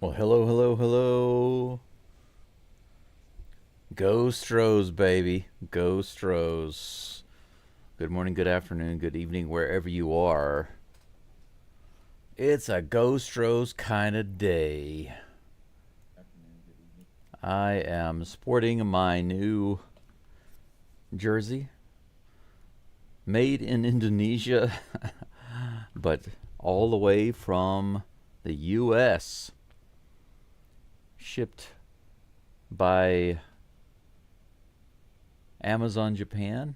Well, hello, hello, hello. Go Stros, baby. Go Stros. Good morning, good afternoon, good evening, wherever you are. It's a Go Stros kind of day. I am sporting my new jersey, made in Indonesia, but all the way from the U.S. Shipped by Amazon Japan.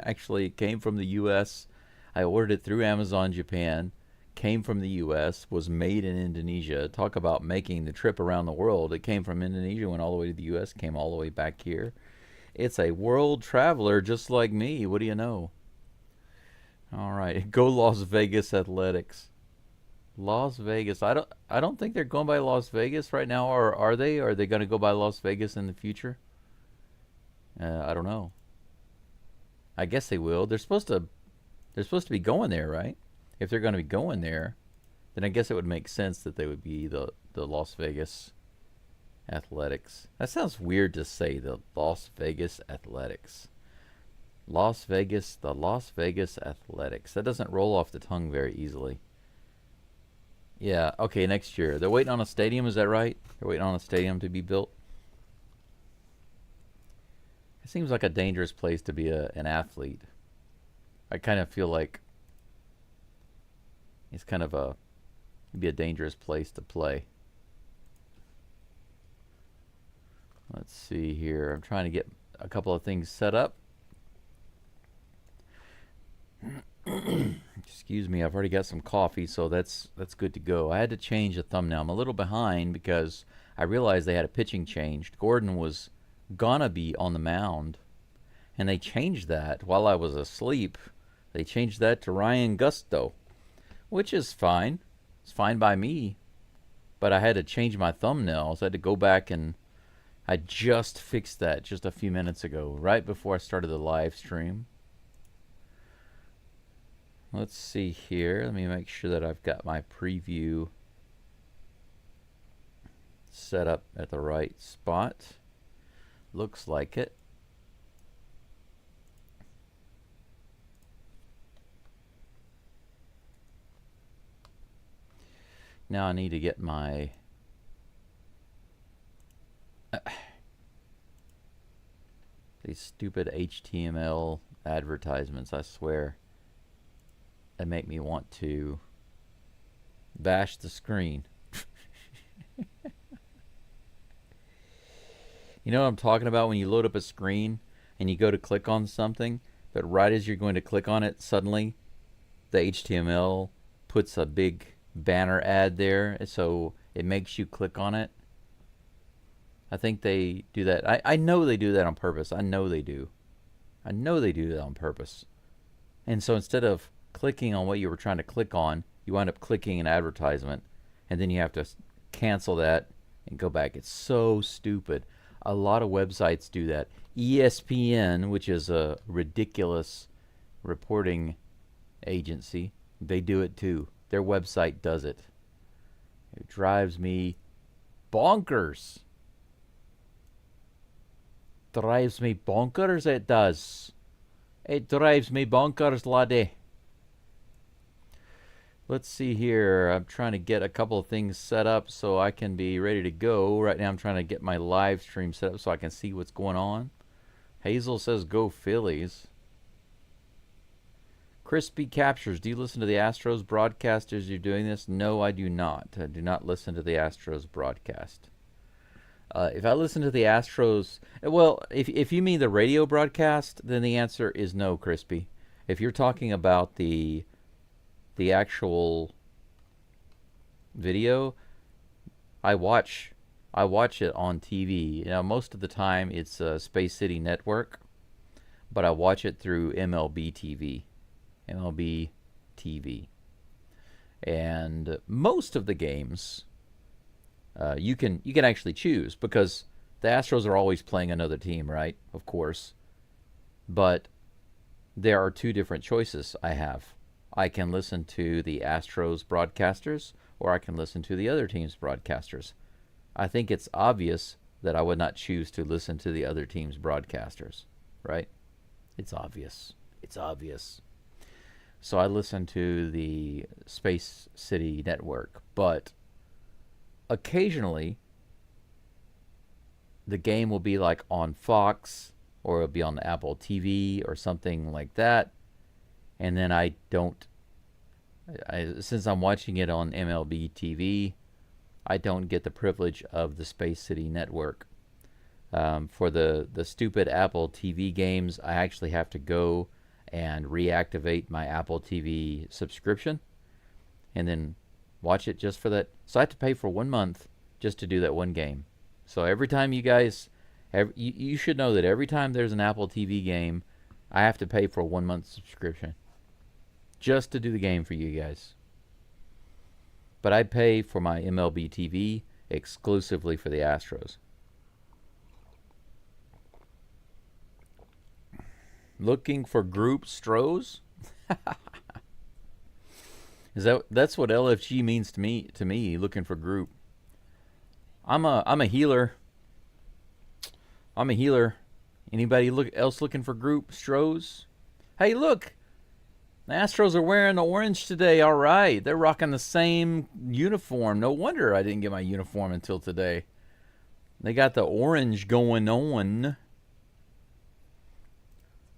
Actually, it came from the U.S. I ordered it through Amazon Japan. Came from the U.S. Was made in Indonesia. Talk about making the trip around the world. It came from Indonesia, went all the way to the U.S., came all the way back here. It's a world traveler just like me. What do you know? All right, go Las Vegas Athletics. Las Vegas. I don't think they're going by Las Vegas right now, or are they? Are they going to go by Las Vegas in the future? I don't know. I guess they will. They're supposed to be going there, right? If they're going to be going there, then I guess it would make sense that they would be the Las Vegas Athletics. That sounds weird to say, the Las Vegas Athletics. The Las Vegas Athletics. That doesn't roll off the tongue very easily. Yeah, okay, next year. They're waiting on a stadium, is that right? They're waiting on a stadium to be built. It seems like a dangerous place to be an athlete. I kind of feel like it's kind of it'd be a dangerous place to play. Let's see here. I'm trying to get a couple of things set up. Excuse me, I've already got some coffee, so that's good to go. I had to change the thumbnail. I'm a little behind because I realized they had a pitching change. Gordon was gonna be on the mound, and they changed that while I was asleep. They changed that to Ryan Gusto, which is fine. It's fine by me. But I had to change my thumbnail, so I had to go back, and I just fixed that just a few minutes ago, right before I started the live stream. Let's see here. Let me make sure that I've got my preview set up at the right spot. Looks like it. Now I need to get my these stupid HTML advertisements, I swear. They make me want to bash the screen. You know what I'm talking about when you load up a screen and you go to click on something, but right as you're going to click on it, suddenly the HTML puts a big banner ad there, so it makes you click on it. I think they do that. I know they do that on purpose. I know they do. I know they do that on purpose. And so instead of clicking on what you were trying to click on, you wind up clicking an advertisement, and then you have to cancel that and go back. It's so stupid. A lot of websites do that. ESPN, which is a ridiculous reporting agency, they do it too. Their website does it. It drives me bonkers. Drives me bonkers, it does. It drives me bonkers, laddie. Let's see here. I'm trying to get a couple of things set up so I can be ready to go. Right now I'm trying to get my live stream set up so I can see what's going on. Hazel says go Phillies. Crispy Captures. Do you listen to the Astros broadcast as you're doing this? No, I do not. I do not listen to the Astros broadcast. If I listen to the Astros, well, if you mean the radio broadcast, then the answer is no, Crispy. If you're talking about the actual video, I watch it on TV. Now, most of the time it's Space City Network, but I watch it through MLB TV. MLB TV. And most of the games, you can actually choose, because the Astros are always playing another team, right? Of course. But there are two different choices I have. I can listen to the Astros broadcasters, or I can listen to the other team's broadcasters. I think it's obvious that I would not choose to listen to the other team's broadcasters, right? It's obvious. It's obvious. So I listen to the Space City Network, but occasionally the game will be like on Fox, or it'll be on Apple TV or something like that. And then I don't, since I'm watching it on MLB TV, I don't get the privilege of the Space City Network. For the stupid Apple TV games, I actually have to go and reactivate my Apple TV subscription and then watch it just for that. So I have to pay for 1 month just to do that one game. So every time you guys, you should know that every time there's an Apple TV game, I have to pay for a 1 month subscription just to do the game for you guys. But I pay for my MLB TV exclusively for the Astros. Looking for group STROS? That's what LFG means to me, looking for group. I'm a healer. I'm a healer. Anybody else looking for group STROS? Hey, look. The Astros are wearing the orange today. All right. They're rocking the same uniform. No wonder I didn't get my uniform until today. They got the orange going on.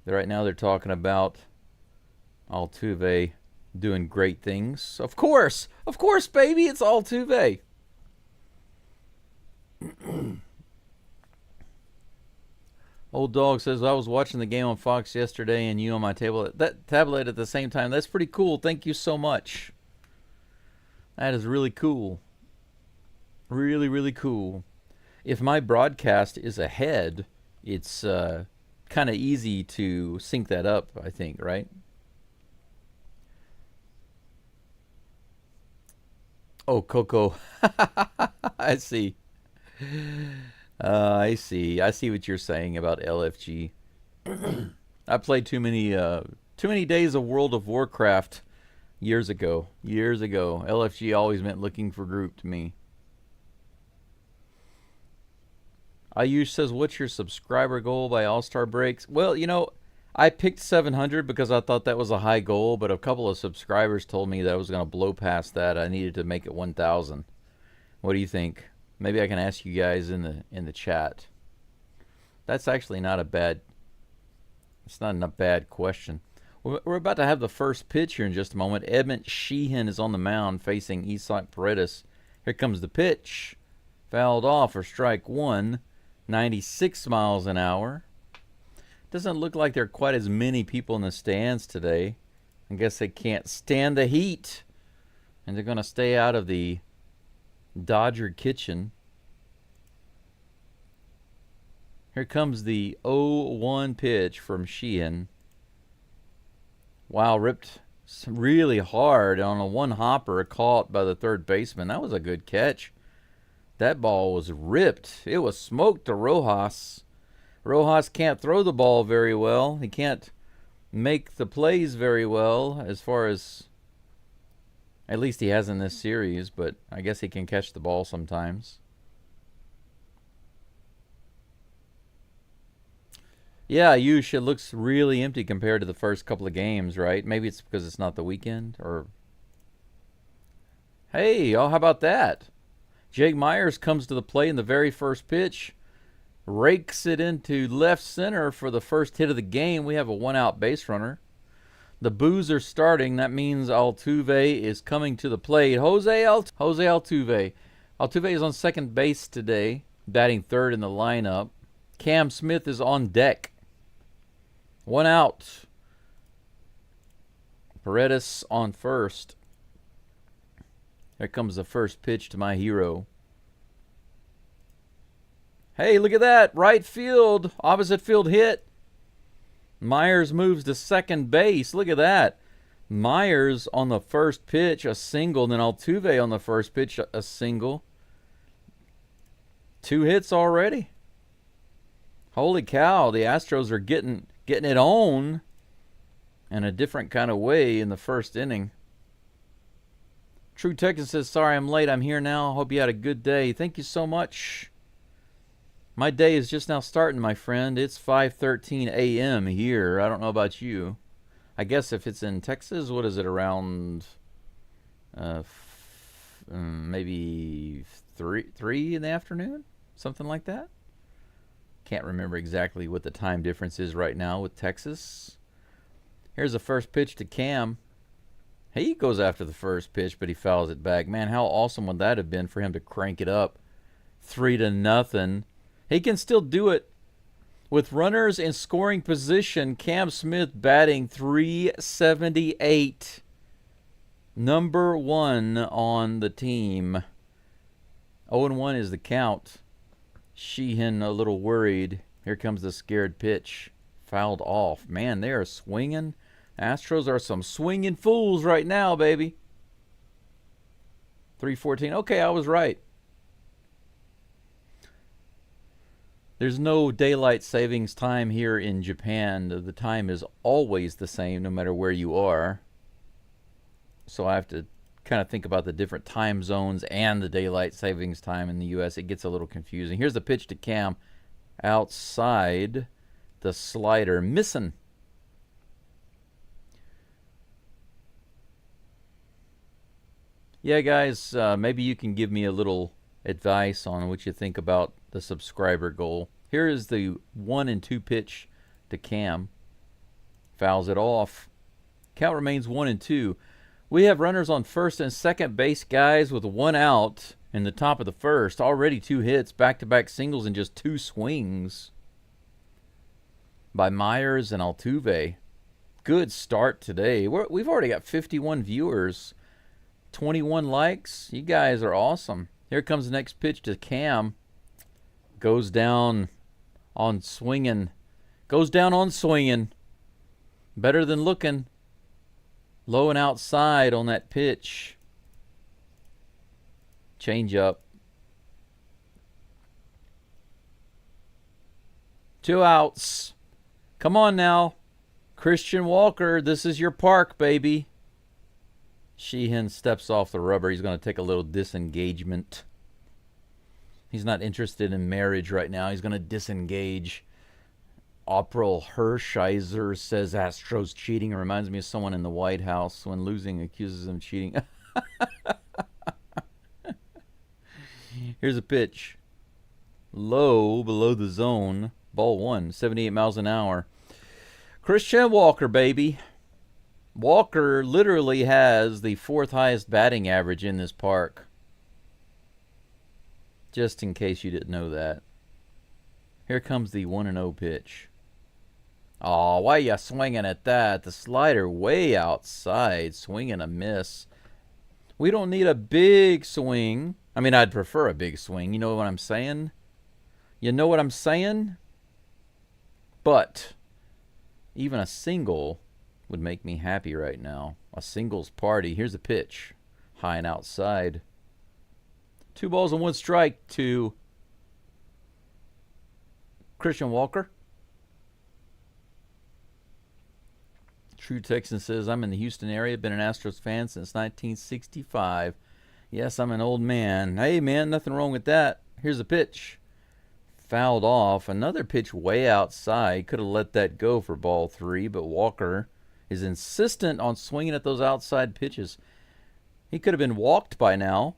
Right now they're talking about Altuve doing great things. Of course, baby, it's Altuve. Old Dog says, I was watching the game on Fox yesterday and you on my tablet at the same time. That's pretty cool. Thank you so much. That is really cool. Really, really cool. If my broadcast is ahead, it's kind of easy to sync that up, I think, right? Oh, Coco. I see. I see what you're saying about LFG. I played too many days of World of Warcraft years ago. LFG always meant looking for group to me. Ayush says, what's your subscriber goal by All-Star breaks? Well, I picked 700 because I thought that was a high goal, but a couple of subscribers told me that I was going to blow past that. I needed to make it 1,000. What do you think? Maybe I can ask you guys in the chat. That's actually not a bad. It's not a bad question. We're about to have the first pitch here in just a moment. Edmund Sheehan is on the mound facing Isak Paredes. Here comes the pitch. Fouled off for strike one. 96 miles an hour. Doesn't look like there are quite as many people in the stands today. I guess they can't stand the heat. And they're going to stay out of the Dodger kitchen. Here comes the 0-1 pitch from Sheehan. Wow, ripped really hard on a one hopper caught by the third baseman. That was a good catch. That ball was ripped. It was smoked to Rojas. Rojas can't throw the ball very well. He can't make the plays very well, as far as at least he has in this series, but I guess he can catch the ball sometimes. Yeah, Yush, it looks really empty compared to the first couple of games, right? Maybe it's because it's not the weekend, or... Hey, oh, how about that? Jake Myers comes to the plate in the very first pitch, rakes it into left center for the first hit of the game. We have a one-out base runner. The boos are starting. That means Altuve is coming to the plate. Jose Altuve. Altuve is on second base today, batting third in the lineup. Cam Smith is on deck. One out. Paredes on first. Here comes the first pitch to my hero. Hey, look at that. Right field. Opposite field hit. Myers moves to second base. Look at that. Myers on the first pitch, a single. Then Altuve on the first pitch, a single. 2 hits already. Holy cow. The Astros are getting it on. in a different kind of way in the first inning. True Texan says, sorry I'm late. I'm here now. Hope you had a good day. Thank you so much. My day is just now starting, my friend. It's 5:13 a.m. here. I don't know about you. I guess if it's in Texas, what is it, around maybe 3 in the afternoon? Something like that? Can't remember exactly what the time difference is right now with Texas. Here's the first pitch to Cam. He goes after the first pitch, but he fouls it back. Man, how awesome would that have been for him to crank it up 3-0. He can still do it. With runners in scoring position, Cam Smith batting .378. Number 1 on the team. 0-1 is the count. Sheehan a little worried. Here comes the scared pitch. Fouled off. Man, they are swinging. Astros are some swinging fools right now, baby. 3:14. Okay, I was right. There's no daylight savings time here in Japan. The time is always the same no matter where you are. So I have to kind of think about the different time zones and the daylight savings time in the U.S. It gets a little confusing. Here's the pitch to Cam. Outside the slider. Missing. Yeah, guys, maybe you can give me a little advice on what you think about the subscriber goal. Here is the 1-2 pitch to Cam. Fouls it off. Count remains 1-2. We have runners on first and second base, guys, with 1 out in the top of the first. Already 2 hits, back-to-back singles, and just 2 swings by Myers and Altuve. Good start today. We've already got 51 viewers. 21 likes. You guys are awesome. Here comes the next pitch to Cam. Goes down on swinging. Goes down on swinging. Better than looking. Low and outside on that pitch. Change up. 2 outs. Come on now. Christian Walker, this is your park, baby. Sheehan steps off the rubber. He's going to take a little disengagement. He's not interested in marriage right now. He's going to disengage. April Hershiser says Astros cheating. It reminds me of someone in the White House when losing accuses him of cheating. Here's a pitch. Low, below the zone. Ball 1, 78 miles an hour. Christian Walker, baby. Walker literally has the 4th highest batting average in this park. Just in case you didn't know that. Here comes the 1-0 pitch. Oh, why are you swinging at that? The slider way outside. Swing and a miss. We don't need a big swing. I mean, I'd prefer a big swing. You know what I'm saying? You know what I'm saying? But even a single would make me happy right now. A singles party. Here's a pitch. High and outside. 2 balls and 1 strike to Christian Walker. True Texan says, I'm in the Houston area. Been an Astros fan since 1965. Yes, I'm an old man. Hey, man, nothing wrong with that. Here's a pitch. Fouled off. Another pitch way outside. Could have let that go for ball 3, but Walker is insistent on swinging at those outside pitches. He could have been walked by now.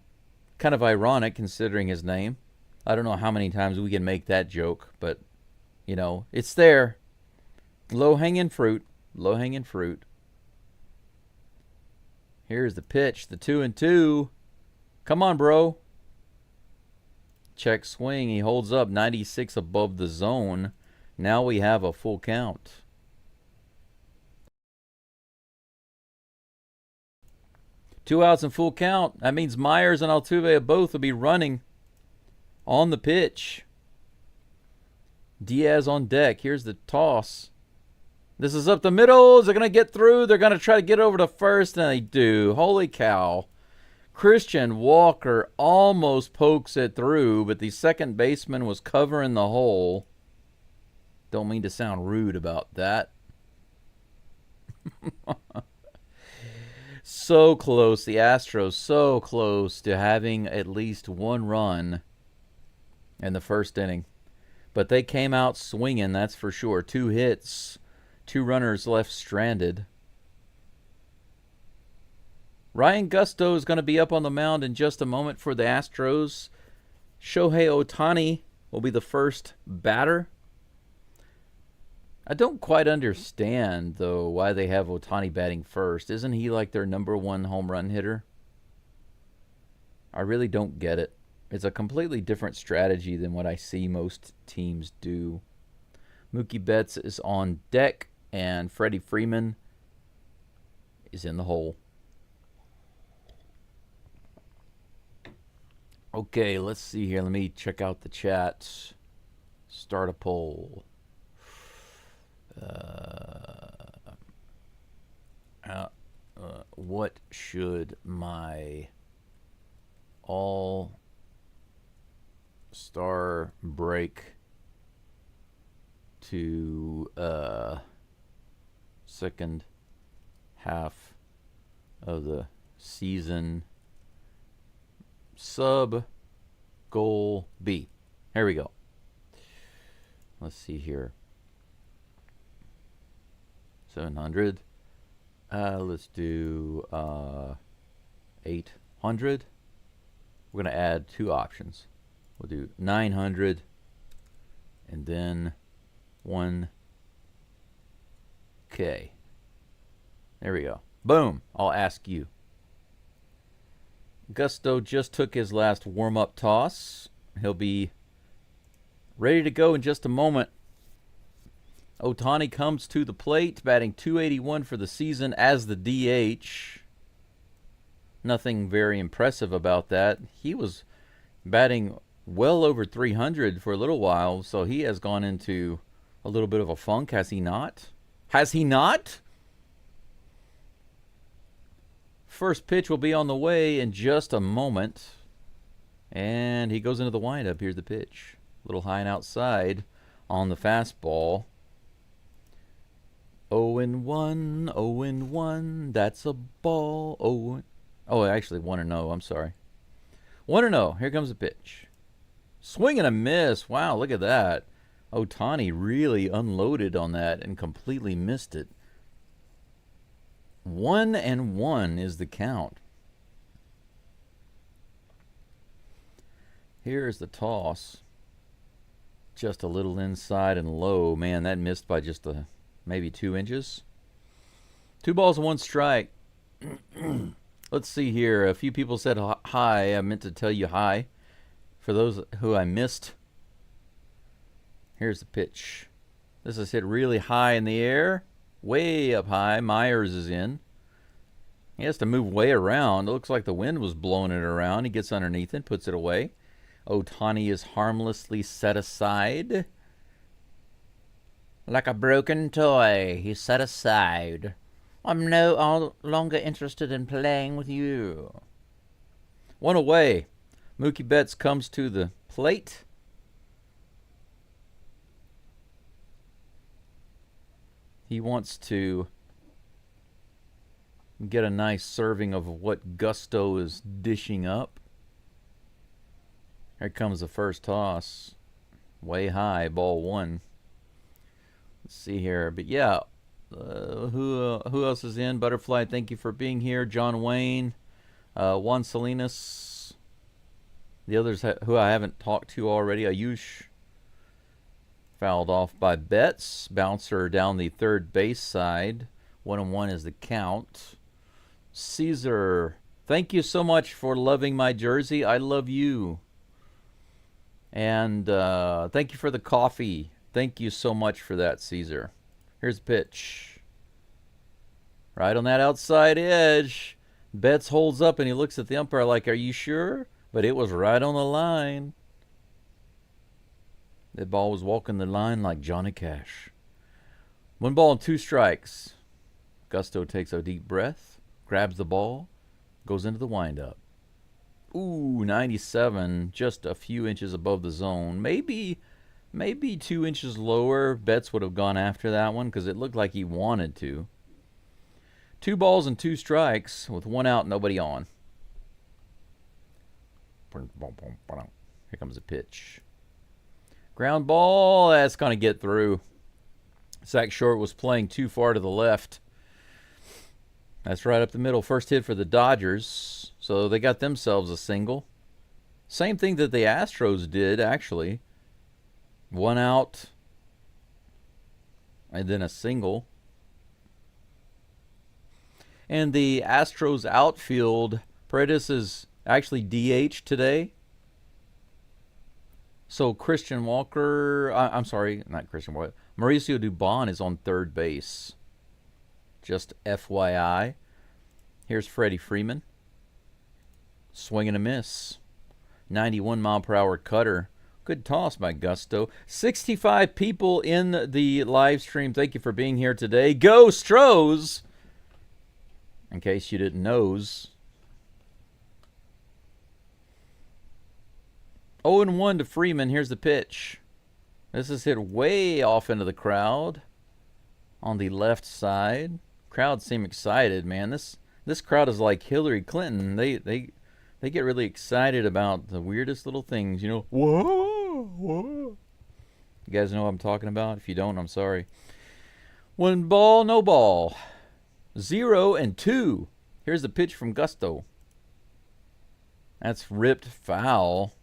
Kind of ironic considering his name. I don't know how many times we can make that joke, but, you know, it's there. Low-hanging fruit. Low-hanging fruit. Here's the pitch. The 2-2. Come on, bro. Check swing. He holds up 96 above the zone. Now we have a full count. Two outs and full count. That means Myers and Altuve both will be running on the pitch. Diaz on deck. Here's the toss. This is up the middle. Is it going to get through? They're going to try to get over to first, and they do. Holy cow. Christian Walker almost pokes it through, but the second baseman was covering the hole. Don't mean to sound rude about that. So close, the Astros, so close to having at least one run in the first inning. But they came out swinging, that's for sure. 2 hits, 2 runners left stranded. Ryan Gusto is going to be up on the mound in just a moment for the Astros. Shohei Ohtani will be the first batter. I don't quite understand, though, why they have Ohtani batting first. Isn't he like their #1 home run hitter? I really don't get it. It's a completely different strategy than what I see most teams do. Mookie Betts is on deck, and Freddie Freeman is in the hole. Okay, let's see here. Let me check out the chat. Start a poll. What should my all-star break to second half of the season sub goal B? Here we go. Let's see here. 700. Let's do 800. We're going to add 2 options. We'll do 900 and then 1K. There we go. Boom. I'll ask you. Gusto just took his last warm-up toss. He'll be ready to go in just a moment. Ohtani comes to the plate, batting .281 for the season as the DH. Nothing very impressive about that. He was batting well over 300 for a little while, so he has gone into a little bit of a funk, has he not? Has he not? First pitch will be on the way in just a moment. And he goes into the windup. Here's the pitch. A little high and outside on the fastball. 0-1, 0-1, that's a ball. Oh, actually 1-0, I'm sorry. 1-0, here comes the pitch. Swing and a miss. Wow, look at that. Ohtani really unloaded on that and completely missed it. 1-1 is the count. Here's the toss. Just a little inside and low. Man, that missed by just maybe 2 inches. 2 balls and 1 strike. Let's see here. A few people said hi. I meant to tell you hi. For those who I missed, here's the pitch. This is hit really high in the air. Way up high. Myers is in. He has to move way around. It looks like the wind was blowing it around. He gets underneath it, puts it away. Ohtani is harmlessly set aside. Like a broken toy, he's set aside. I'm no longer interested in playing with you. 1 away. Mookie Betts comes to the plate. He wants to get a nice serving of what Gusto is dishing up. Here comes the first toss. Way high, ball 1. Let's see here. But yeah, who else is in? Butterfly, thank you for being here. John Wayne, Juan Salinas. The others who I haven't talked to already. Ayush fouled off by Betts. Bouncer down the third base side. 1-1 is the count. Caesar, thank you so much for loving my jersey. I love you. And thank you for the coffee. Thank you so much for that, Caesar. Here's the pitch. Right on that outside edge. Betts holds up and he looks at the umpire like, are you sure? But it was right on the line. That ball was walking the line like Johnny Cash. 1 ball and 2 strikes. Gusto takes a deep breath, grabs the ball, goes into the windup. Ooh, 97, just a few inches above the zone. Maybe 2 inches lower. Betts would have gone after that one because it looked like he wanted to. 2 balls and 2 strikes with 1 out, nobody on. Here comes a pitch. Ground ball. That's going to get through. Zach Short was playing too far to the left. That's right up the middle. First hit for the Dodgers. So they got themselves a single. Same thing that the Astros did, actually. 1 out. And then a single. And the Astros outfield, Paredes is actually DH today. So Christian Walker, I'm sorry, not Christian Walker. Mauricio Dubon is on third base. Just FYI. Here's Freddie Freeman. Swing and a miss. 91-mile-per-hour cutter. Good toss by Gusto. 65 people in the live stream. Thank you for being here today. Go STROS! In case you didn't knows. 0-1 to Freeman. Here's the pitch. This is hit way off into the crowd on the left side. Crowd seem excited, man. This crowd is like Hillary Clinton. They get really excited about the weirdest little things, you know. Whoa, whoa. You guys know what I'm talking about? If you don't, I'm sorry. 1 ball, no ball. 0-2. Here's the pitch from Gusto. That's ripped foul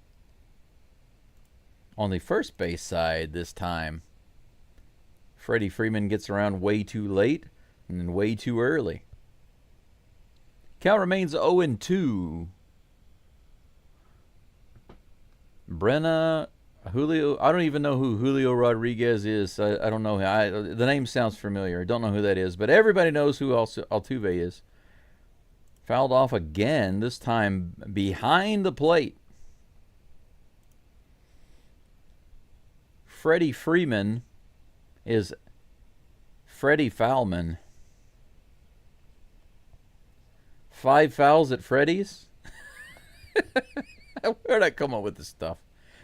on the first base side this time. Freddie Freeman gets around way too late and then way too early. Count remains 0-2. Brenna, Julio, I don't even know who Julio Rodriguez is. I don't know. The name sounds familiar. I don't know who that is, but everybody knows who Altuve is. Fouled off again, this time behind the plate. Freddie Freeman is Freddie Foulman. 5 fouls at Freddie's? Where'd I come up with this stuff?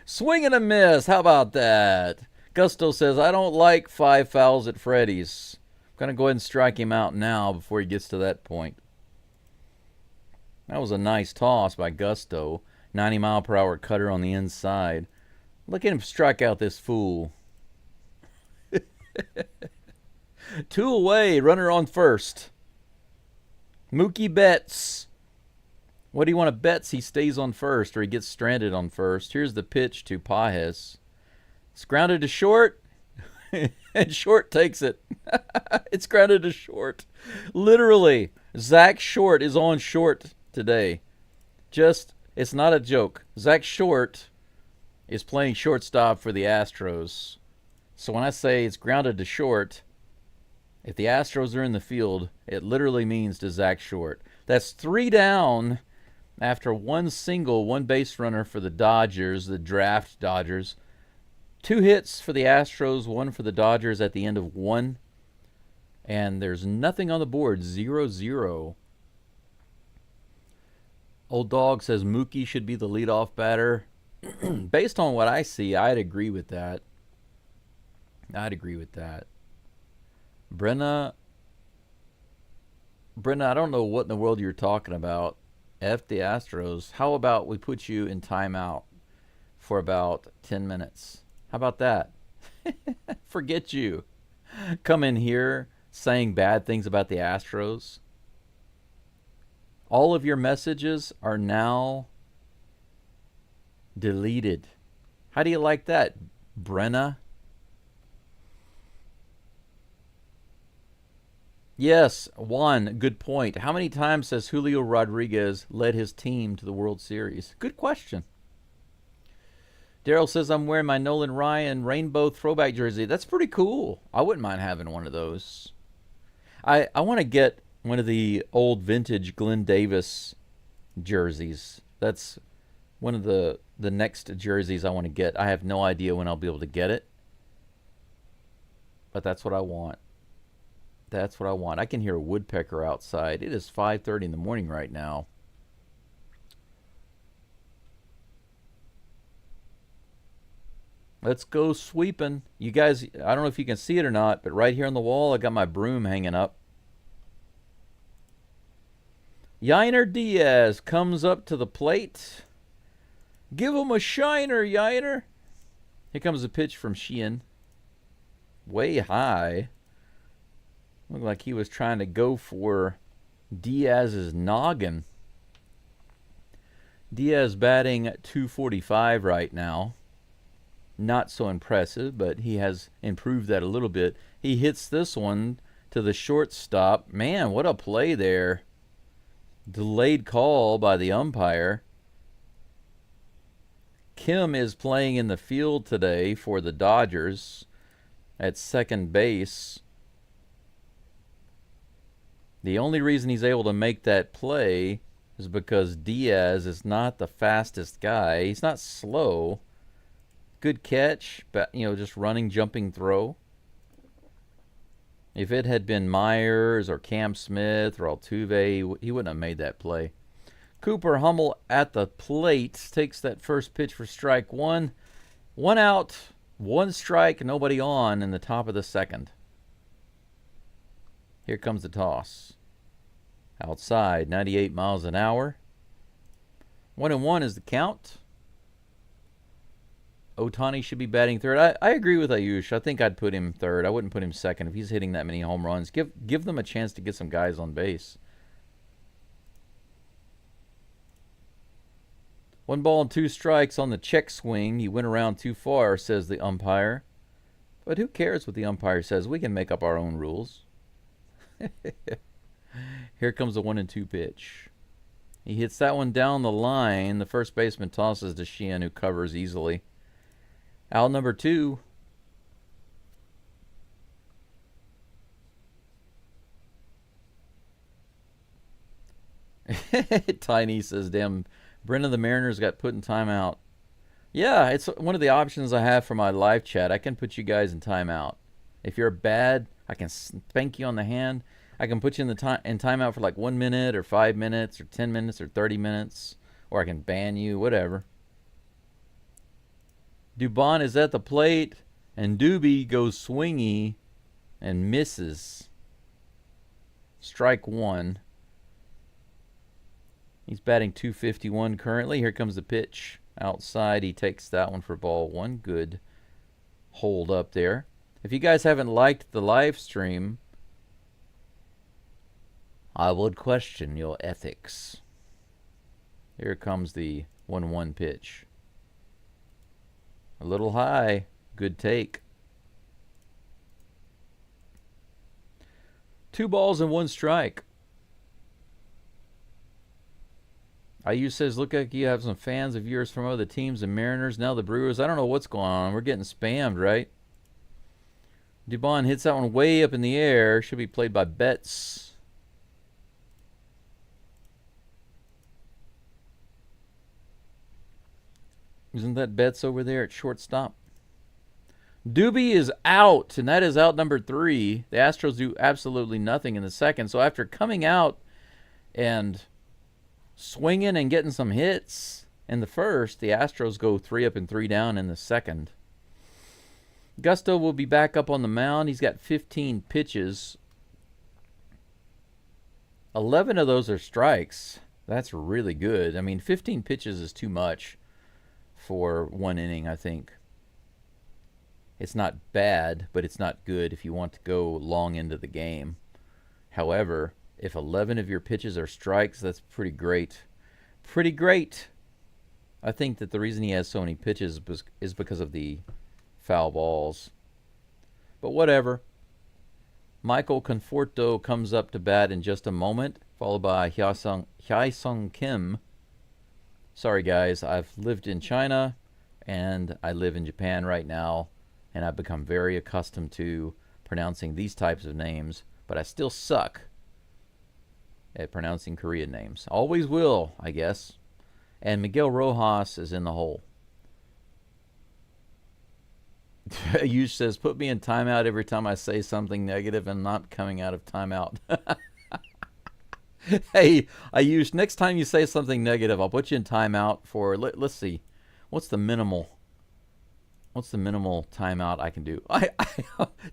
Swing and a miss. How about that? Gusto says, I don't like 5 fouls at Freddie's. I'm going to go ahead and strike him out now before he gets to that point. That was a nice toss by Gusto. 90-mile-per-hour cutter on the inside. Look at him strike out this fool. 2 away. Runner on first. Mookie Betts. What do you want to bet? He stays on first or he gets stranded on first. Here's the pitch to Pages. It's grounded to short. And Short takes it. It's grounded to short. Literally, Zach Short is on short today. It's not a joke. Zach Short is playing shortstop for the Astros. So when I say it's grounded to short, if the Astros are in the field, it literally means to Zach Short. That's 3 down after 1 single, 1 base runner for the Dodgers, the draft Dodgers. 2 hits for the Astros, 1 for the Dodgers at the end of 1. And there's nothing on the board, 0-0. Old Dog says Mookie should be the leadoff batter. Based on what I see, I'd agree with that. Brenna, I don't know what in the world you're talking about. F the Astros. How about we put you in timeout for about 10 minutes? How about that? Forget you. Come in here saying bad things about the Astros. All of your messages are now deleted. How do you like that, Brenna? Yes, Juan, good point. How many times has Julio Rodriguez led his team to the World Series? Good question. Daryl says, I'm wearing my Nolan Ryan rainbow throwback jersey. That's pretty cool. I wouldn't mind having one of those. I want to get one of the old vintage Glenn Davis jerseys. That's one of the next jerseys I want to get. I have no idea when I'll be able to get it. But that's what I want. That's what I want. I can hear a woodpecker outside. It is 5:30 in the morning right now. Let's go sweeping. You guys, I don't know if you can see it or not, but right here on the wall, I got my broom hanging up. Yainer Diaz comes up to the plate. Give him a shiner, Yainer. Here comes a pitch from Sheehan. Way high. Looked like he was trying to go for Diaz's noggin. Diaz batting at 245 right now. Not so impressive, but he has improved that a little bit. He hits this one to the shortstop. Man, what a play there. Delayed call by the umpire. Kim is playing in the field today for the Dodgers at second base. The only reason he's able to make that play is because Diaz is not the fastest guy. He's not slow. Good catch, but just running, jumping throw. If it had been Myers or Cam Smith or Altuve, he wouldn't have made that play. Cooper Hummel at the plate takes that first pitch for strike one. 1 out, 1 strike, nobody on in the top of the second. Here comes the toss. Outside, 98 miles an hour. 1-1 is the count. Ohtani should be batting third. I agree with Ayush. I think I'd put him third. I wouldn't put him second if he's hitting that many home runs. Give them a chance to get some guys on base. 1 ball and 2 strikes on the check swing. He went around too far, says the umpire. But who cares what the umpire says? We can make up our own rules. Here comes the 1-2 pitch. He hits that one down the line. The first baseman tosses to Sheehan, who covers easily. Out number 2. Tiny says, damn, Brendan the Mariners got put in timeout. Yeah, it's one of the options I have for my live chat. I can put you guys in timeout. If you're bad, I can spank you on the hand. I can put you in timeout for like 1 minute or 5 minutes or 10 minutes or 30 minutes. Or I can ban you, whatever. Dubon is at the plate, and Doobie goes swingy and misses. Strike 1. He's batting .251 currently. Here comes the pitch. Outside, he takes that one for ball 1. Good hold up there. If you guys haven't liked the live stream, I would question your ethics. Here comes the 1-1 pitch. A little high. Good take. 2 balls and 1 strike. IU says, look like you have some fans of yours from other teams, the Mariners, now the Brewers. I don't know what's going on. We're getting spammed, right? Dubon hits that one way up in the air. Should be played by Betts. Isn't that Betts over there at shortstop? Doobie is out, and that is out number 3. The Astros do absolutely nothing in the second. So after coming out and swinging and getting some hits in the first, the Astros go 3 up and 3 down in the second. Gusto will be back up on the mound. He's got 15 pitches. 11 of those are strikes. That's really good. I mean, 15 pitches is too much for 1 inning, I think. It's not bad, but it's not good if you want to go long into the game. However, if 11 of your pitches are strikes, that's pretty great. Pretty great. I think that the reason he has so many pitches is because of the foul balls. But whatever. Michael Conforto comes up to bat in just a moment, followed by Hyesung Kim. Sorry, guys. I've lived in China, and I live in Japan right now, and I've become very accustomed to pronouncing these types of names, but I still suck at pronouncing Korean names. Always will, I guess. And Miguel Rojas is in the hole. Yush says, put me in timeout every time I say something negative and not coming out of timeout. Hey, Ayush, next time you say something negative, I'll put you in timeout for, let's see, what's the minimal timeout I can do?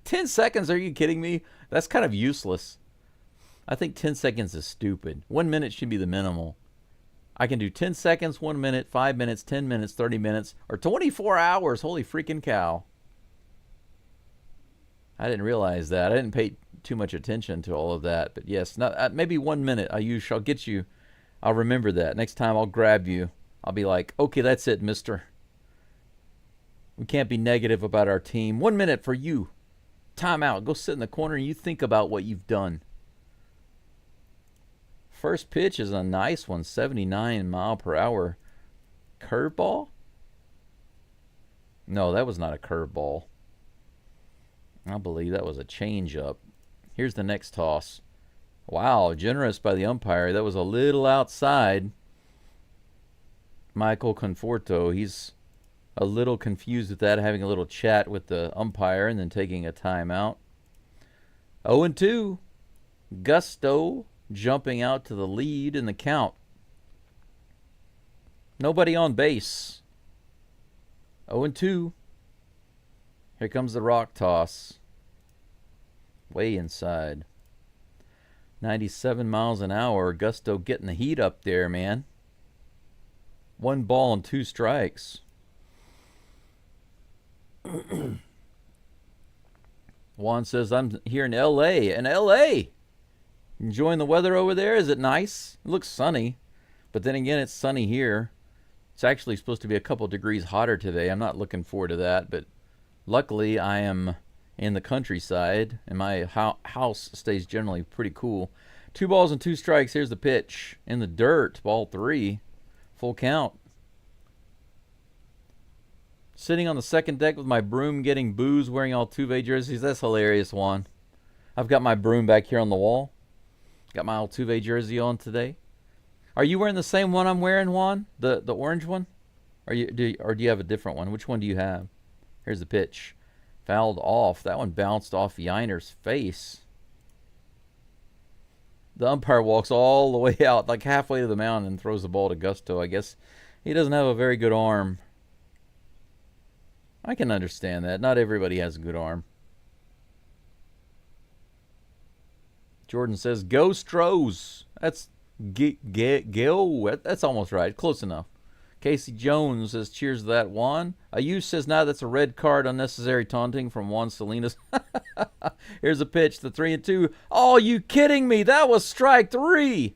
10 seconds, are you kidding me? That's kind of useless. I think 10 seconds is stupid. 1 minute should be the minimal. I can do 10 seconds, 1 minute, 5 minutes, 10 minutes, 30 minutes, or 24 hours. Holy freaking cow. I didn't realize that. I didn't pay too much attention to all of that. But yes, not, maybe 1 minute. I'll get you. I'll remember that. Next time I'll grab you. I'll be like, okay, that's it, mister. We can't be negative about our team. 1 minute for you. Time out. Go sit in the corner and you think about what you've done. First pitch is a nice one. 79 mile per hour. Curveball? No, that was not a curveball. I believe that was a changeup. Here's the next toss. Wow, generous by the umpire. That was a little outside. Michael Conforto, he's a little confused with that, having a little chat with the umpire and then taking a timeout. 0-2. Gusto jumping out to the lead in the count. Nobody on base. 0-2. Here comes the rock toss. Way inside. 97 miles an hour. Gusto getting the heat up there, man. 1 ball and 2 strikes. Juan says, I'm here in L.A. In L.A.! Enjoying the weather over there? Is it nice? It looks sunny. But then again, it's sunny here. It's actually supposed to be a couple degrees hotter today. I'm not looking forward to that. But luckily, I am in the countryside. And my house stays generally pretty cool. 2 balls and 2 strikes. Here's the pitch. In the dirt. Ball 3. Full count. Sitting on the second deck with my broom getting booze, wearing Altuve jerseys. That's hilarious, Juan. I've got my broom back here on the wall. Got my Altuve jersey on today. Are you wearing the same one I'm wearing, Juan? The orange one? Or do you have a different one? Which one do you have? Here's the pitch. Fouled off. That one bounced off Yiner's face. The umpire walks all the way out, like halfway to the mound, and throws the ball to Gusto. I guess he doesn't have a very good arm. I can understand that. Not everybody has a good arm. Jordan says, go STROS. That's Geaux. That's almost right. Close enough. Casey Jones says, cheers to that, Juan. Ayush says, now that's a red card, unnecessary taunting from Juan Salinas. Here's a pitch, the 3-2. Oh, you kidding me? That was strike 3.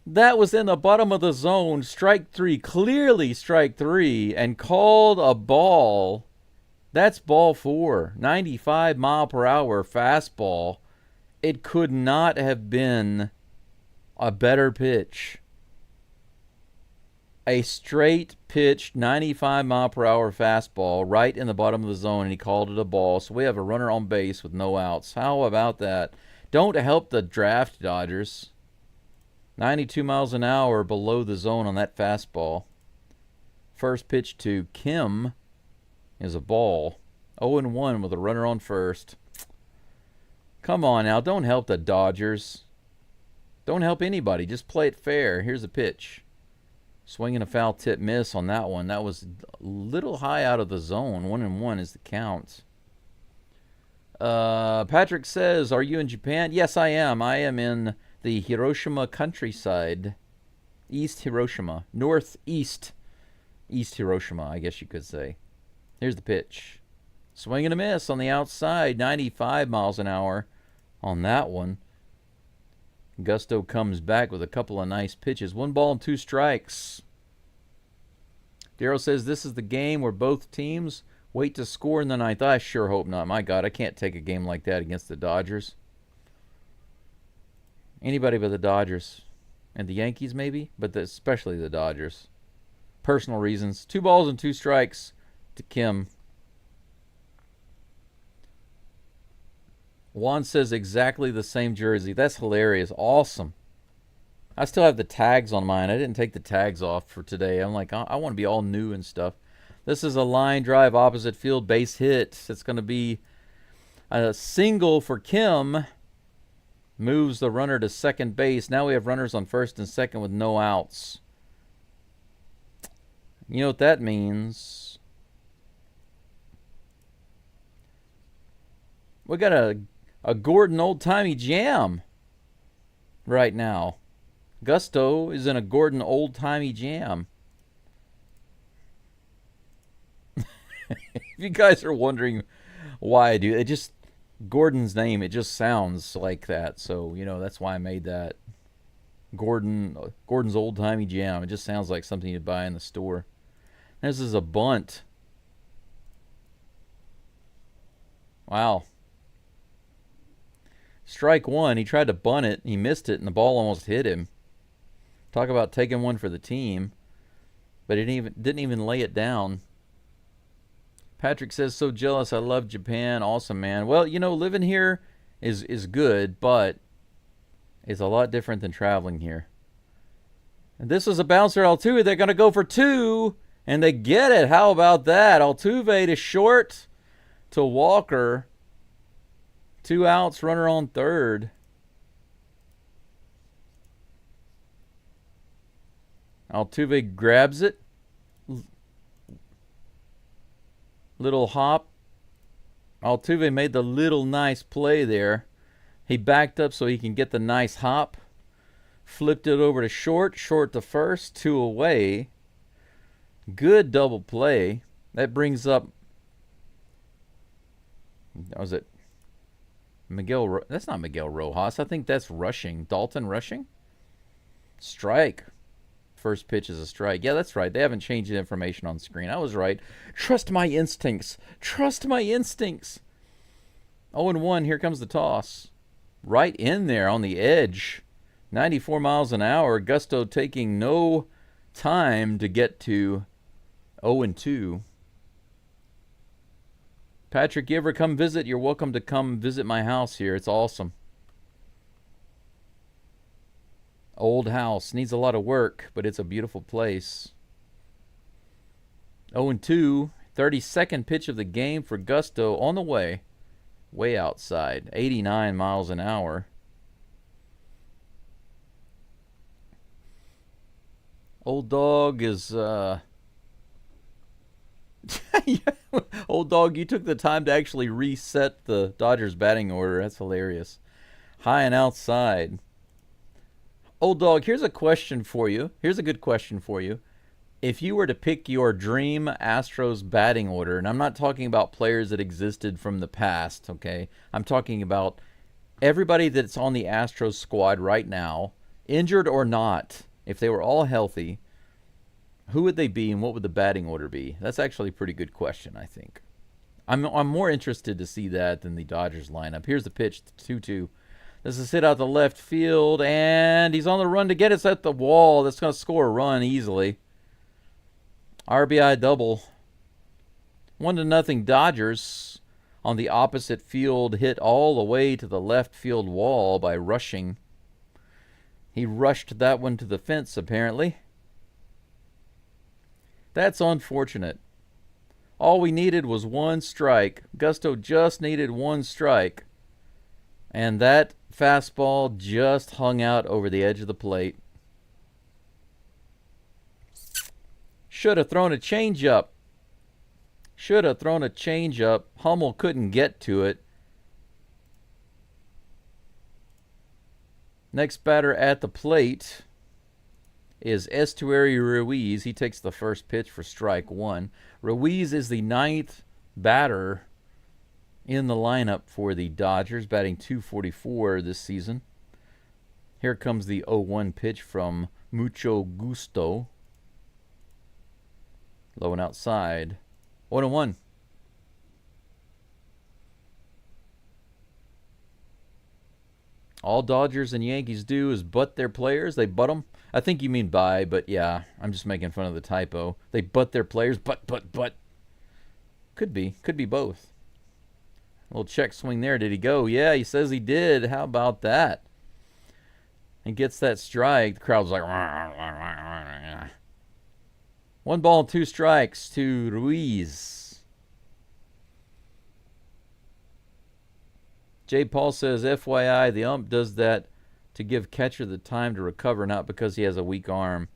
That was in the bottom of the zone. Strike 3. Clearly strike 3. And called a ball. That's ball 4. 95 mile per hour fastball. It could not have been a better pitch. A straight pitch, 95 mile per hour fastball right in the bottom of the zone, and he called it a ball. So we have a runner on base with no outs. How about that? Don't help the draft Dodgers. 92 miles an hour below the zone on that fastball. First pitch to Kim is a ball. 0-1 with a runner on first. Come on now, don't help the Dodgers. Don't help anybody. Just play it fair. Here's a pitch. Swinging a foul tip miss on that one. That was a little high out of the zone. 1-1 is the count. Patrick says, are you in Japan? Yes, I am. I am in the Hiroshima countryside. East Hiroshima. Northeast. East Hiroshima, I guess you could say. Here's the pitch. Swing and a miss on the outside. 95 miles an hour on that one. Gusto comes back with a couple of nice pitches. 1 ball and 2 strikes. Darryl says this is the game where both teams wait to score in the ninth. I sure hope not. My God, I can't take a game like that against the Dodgers. Anybody but the Dodgers. And the Yankees maybe, but especially the Dodgers. Personal reasons. 2 balls and 2 strikes to Kim. Juan says exactly the same jersey. That's hilarious. Awesome. I still have the tags on mine. I didn't take the tags off for today. I'm like, I want to be all new and stuff. This is a line drive opposite field base hit. It's going to be a single for Kim. Moves the runner to second base. Now we have runners on first and second with no outs. You know what that means? We got a a Gordon old-timey jam right now. Gusto is in a Gordon old-timey jam. If you guys are wondering why I do it, just Gordon's name, it just sounds like that. So, that's why I made that. Gordon's old-timey jam. It just sounds like something you'd buy in the store. This is a bunt. Wow. Strike one. He tried to bunt it. He missed it, and the ball almost hit him. Talk about taking one for the team. But it didn't even lay it down. Patrick says, so jealous. I love Japan. Awesome, man. Well, living here is good, but it's a lot different than traveling here. And this is a bouncer, Altuve. They're going to go for two, and they get it. How about that? Altuve to short to Walker. 2 outs, runner on third. Altuve grabs it. Little hop. Altuve made the little nice play there. He backed up so he can get the nice hop. Flipped it over to short. Short to first. 2 away. Good double play. That brings up... Was it Miguel? That's not Miguel Rojas. I think that's rushing. Dalton rushing? Strike. First pitch is a strike. Yeah, that's right. They haven't changed the information on screen. I was right. Trust my instincts. Trust my instincts. 0-1. Here comes the toss. Right in there on the edge. 94 miles an hour. Gusto taking no time to get to 0-2. Patrick, you ever come visit? You're welcome to come visit my house here. It's awesome. Old house. Needs a lot of work, but it's a beautiful place. 0-2. 32nd pitch of the game for Gusto on the way. Way outside. 89 miles an hour. Old dog is... Old dog, you took the time to actually reset the Dodgers batting order. That's hilarious. High and outside. Old dog, here's a question for you. Here's a good question for you. If you were to pick your dream Astros batting order, and I'm not talking about players that existed from the past, okay? I'm talking about everybody that's on the Astros squad right now, injured or not, if they were all healthy, who would they be and what would the batting order be? That's actually a pretty good question, I think. I'm more interested to see that than the Dodgers lineup. Here's the pitch, 2-2. This is hit out the left field, and he's on the run to get it at the wall. That's going to score a run easily. RBI double. 1-0 Dodgers on the opposite field, hit all the way to the left field wall by rushing. He rushed that one to the fence, apparently. That's unfortunate. All we needed was one strike. Gusto just needed one strike. And that fastball just hung out over the edge of the plate. Should have thrown a changeup. Should have thrown a changeup. Hummel couldn't get to it. Next batter at the plate is Estuary Ruiz. He takes the first pitch for strike one. Ruiz is the 9th batter in the lineup for the Dodgers, batting .244 this season. Here comes the 0-1 pitch from Mucho Gusto. Low and outside. 1-1. All Dodgers and Yankees do is butt their players. They butt them. I think you mean buy, but yeah, I'm just making fun of the typo. They butt their players. Butt. Could be both. A little check swing there. Did he go? Yeah, he says he did. How about that? He gets that strike. The crowd's like... 1 ball, 2 strikes to Ruiz. J. Paul says, FYI, the ump does that to give catcher the time to recover, not because he has a weak arm.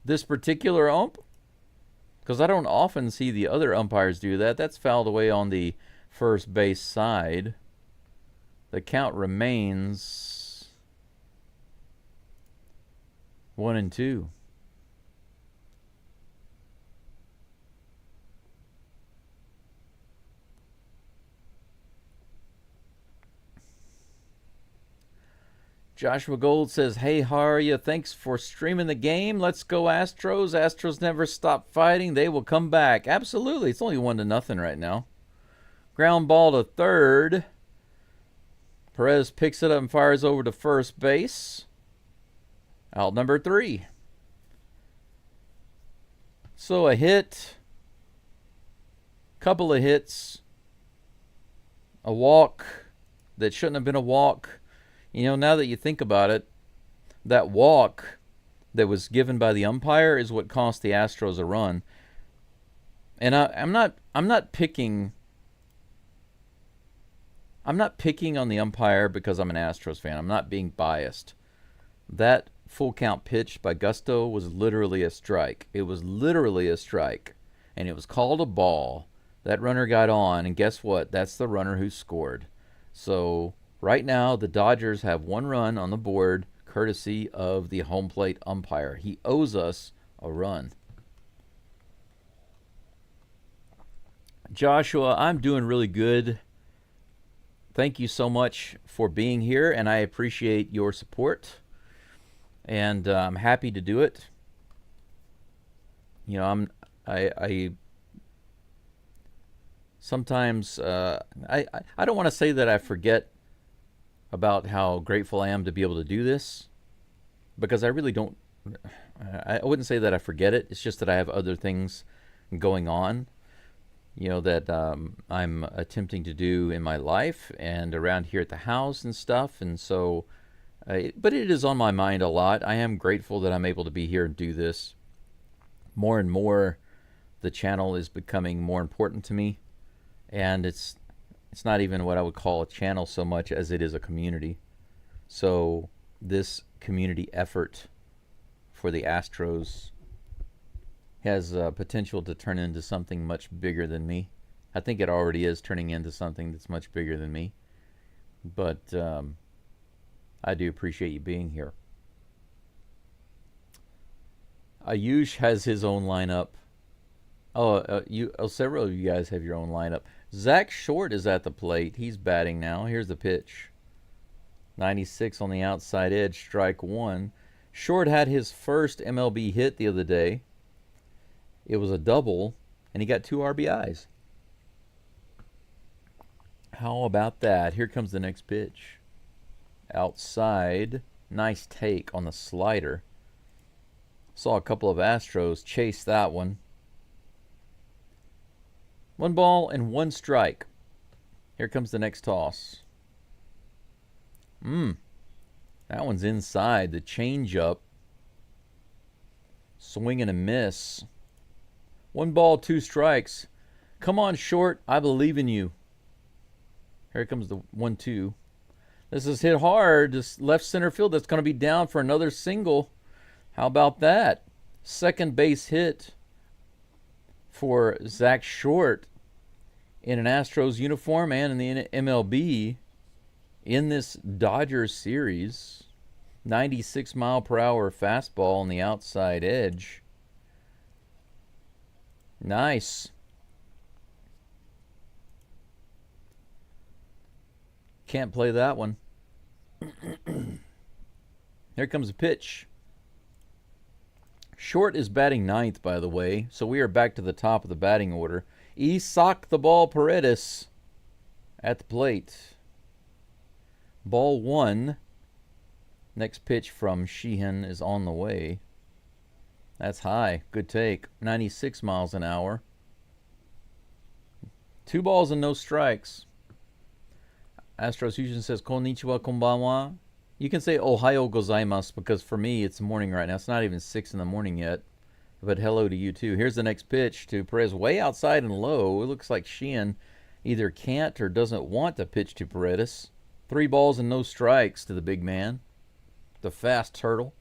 This particular ump? Because I don't often see the other umpires do that. That's fouled away on the first base side. The count remains 1-2. Joshua Gold says, hey, how are you? Thanks for streaming the game. Let's go Astros. Astros never stop fighting. They will come back. Absolutely. It's only 1-0 right now. Ground ball to third. Perez picks it up and fires over to first base. Out number 3. So a hit. Couple of hits. A walk that shouldn't have been a walk. You know, now that you think about it, that walk that was given by the umpire is what cost the Astros a run. And I'm not picking on the umpire because I'm an Astros fan. I'm not being biased. That full count pitch by Gusto was literally a strike. It was literally a strike. And it was called a ball. That runner got on, and guess what? That's the runner who scored. So right now, the Dodgers have 1 run on the board, courtesy of the home plate umpire. He owes us a run. Joshua, I'm doing really good. Thank you so much for being here, and I appreciate your support. And I'm happy to do it. You know, I sometimes I don't want to say that I forget about how grateful I am to be able to do this, because I really don't. I wouldn't say that I forget it. It's just that I have other things going on, you know, that I'm attempting to do in my life and around here at the house and stuff. And so, but it is on my mind a lot. I am grateful that I'm able to be here and do this. More and more, the channel is becoming more important to me, and it's not even what I would call a channel so much as it is a community. So this community effort for the Astros has potential to turn into something much bigger than me. I think it already is turning into something that's much bigger than me. But I do appreciate you being here. Ayush has his own lineup. Several of you guys have your own lineup. Zach Short is at the plate. He's batting now. Here's the pitch. 96 on the outside edge, strike 1. Short had his first MLB hit the other day. It was a double, and he got 2 RBIs. How about that? Here comes the next pitch. Outside. Nice take on the slider. Saw a couple of Astros chase that one. 1 ball and 1 strike. Here comes the next toss. That one's inside. The changeup. Swing and a miss. 1 ball, 2 strikes. Come on, Short. I believe in you. Here comes the 1-2. This is hit hard. This left center field. That's going to be down for another single. How about that? Second base hit for Zach Short in an Astros uniform and in the MLB in this Dodgers series. 96-mile-per-hour fastball on the outside edge. Nice. Can't play that one. Here comes a pitch. Short is batting 9th, by the way, so we are back to the top of the batting order. Isak the ball Paredes at the plate. Ball 1. Next pitch from Sheehan is on the way. That's high. Good take. 96 miles an hour. 2 balls and no strikes. Astros Fusion says, Konnichiwa, konbanwa. You can say Ohayo gozaimasu because for me it's morning right now. It's not even 6 in the morning yet. But hello to you too. Here's the next pitch to Perez. Way outside and low. It looks like Sheehan either can't or doesn't want to pitch to Paredes. 3 balls and no strikes to the big man. The fast turtle.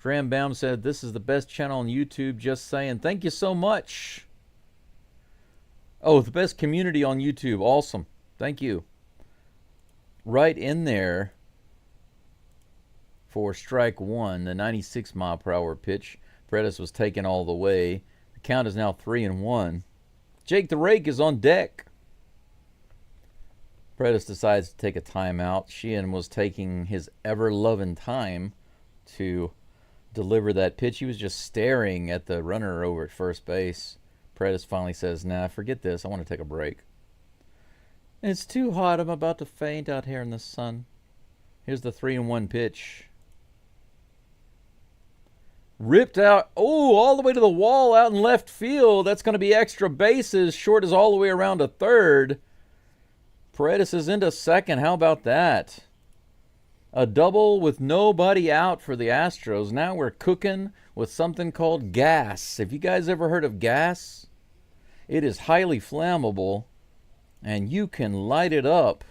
Graham Baum said, this is the best channel on YouTube. Just saying. Thank you so much. Oh, the best community on YouTube. Awesome. Thank you. Right in there for strike one, the 96-mile-per-hour pitch. Predis was taken all the way. The count is now 3-1. Jake the Rake is on deck. Predis decides to take a timeout. Sheehan was taking his ever-loving time to deliver that pitch. He was just staring at the runner over at first base. Predis finally says, nah, forget this. I want to take a break. It's too hot. I'm about to faint out here in the sun. Here's the 3-1 pitch. Ripped out. Oh, all the way to the wall out in left field. That's going to be extra bases. Short is all the way around to third. Paredes is into second. How about that? A double with nobody out for the Astros. Now we're cooking with something called gas. Have you guys ever heard of gas? It is highly flammable, and you can light it up.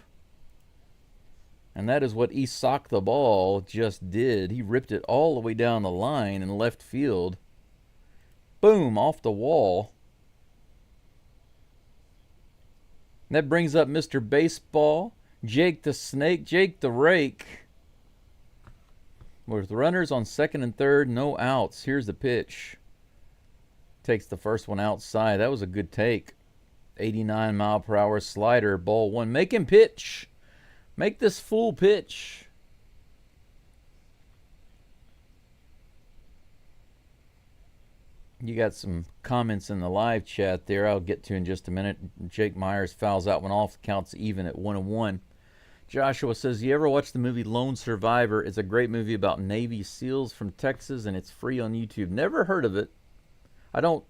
And that is what Isak the ball just did. He ripped it all the way down the line in left field. Boom, off the wall. And that brings up Mr. Baseball, Jake the Snake, Jake the Rake. With runners on second and third, no outs. Here's the pitch. Takes the first one outside. That was a good take. 89-mile-per-hour slider, ball one. Make him pitch. Make this fool pitch. You got some comments in the live chat there I'll get to in just a minute. Jake Myers fouls out one off. Counts even at 1-1. Joshua says, you ever watch the movie Lone Survivor? It's a great movie about Navy SEALs from Texas, and it's free on YouTube. Never heard of it. I don't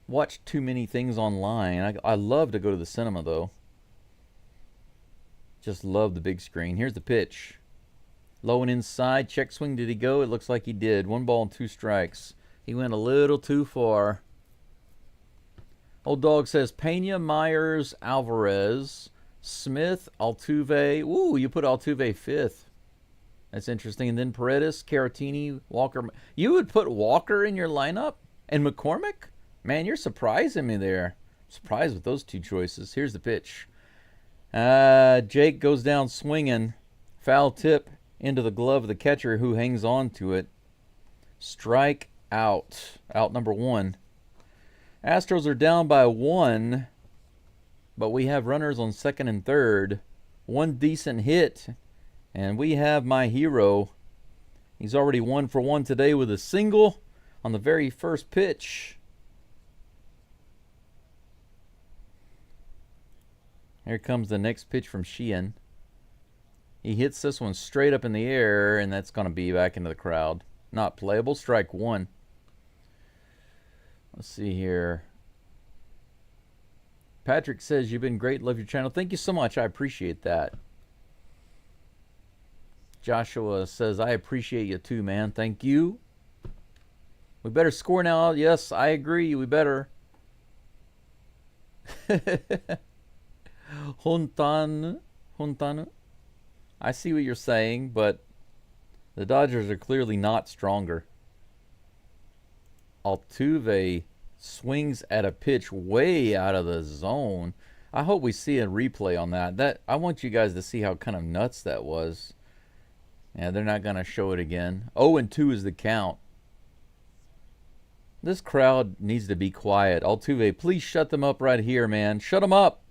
watch too many things online. I love to go to the cinema, though. Just love the big screen. Here's the pitch. Low and inside. Check swing. Did he go? It looks like he did. 1 ball and 2 strikes. He went a little too far. Old Dog says Pena, Myers, Alvarez, Smith, Altuve. Ooh, you put Altuve 5th. That's interesting. And then Paredes, Caratini, Walker. You would put Walker in your lineup? And McCormick? Man, you're surprising me there. I'm surprised with those 2 choices. Here's the pitch. Jake goes down swinging. Foul tip into the glove of the catcher, who hangs on to it. Strike out. Out number 1. Astros are down by 1, but we have runners on second and third. 1 decent hit, and we have my hero. He's already 1 for 1 today with a single on the very first pitch. Here comes the next pitch from Sheehan. He hits this one straight up in the air, and that's going to be back into the crowd. Not playable. Strike 1. Let's see here. Patrick says, you've been great. Love your channel. Thank you so much. I appreciate that. Joshua says, I appreciate you too, man. Thank you. We better score now. Yes, I agree. We better. Huntan. I see what you're saying, but the Dodgers are clearly not stronger. Altuve swings at a pitch way out of the zone. I hope we see a replay on that. I want you guys to see how kind of nuts that was. Yeah, they're not going to show it again. 0-2 is the count. This crowd needs to be quiet. Altuve, please shut them up right here, man. Shut them up.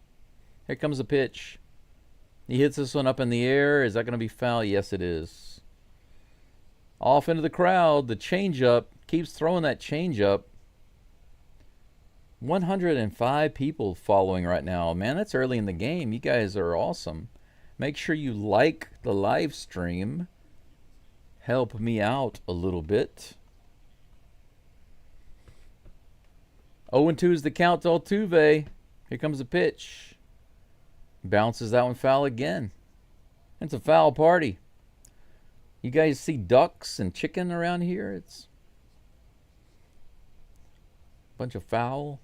Here comes the pitch. He hits this one up in the air. Is that going to be foul? Yes, it is. Off into the crowd. The changeup. Keeps throwing that changeup. 105 people following right now. Man, that's early in the game. You guys are awesome. Make sure you like the live stream. Help me out a little bit. 0-2 is the count to Altuve. Here comes the pitch. Bounces that one foul again. It's a foul party. You guys see ducks and chicken around here? It's a bunch of foul.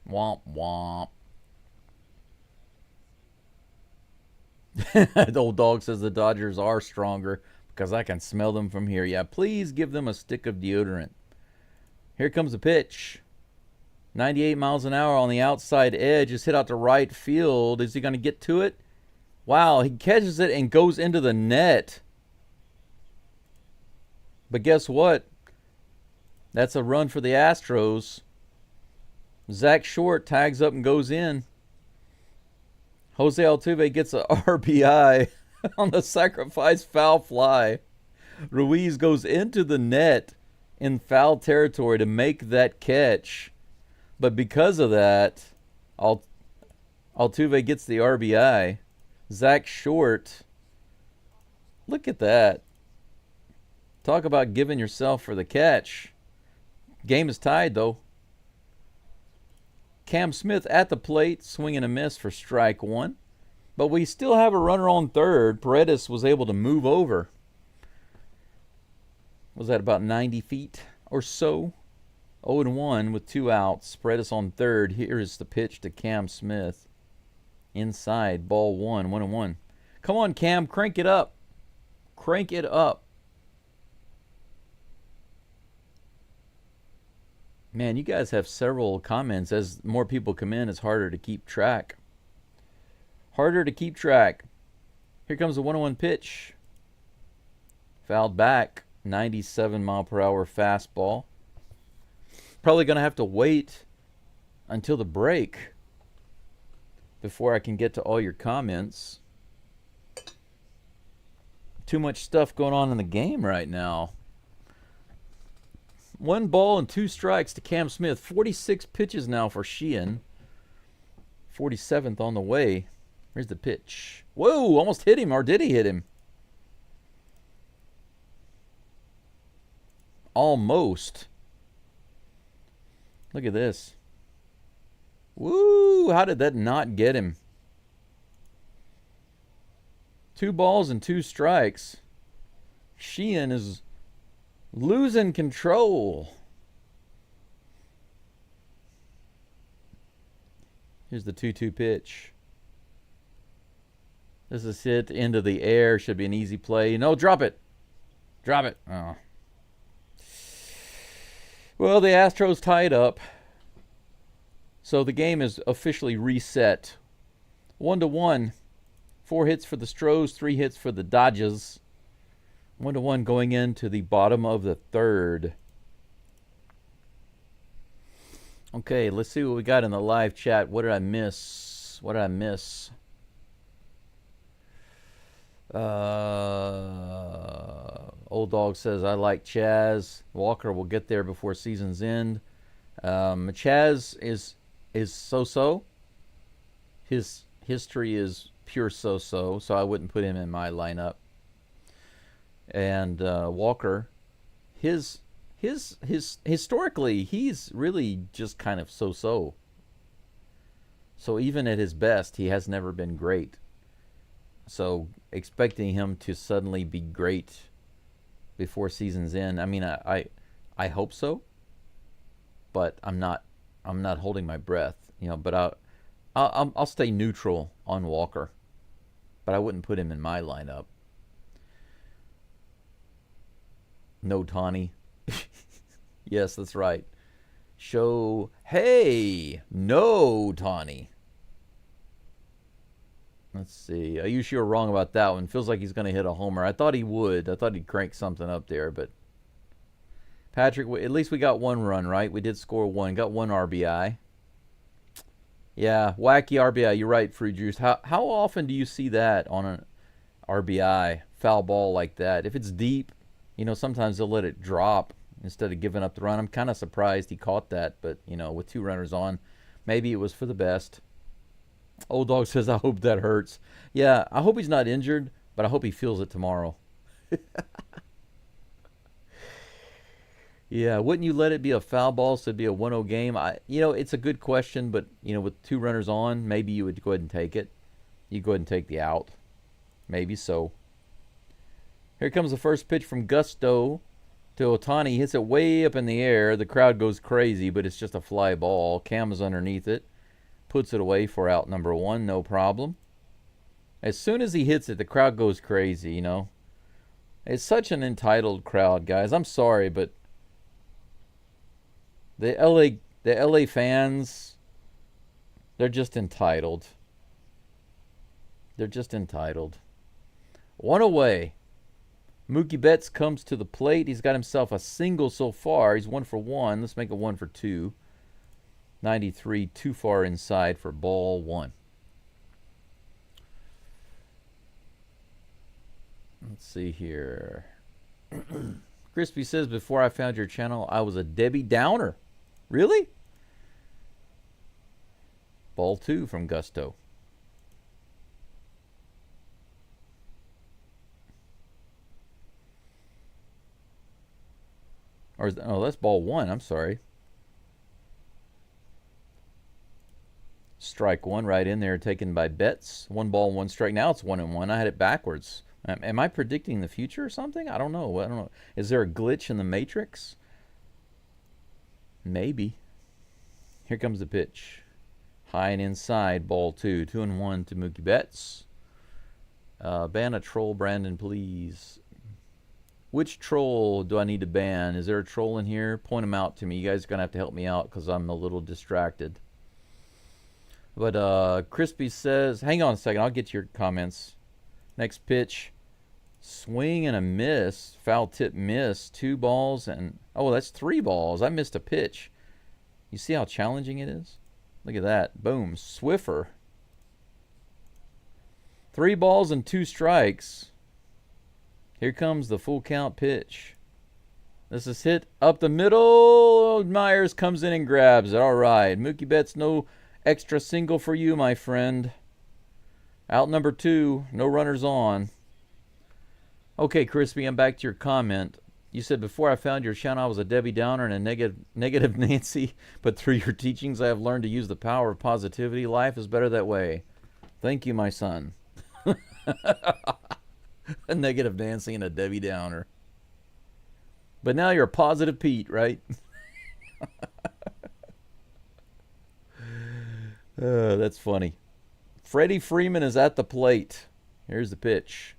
Womp womp. The old dog says the Dodgers are stronger because I can smell them from here. Yeah, please give them a stick of deodorant. Here comes the pitch. 98 miles an hour on the outside edge. Is hit out to right field. Is he going to get to it? Wow, he catches it and goes into the net. But guess what? That's a run for the Astros. Zach Short tags up and goes in. Jose Altuve gets a RBI on the sacrifice foul fly. Ruiz goes into the net in foul territory to make that catch. But because of that, Altuve gets the RBI. Zach Short, look at that. Talk about giving yourself for the catch. Game is tied, though. Cam Smith at the plate, swing and a miss for strike one. But we still have a runner on third. Paredes was able to move over. Was that about 90 feet or so? 0-1 with 2 outs. Paredes on third. Here is the pitch to Cam Smith. Inside, ball 1, 1-1. Come on, Cam, crank it up. Crank it up. Man, you guys have several comments. As more people come in, it's harder to keep track. Harder to keep track. Here comes a 1-1 pitch. Fouled back. 97 mile per hour fastball. Probably going to have to wait until the break before I can get to all your comments. Too much stuff going on in the game right now. 1 ball and 2 strikes to Cam Smith. 46 pitches now for Sheehan. 47th on the way. Here's the pitch. Whoa, almost hit him, or did he hit him? Almost. Look at this. Woo, how did that not get him? 2 balls and 2 strikes. Sheehan is losing control. Here's the 2-2 pitch. This is hit into the air. Should be an easy play. No, drop it. Drop it. Oh. Well, the Astros tied up. So the game is officially reset. 1-1. 4 hits for the Astros, 3 hits for the Dodgers. 1-1 going into the bottom of the third. Okay, let's see what we got in the live chat. What did I miss? What did I miss? Old Dog says, I like Chaz. Walker will get there before season's end. Chaz is so-so. His history is pure so-so, so I wouldn't put him in my lineup. And Walker, his historically, he's really just kind of so-so. So even at his best, he has never been great. So expecting him to suddenly be great before season's end, I mean, I hope so, but I'm not holding my breath, you know. But I'll stay neutral on Walker, but I wouldn't put him in my lineup. No Tawny. Yes, that's right. Hey, no Tawny. Let's see. You sure wrong about that one. Feels like he's going to hit a homer. I thought he would. I thought he'd crank something up there, but Patrick, at least we got 1 run, right? We did score 1. Got 1 RBI. Yeah, wacky RBI. You're right, Fruit Juice. How often do you see that on an RBI foul ball like that? If it's deep, you know, sometimes they'll let it drop instead of giving up the run. I'm kind of surprised he caught that, but, you know, with 2 runners on, maybe it was for the best. Old Dog says, I hope that hurts. Yeah, I hope he's not injured, but I hope he feels it tomorrow. Yeah, wouldn't you let it be a foul ball so it'd be a 1-0 game? It's a good question, but, with 2 runners on, maybe you would go ahead and take it. You go ahead and take the out. Maybe so. Here comes the first pitch from Gusto to Ohtani. He hits it way up in the air. The crowd goes crazy, but it's just a fly ball. Cam is underneath it. Puts it away for out number 1, no problem. As soon as he hits it, the crowd goes crazy, It's such an entitled crowd, guys. I'm sorry, but the The LA fans, they're just entitled. They're just entitled. One away. Mookie Betts comes to the plate. He's got himself a single so far. He's 1 for 1. Let's make it 1 for 2. 93, too far inside for ball 1. Let's see here. Crispy says, before I found your channel, I was a Debbie Downer. Really? Ball 2 from Gusto. Or oh, that's ball 1. I'm sorry. Strike 1 right in there, taken by Betts. 1 ball, 1 strike. Now it's 1-1. I had it backwards. Am I predicting the future or something? I don't know. I don't know. Is there a glitch in the matrix? Maybe. Here comes the pitch. High and inside, ball 2. 2-1 to Mookie Betts. Ban a troll, Brandon, please. Which troll do I need to ban? Is there a troll in here? Point them out to me. You guys are going to have to help me out because I'm a little distracted. But Crispy says, hang on a second. I'll get to your comments. Next pitch. Swing and a miss. Foul tip miss. 2 balls and... oh, that's 3 balls. I missed a pitch. You see how challenging it is? Look at that. Boom. Swiffer. 3 balls and 2 strikes. Here comes the full count pitch. This is hit up the middle. Myers comes in and grabs it. All right. Mookie Betts, no extra single for you, my friend. Out number 2. No runners on. Okay, Crispy, I'm back to your comment. You said, before I found your channel, I was a Debbie Downer and a negative Nancy. But through your teachings, I have learned to use the power of positivity. Life is better that way. Thank you, my son. A negative Nancy and a Debbie Downer. But now you're a positive Pete, right? That's funny. Freddie Freeman is at the plate. Here's the pitch.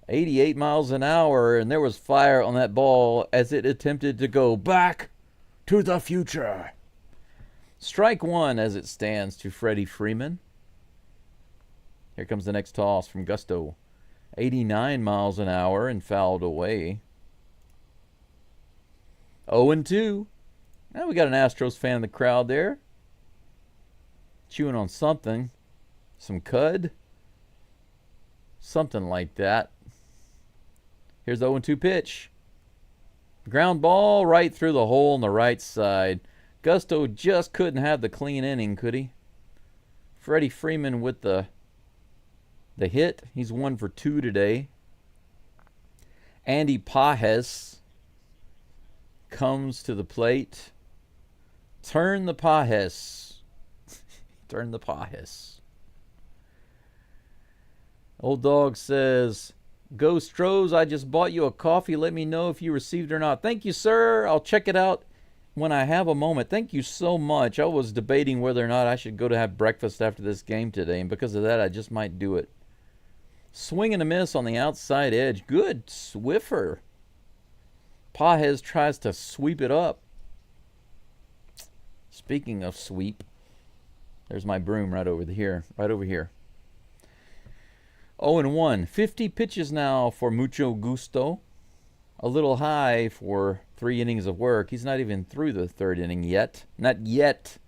88 miles an hour, and there was fire on that ball as it attempted to go back to the future. Strike 1 as it stands to Freddie Freeman. Here comes the next toss from Gusto. 89 miles an hour and fouled away. 0-2. Now we got an Astros fan in the crowd there. Chewing on something. Some cud. Something like that. Here's the 0-2 pitch. Ground ball right through the hole on the right side. Gusto just couldn't have the clean inning, could he? Freddie Freeman with the hit. He's 1 for 2 today. Andy Pajes comes to the plate. Turn the Pajes. Turn the Pajes. Old Dog says, go STROS, I just bought you a coffee. Let me know if you received it or not. Thank you, sir. I'll check it out when I have a moment. Thank you so much. I was debating whether or not I should go to have breakfast after this game today, and because of that, I just might do it. Swing and a miss on the outside edge. Good Swiffer. Pajes tries to sweep it up. Speaking of sweep, there's my broom right over here. Right over here. 0-1. 50 pitches now for Mucho Gusto. A little high for 3 innings of work. He's not even through the 3rd inning yet. Not yet.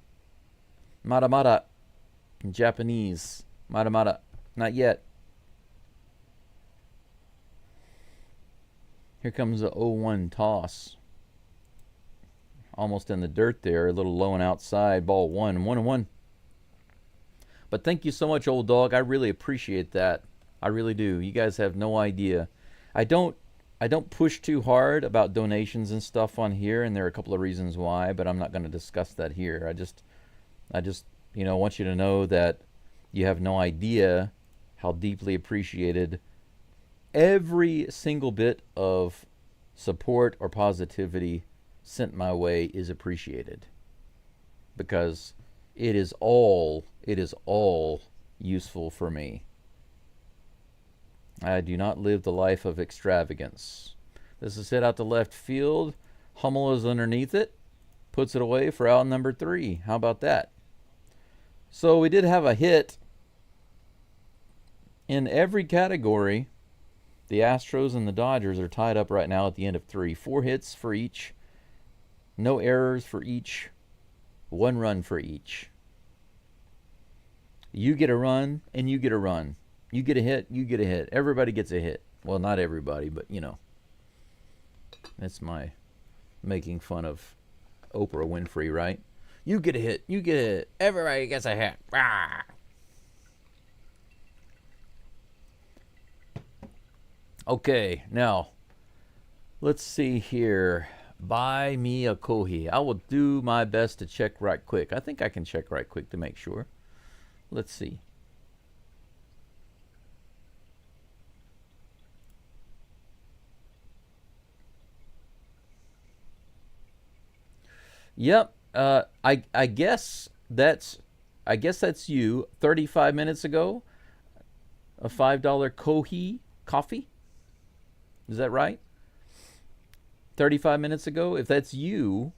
Mara in Japanese. Mara. Not yet. Here comes the 0-1 toss. Almost in the dirt there. A little low and outside. Ball 1. 1-1. But thank you so much, Old Dog. I really appreciate that. I really do. You guys have no idea. I don't push too hard about donations and stuff on here, and there are a couple of reasons why, but I'm not going to discuss that here. I just want you to know that you have no idea how deeply appreciated every single bit of support or positivity sent my way is appreciated, because it is all useful for me. I do not live the life of extravagance. This is hit out to left field. Hummel is underneath it. Puts it away for out number 3. How about that? So we did have a hit in every category. The Astros and the Dodgers are tied up right now at the end of 3. 4 hits for each. No errors for each. 1 run for each. You get a run, and you get a run. You get a hit, you get a hit. Everybody gets a hit. Well, not everybody, but, you know. That's my making fun of Oprah Winfrey, right? You get a hit, you get a hit. Everybody gets a hit. Ah! Okay, now, let's see here. Buy me a kohi. I will do my best to check right quick. I think I can check right quick to make sure. Let's see. Yep. I guess that's you. 35 minutes ago, a $5 kohi coffee. Is that right? 35 minutes ago. If that's you,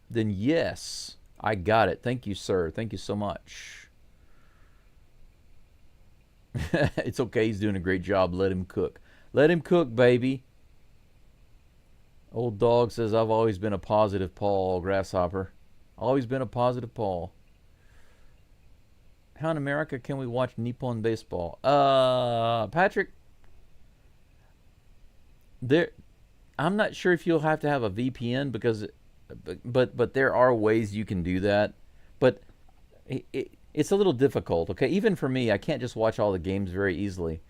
then yes, I got it. Thank you, sir. Thank you so much. It's okay. He's doing a great job. Let him cook. Let him cook, baby. Old dog says, I've always been a positive Paul, Grasshopper. Always been a positive Paul. How in America can we watch Nippon baseball? Patrick, I'm not sure if you'll have to have a VPN because, but there are ways you can do that. But it's a little difficult, okay? Even for me, I can't just watch all the games very easily.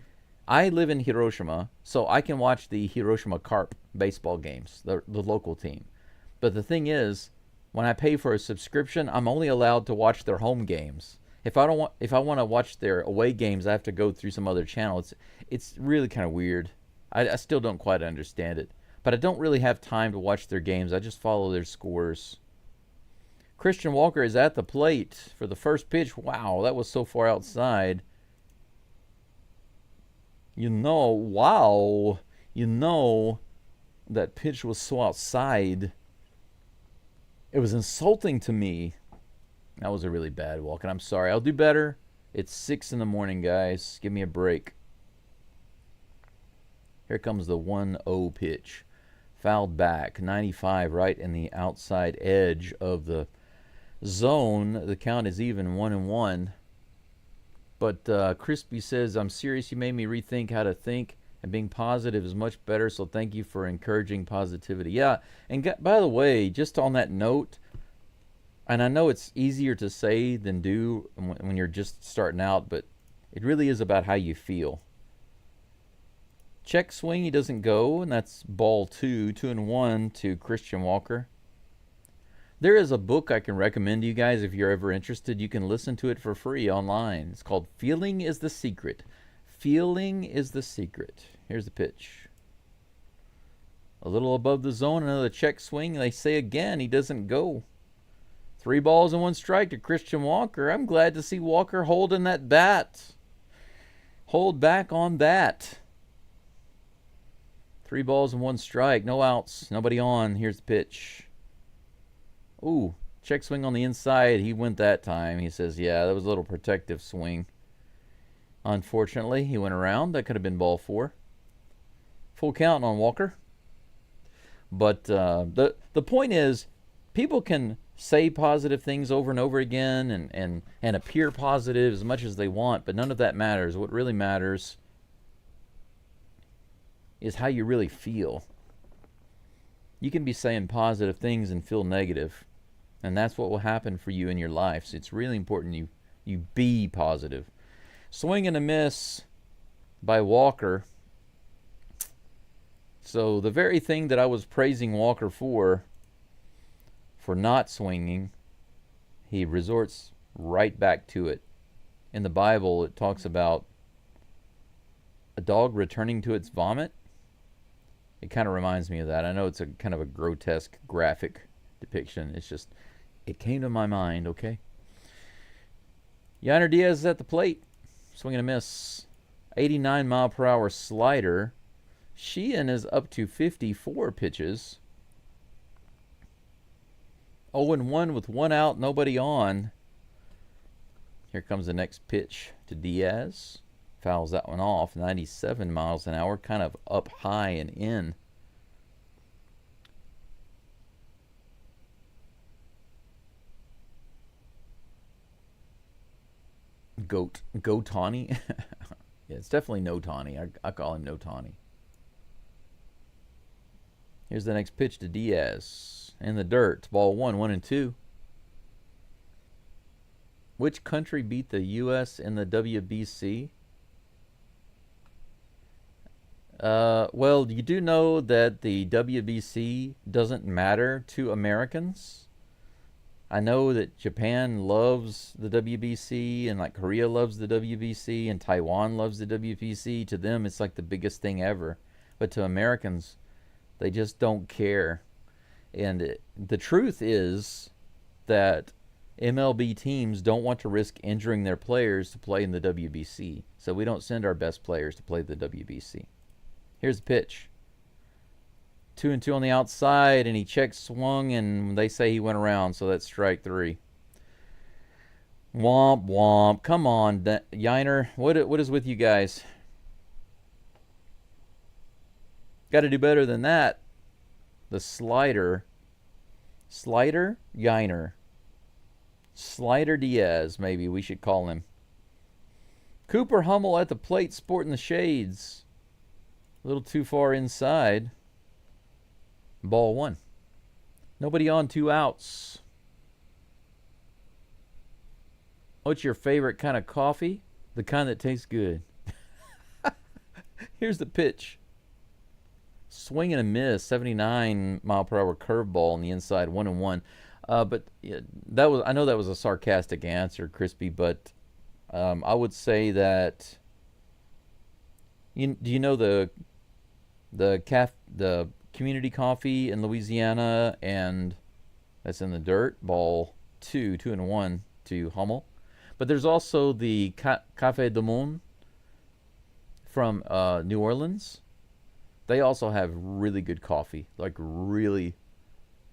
I live in Hiroshima, so I can watch the Hiroshima Carp baseball games, the local team. But the thing is, when I pay for a subscription, I'm only allowed to watch their home games. If I want to watch their away games, I have to go through some other channel. It's really kind of weird. I still don't quite understand it. But I don't really have time to watch their games. I just follow their scores. Christian Walker is at the plate for the first pitch. Wow, that was so far outside. Wow. That pitch was so outside. It was insulting to me. That was a really bad walk, and I'm sorry. I'll do better. It's 6 in the morning, guys. Give me a break. Here comes the 1-0 pitch. Fouled back. 95 right in the outside edge of the zone. The count is even 1-1. But Crispy says, I'm serious. You made me rethink how to think, and being positive is much better, so thank you for encouraging positivity. Yeah, and by the way, just on that note, and I know it's easier to say than do when you're just starting out, but it really is about how you feel. Check swing, he doesn't go, and that's ball 2, 2-1 to Christian Walker. There is a book I can recommend to you guys if you're ever interested. You can listen to it for free online. It's called Feeling is the Secret. Feeling is the Secret. Here's the pitch. A little above the zone, another check swing. They say again, he doesn't go. 3 balls and 1 strike to Christian Walker. I'm glad to see Walker holding that bat. Hold back on that. 3 balls and 1 strike. No outs. Nobody on. Here's the pitch. Ooh, check swing on the inside. He went that time. He says, yeah, that was a little protective swing. Unfortunately, he went around. That could have been ball 4. Full count on Walker. But the point is, people can say positive things over and over again and appear positive as much as they want, but none of that matters. What really matters is how you really feel. You can be saying positive things and feel negative, and that's what will happen for you in your life. So it's really important you be positive. Swing and a miss by Walker. So the very thing that I was praising Walker for not swinging, he resorts right back to it. In the Bible, it talks about a dog returning to its vomit. It kind of reminds me of that. I know it's a kind of a grotesque graphic depiction. It's just, it came to my mind, okay? Yainer Diaz is at the plate. Swing and a miss. 89 mile per hour slider. Sheehan is up to 54 pitches. 0-1 with 1 out, nobody on. Here comes the next pitch to Diaz. Fouls that one off. 97 miles an hour, kind of up high and in. Go Tawny. Yeah, it's definitely no Tawny. I call him no Tawny. Here's the next pitch to Diaz. In the dirt. Ball 1, 1-2. Which country beat the U.S. in the WBC? Well, you do know that the WBC doesn't matter to Americans. I know that Japan loves the WBC, and like Korea loves the WBC, and Taiwan loves the WBC. To them, it's like the biggest thing ever. But to Americans, they just don't care. And the truth is that MLB teams don't want to risk injuring their players to play in the WBC. So we don't send our best players to play the WBC. Here's the pitch. 2-2 on the outside, and he check swung, and they say he went around, so that's strike 3. Womp womp. Come on, Yiner. What is with you guys? Got to do better than that. The slider. Slider? Yiner. Slider Diaz, maybe we should call him. Cooper Hummel at the plate, sporting the shades. A little too far inside. Ball 1. Nobody on, 2 outs. What's your favorite kind of coffee? The kind that tastes good. Here's the pitch. Swing and a miss, 79 mile per hour curveball on the inside, 1-1. But yeah, I know that was a sarcastic answer, Crispy, but I would say that do you know the community coffee in Louisiana, and that's in the dirt. Ball 2-1 to Hummel. But there's also the Café du Monde from New Orleans. They also have really good coffee, like really,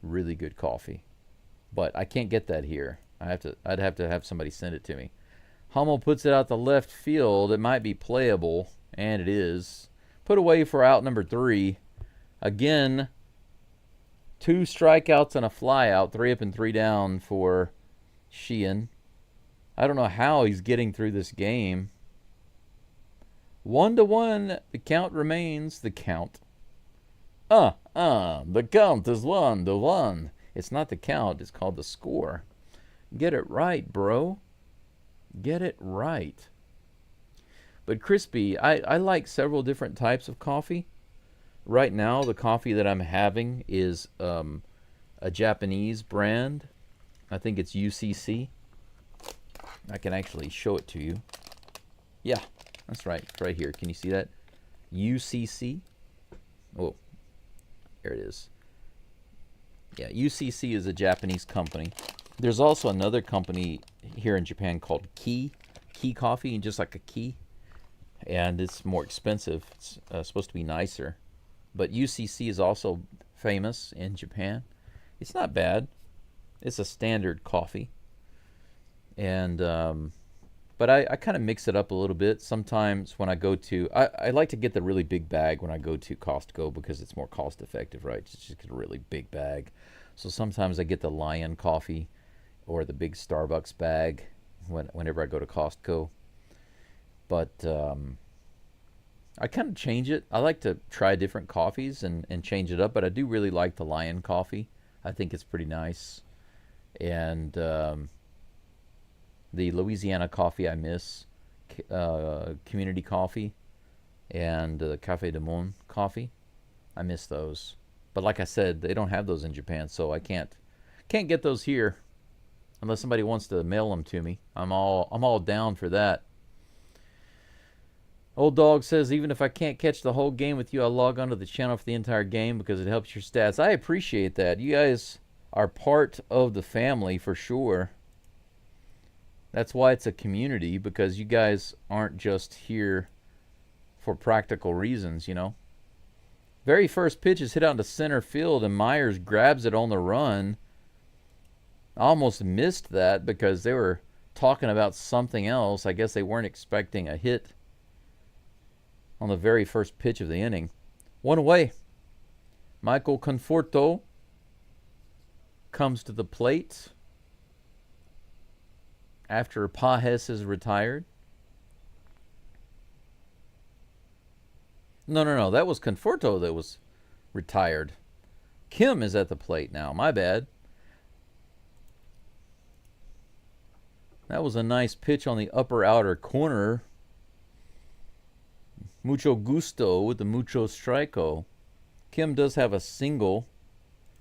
really good coffee. But I can't get that here. I'd have to have somebody send it to me. Hummel puts it out the left field. It might be playable, and it is. Put away for out number 3. Again, 2 strikeouts and a flyout, 3 up and 3 down for Sheehan. I don't know how he's getting through this game. 1-1. The count remains the count. The count is 1-1. It's not the count. It's called the score. Get it right, bro. Get it right. But Crispy, I like several different types of coffee. Right now, the coffee that I'm having is a Japanese brand. I think it's UCC. I can actually show it to you. Yeah, that's right. It's right here. Can you see that? UCC. Oh, there it is. Yeah, UCC is a Japanese company. There's also another company here in Japan called Key Coffee, and just like a key. And it's more expensive. It's supposed to be nicer. But UCC is also famous in Japan. It's not bad. It's a standard coffee. And but I kind of mix it up a little bit. Sometimes when I go to, I like to get the really big bag when I go to Costco because it's more cost effective, right? It's just a really big bag. So sometimes I get the Lion coffee or the big Starbucks bag whenever I go to Costco. But I kind of change it. I like to try different coffees and change it up, but I do really like the Lion coffee. I think it's pretty nice. And the Louisiana coffee I miss, community coffee, and the Café du Monde coffee. I miss those. But like I said, they don't have those in Japan, so I can't get those here unless somebody wants to mail them to me. I'm all down for that. Old Dog says, even if I can't catch the whole game with you, I'll log onto the channel for the entire game because it helps your stats. I appreciate that. You guys are part of the family for sure. That's why it's a community, because you guys aren't just here for practical reasons, you know. Very first pitch is hit out into center field, and Myers grabs it on the run. I almost missed that because they were talking about something else. I guess they weren't expecting a hit on the very first pitch of the inning. One away. Michael Conforto comes to the plate after Pages is retired. No. That was Conforto that was retired. Kim is at the plate now. My bad. That was a nice pitch on the upper outer corner. Mucho gusto with the mucho striko. Kim does have a single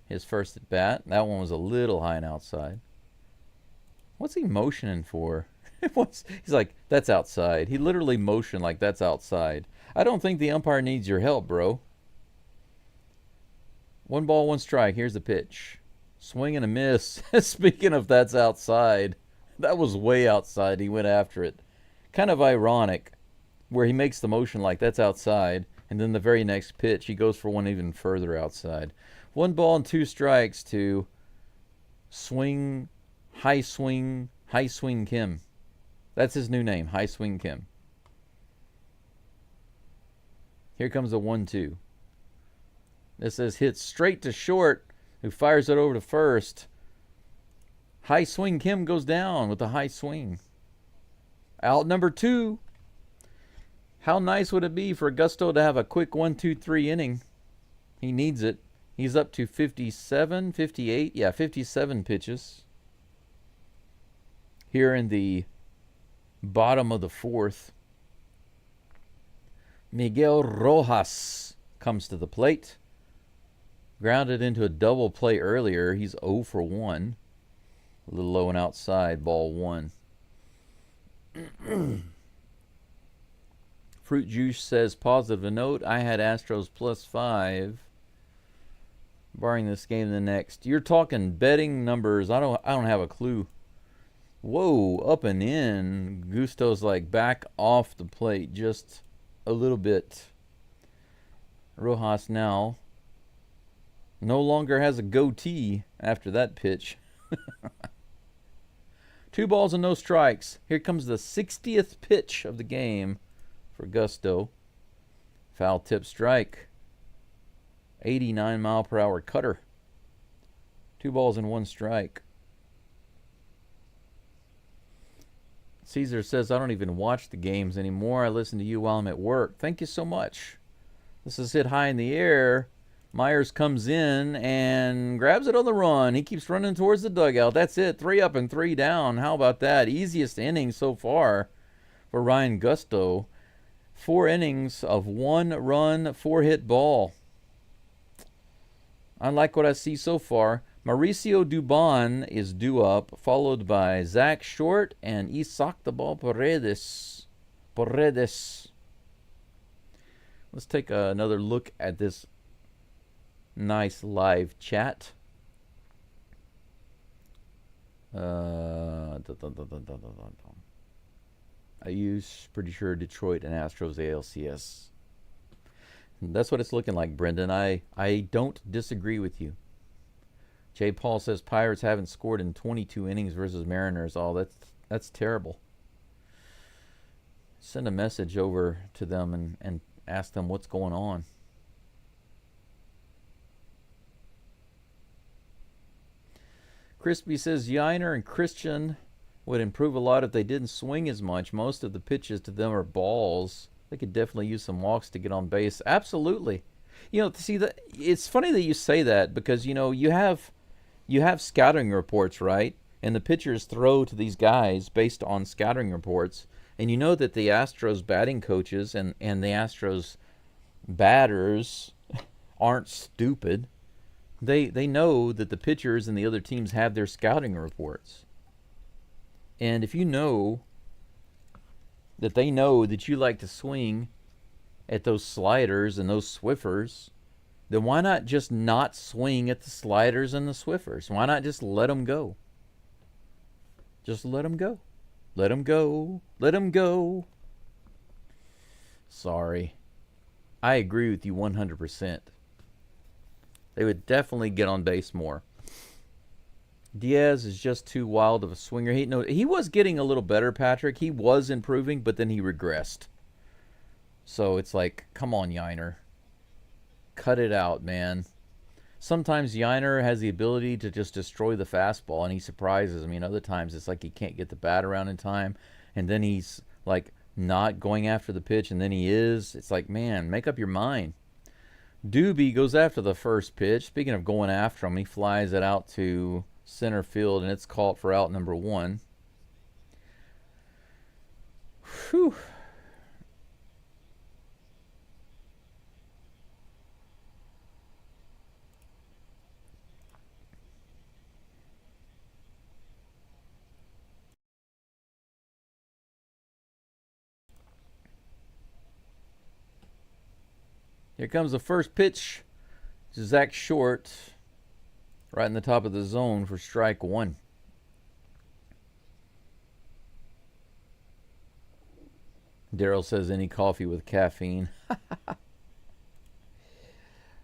his first at bat. That one was a little high and outside. What's he motioning for? He's like, that's outside. He literally motioned like that's outside. I don't think the umpire needs your help, bro. 1 ball, 1 strike. Here's the pitch. Swing and a miss. Speaking of that's outside, that was way outside. He went after it. Kind of ironic where he makes the motion like that's outside, and then the very next pitch he goes for one even further outside. 1 ball and 2 strikes to High Swing Kim. That's his new name, High Swing Kim. Here comes the 1-2. This is hit straight to short, who fires it over to first. High Swing Kim goes down with a high swing. Out number 2. How nice would it be for Gusto to have a quick 1-2-3 inning? He needs it. He's up to 57, 58, 57 pitches. Here in the bottom of the 4th. Miguel Rojas comes to the plate. Grounded into a double play earlier. He's 0 for 1. A little low and outside, ball 1. Fruit Juice says, positive note, I had Astros +5. Barring this game and the next. You're talking betting numbers. I don't have a clue. Whoa, up and in. Gusto's like back off the plate just a little bit. Rojas now no longer has a goatee after that pitch. 2 balls and no strikes. Here comes the 60th pitch of the game for Gusto. Foul tip strike. 89-mile-per-hour cutter. 2 balls and 1 strike. Caesar says, I don't even watch the games anymore. I listen to you while I'm at work. Thank you so much. This is hit high in the air. Myers comes in and grabs it on the run. He keeps running towards the dugout. That's it. 3 up and 3 down. How about that? Easiest inning so far for Ryan Gusto. 4 innings of 1 run, 4 hit ball. I like what I see so far. Mauricio Dubon is due up, followed by Zach Short and Isaac the Ball Paredes. Let's take another look at this nice live chat. I use pretty sure Detroit and Astros ALCS. That's what it's looking like, Brendan. I don't disagree with you. Jay Paul says Pirates haven't scored in 22 innings versus Mariners. Oh, that's terrible. Send a message over to them and ask them what's going on. Crispy says Yiner and Christian would improve a lot if they didn't swing as much. Most of the pitches to them are balls. They could definitely use some walks to get on base. Absolutely. See, it's funny that you say that because, you have scouting reports, right? And the pitchers throw to these guys based on scouting reports. And you know that the Astros batting coaches and the Astros batters aren't stupid. They know that the pitchers and the other teams have their scouting reports. And if you know that they know that you like to swing at those sliders and those Swiffers, then why not just not swing at the sliders and the Swiffers? Why not just let them go? Just let them go. Let them go. Let them go. Sorry. I agree with you 100%. They would definitely get on base more. Diaz is just too wild of a swinger. He was getting a little better, Patrick. He was improving, but then he regressed. So it's like, come on, Yiner. Cut it out, man. Sometimes Yiner has the ability to just destroy the fastball, and he surprises me. And other times it's like he can't get the bat around in time, and then he's like not going after the pitch, and then he is. It's like, man, make up your mind. Doobie goes after the first pitch. Speaking of going after him, he flies it out to center field, and it's caught for out number 1. Whew. Here comes the first pitch. Zach Short, right in the top of the zone for strike 1. Daryl says any coffee with caffeine.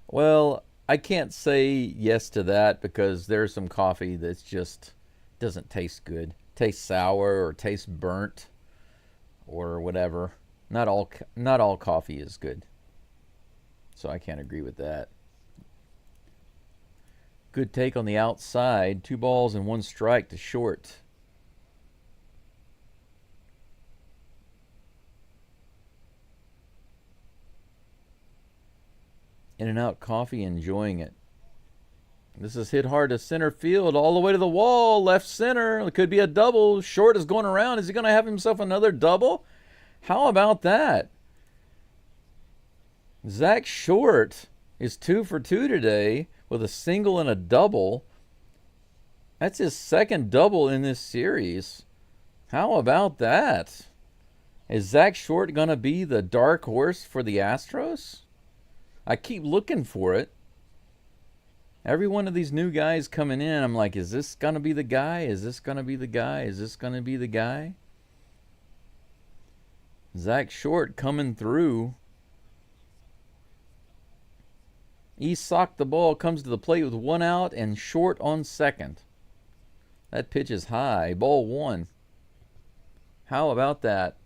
Well, I can't say yes to that because there's some coffee that's just doesn't taste good. Tastes sour or tastes burnt or whatever. Not all coffee is good. So I can't agree with that. Good take on the outside. 2 balls and 1 strike to Short. In and Out Coffee enjoying it. This is hit hard to center field, all the way to the wall, left center. It could be a double. Short is going around. Is he going to have himself another double? How about that? Zach Short is 2 for 2 today with a single and a double. That's his second double in this series. How about that? Is Zach Short going to be the dark horse for the Astros? I keep looking for it. Every one of these new guys coming in, I'm like, is this going to be the guy? Is this going to be the guy? Is this going to be the guy? Zach Short coming through. He socked the ball, comes to the plate with 1 out and Short on second. That pitch is high. Ball 1. How about that?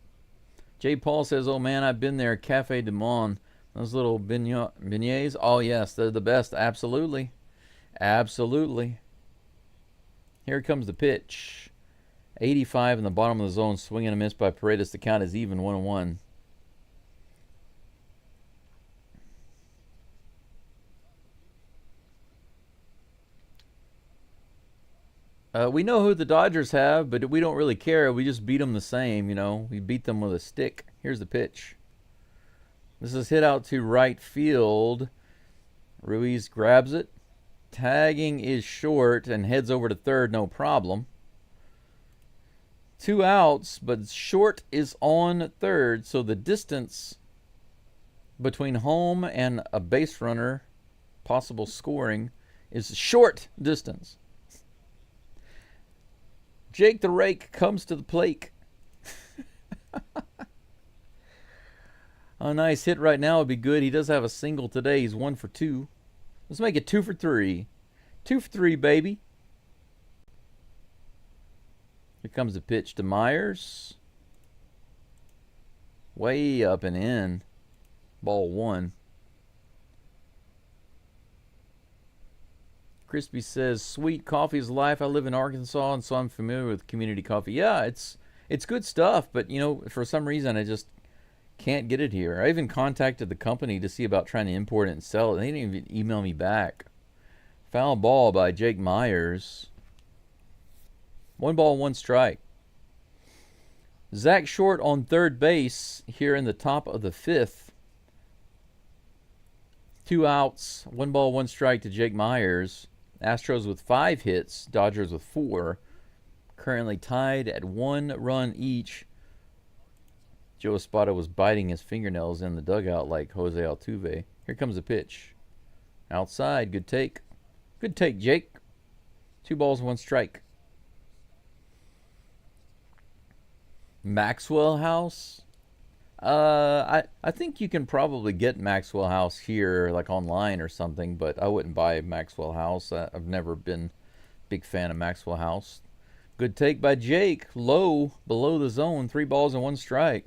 Jay Paul says, oh man, I've been there. Cafe du Monde. Those little beignets. Oh yes, they're the best. Absolutely. Absolutely. Here comes the pitch. 85 in the bottom of the zone. Swing and a miss by Paredes. The count is even 1-1. We know who the Dodgers have, but we don't really care. We just beat them the same, you know. We beat them with a stick. Here's the pitch. This is hit out to right field. Ruiz grabs it. Tagging is Short and heads over to third, no problem. 2 outs, but Short is on third, so the distance between home and a base runner, possible scoring, is short distance. Jake the Rake comes to the plate. A nice hit right now would be good. He does have a single today. He's 1 for 2. Let's make it 2 for 3. 2 for 3, baby. Here comes the pitch to Myers. Way up and in. Ball 1. Crispy says, sweet coffee is life. I live in Arkansas, and so I'm familiar with community coffee. Yeah, it's good stuff, but, you know, for some reason I just can't get it here. I even contacted the company to see about trying to import it and sell it. They didn't even email me back. Foul ball by Jake Myers. 1 ball, 1 strike. Zach Short on third base here in the top of the 5th. 2 outs, 1 ball, 1 strike to Jake Myers. Astros with 5 hits, Dodgers with 4. Currently tied at 1 run each. Joe Espada was biting his fingernails in the dugout like Jose Altuve. Here comes the pitch. Outside, good take. Good take, Jake. 2 balls, 1 strike. Maxwell House? I think you can probably get Maxwell House here, like online or something, but I wouldn't buy Maxwell House. I've never been Big fan of Maxwell House. Good take by Jake. Low, below the zone. 3 balls and 1 strike.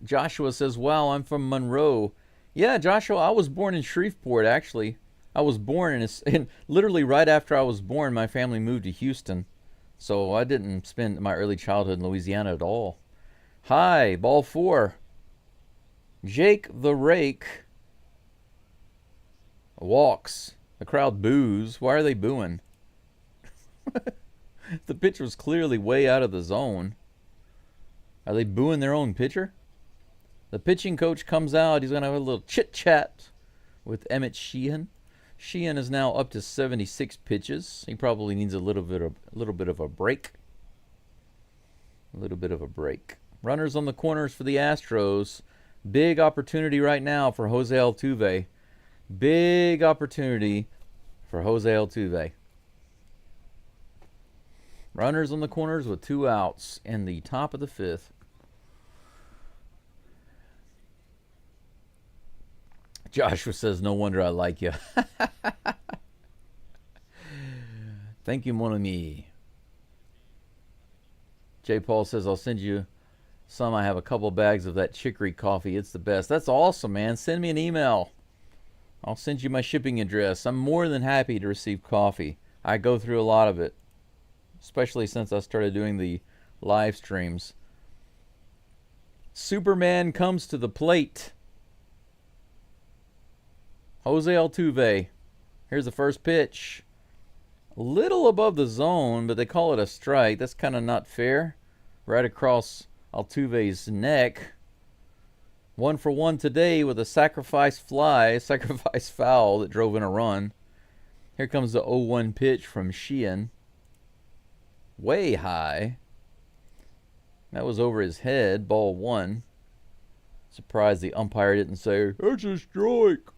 Joshua says, wow, I'm from Monroe. Yeah, Joshua, I was born in Shreveport, actually. I was born and literally right after I was born, my family moved to Houston. So I didn't spend my early childhood in Louisiana at all. Hi, ball 4. Jake the Rake walks. The crowd boos. Why are they booing? The pitch was clearly way out of the zone. Are they booing their own pitcher? The pitching coach comes out. He's going to have a little chit-chat with Emmett Sheehan. Sheehan is now up to 76 pitches. He probably needs a little bit of a break. A little bit of a break. Runners on the corners for the Astros. Big opportunity right now for Jose Altuve. Big opportunity for Jose Altuve. Runners on the corners with 2 outs in the top of the 5th. Joshua says, no wonder I like you. Thank you, mon ami. J. Paul says, I'll send you some. I have a couple bags of that chicory coffee. It's the best. That's awesome, man. Send me an email. I'll send you my shipping address. I'm more than happy to receive coffee. I go through a lot of it, especially since I started doing the live streams. Superman comes to the plate. Jose Altuve. Here's the first pitch. A little above the zone, but they call it a strike. That's kind of not fair. Right across Altuve's neck. 1 for 1 today with a sacrifice foul that drove in a run. Here comes the 0-1 pitch from Sheehan. Way high. That was over his head. Ball 1. Surprised the umpire didn't say, that's a strike.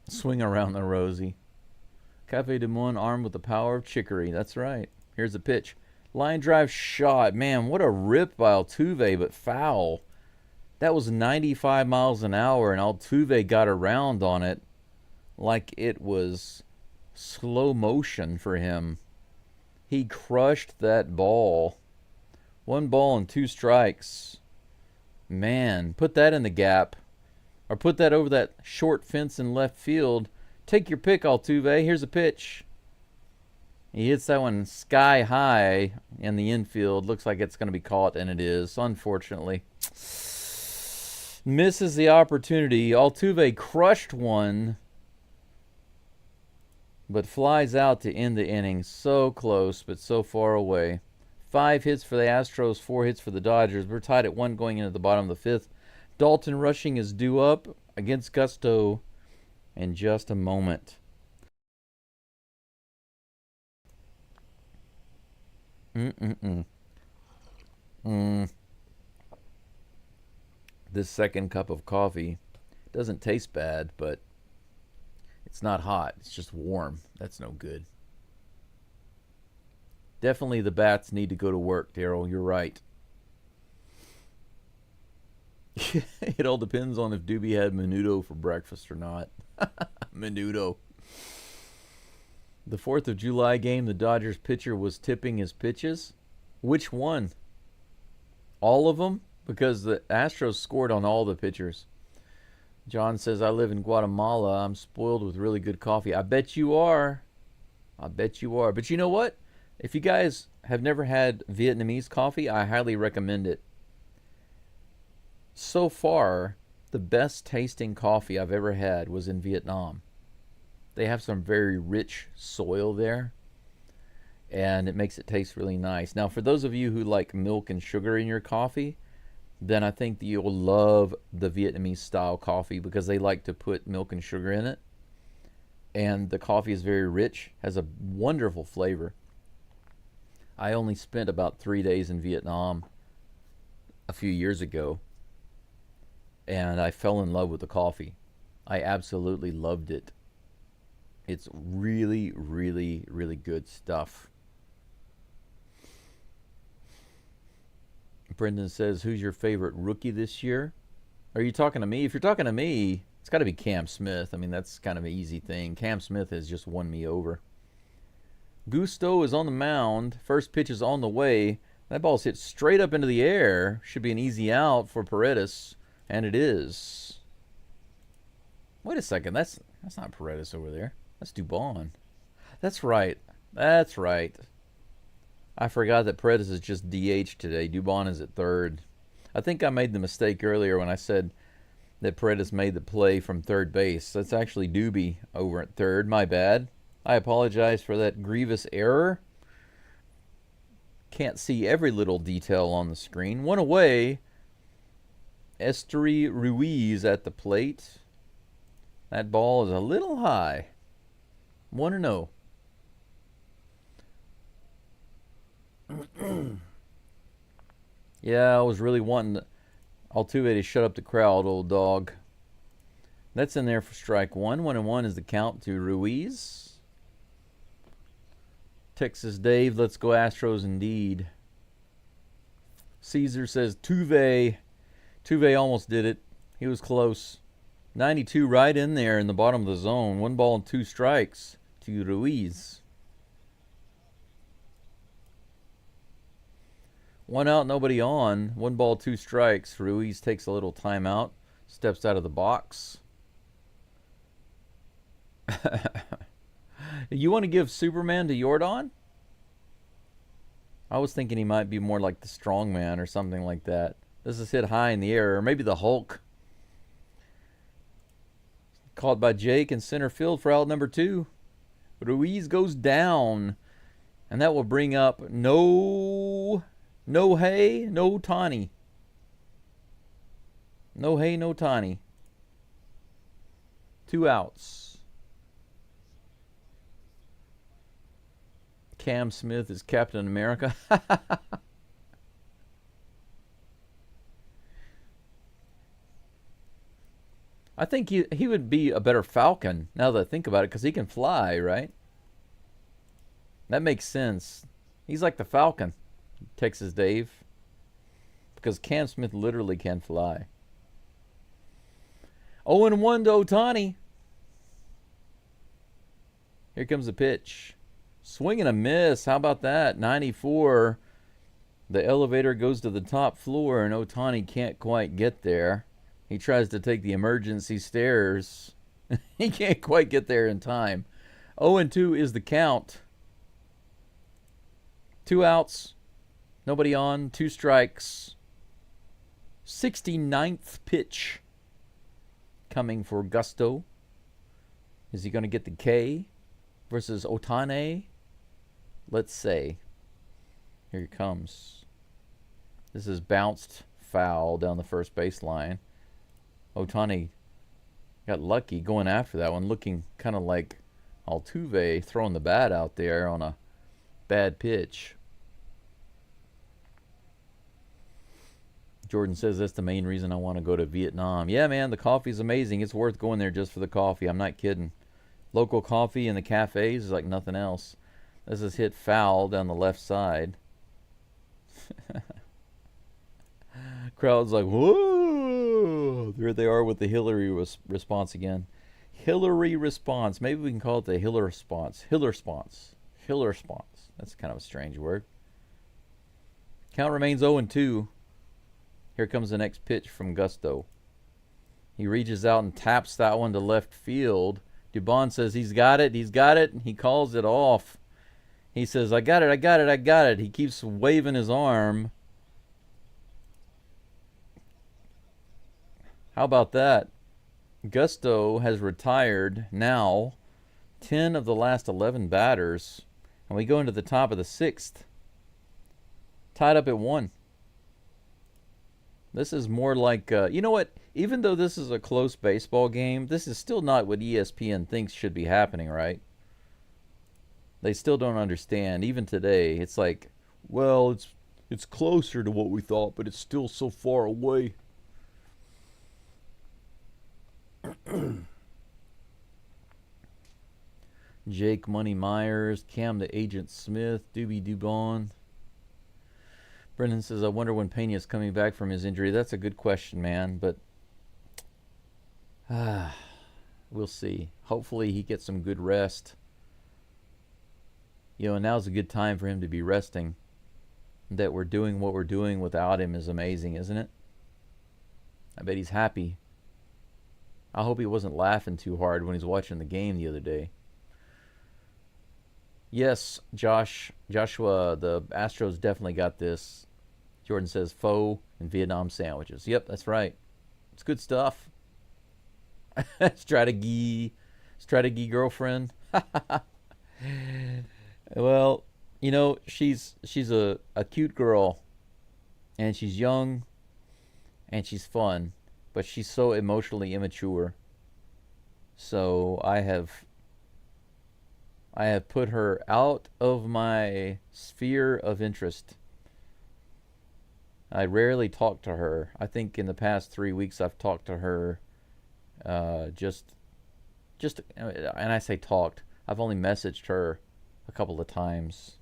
Swing around the rosy. Cafe Des Moines armed with the power of chicory. That's right. Here's the pitch. Line drive shot. Man, what a rip by Altuve, but foul. That was 95 miles an hour, and Altuve got around on it like it was slow motion for him. He crushed that ball. 1 ball and 2 strikes. Man, put that in the gap. Or put that over that short fence in left field. Take your pick, Altuve. Here's a pitch. He hits that one sky high in the infield. Looks like it's going to be caught, and it is, unfortunately. Misses the opportunity. Altuve crushed one, but flies out to end the inning. So close, but so far away. 5 hits for the Astros, 4 hits for the Dodgers. We're tied at 1 going into the bottom of the 5th. Dalton Rushing is due up against Gusto in just a moment. This second cup of coffee doesn't taste bad, but it's not hot. It's just warm. That's no good. Definitely the bats need to go to work, Daryl. You're right. It all depends on if Doobie had menudo for breakfast or not. Menudo. The 4th of July game, the Dodgers pitcher was tipping his pitches. Which one? All of them? Because the Astros scored on all the pitchers. John says, I live in Guatemala. I'm spoiled with really good coffee. I bet you are. I bet you are. But you know what? If you guys have never had Vietnamese coffee, I highly recommend it. So far, the best tasting coffee I've ever had was in Vietnam. They have some very rich soil there, and it makes it taste really nice. Now, for those of you who like milk and sugar in your coffee, then I think that you'll love the Vietnamese style coffee because they like to put milk and sugar in it. And the coffee is very rich, has a wonderful flavor. I only spent about 3 days in Vietnam a few years ago, and I fell in love with the coffee. I absolutely loved it. It's really, really, really good stuff. Brendan says, who's your favorite rookie this year? Are you talking to me? If you're talking to me, it's got to be Cam Smith. I mean, that's kind of an easy thing. Cam Smith has just won me over. Gusto is on the mound. First pitch is on the way. That ball's hit straight up into the air. Should be an easy out for Paredes, and it is. Wait a second. That's not Paredes over there. That's Dubon. That's right. That's right. I forgot that Paredes is just DH today. Dubon is at third. I think I made the mistake earlier when I said that Paredes made the play from third base. That's actually Doobie over at third. My bad. I apologize for that grievous error. Can't see every little detail on the screen. One away. Esteri Ruiz at the plate. That ball is a little high. 1-0. Yeah, I was really wanting Altuve to shut up the crowd, old dog. That's in there for strike one. 1-1 is the count to Ruiz. Texas Dave, let's go Astros indeed. Caesar says Tuve. Tuve almost did it. He was close. 92 right in there in the bottom of the zone. 1 ball and 2 strikes to Ruiz. 1 out, nobody on. 1 ball, 2 strikes. Ruiz takes a little timeout. Steps out of the box. You want to give Superman to Jordan? I was thinking he might be more like the strongman or something like that. This is hit high in the air. Or maybe the Hulk. Caught by Jake in center field for out number 2. Ruiz goes down. And that will bring up no hay, no Tani. No hay, no Tani. 2 outs. Cam Smith is Captain America. I think he would be a better Falcon, now that I think about it, because he can fly, right? That makes sense. He's like the Falcon, Texas Dave, because Cam Smith literally can fly. 0-1 to Ohtani. Here comes the pitch. Swing and a miss. How about that? 94. The elevator goes to the top floor, and Ohtani can't quite get there. He tries to take the emergency stairs. He can't quite get there in time. 0-2 is the count. 2 outs. Nobody on. 2 strikes. 69th pitch coming for Gusto. Is he going to get the K versus Ohtani? Let's say. Here he comes. This is bounced foul down the first baseline. Ohtani got lucky going after that one, looking kind of like Altuve throwing the bat out there on a bad pitch. Jordan says that's the main reason I want to go to Vietnam. Yeah, man, the coffee's amazing. It's worth going there just for the coffee. I'm not kidding. Local coffee in the cafes is like nothing else. This is hit foul down the left side. Crowd's like, whoa! There they are with the Hillary response again. Hillary response. Maybe we can call it the Hiller response. Hiller response. Hiller response. That's kind of a strange word. Count remains 0-2. Here comes the next pitch from Gusto. He reaches out and taps that one to left field. Dubon says he's got it, he's got it, and he calls it off. He says, I got it, I got it, I got it. He keeps waving his arm. How about that? Gusto has retired now 10 of the last 11 batters. And we go into the top of the 6th. Tied up at 1. This is more like, you know what? Even though this is a close baseball game, this is still not what ESPN thinks should be happening, right? They still don't understand. Even today, it's like, well, it's closer to what we thought, but it's still so far away. Jake Money Myers, Cam the Agent Smith, Doobie Dubon. Brendan says, I wonder when Pena's coming back from his injury. That's a good question, man. But Ah, we'll see. Hopefully he gets some good rest. Now's a good time for him to be resting. That we're doing what we're doing without him is amazing, isn't it? I bet he's happy. I hope he wasn't laughing too hard when he's watching the game the other day. Yes, Joshua, the Astros definitely got this. Jordan says pho and Vietnam sandwiches. Yep, that's right. It's good stuff. Strategy girlfriend. Well, she's a cute girl, and she's young, and she's fun, but she's so emotionally immature. So I have put her out of my sphere of interest. I rarely talk to her. I think in the past 3 weeks I've talked to her, just, and I say talked. I've only messaged her a couple of times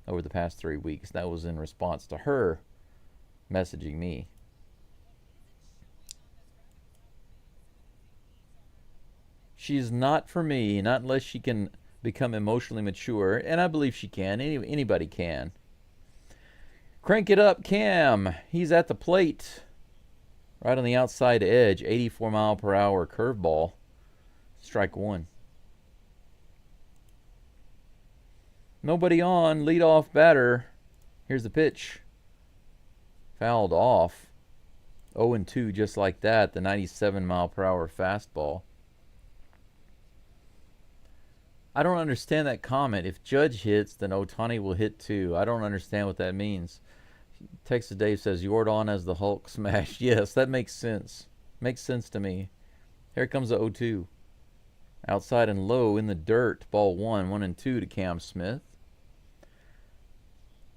over the past 3 weeks. That was in response to her messaging me. She's not for me, not unless she can become emotionally mature, and I believe she can. Anybody can. Crank it up, Cam. He's at the plate, right on the outside edge. 84-mile-per-hour curveball. Strike one. Nobody on. Leadoff batter. Here's the pitch. Fouled off. 0-2 just like that. The 97-mile-per-hour fastball. I don't understand that comment. If Judge hits, then Ohtani will hit too. I don't understand what that means. Texas Dave says, Jordan as the Hulk smash. Yes, that makes sense. Makes sense to me. Here comes the 0-2. Outside and low in the dirt. Ball 1-2 to Cam Smith.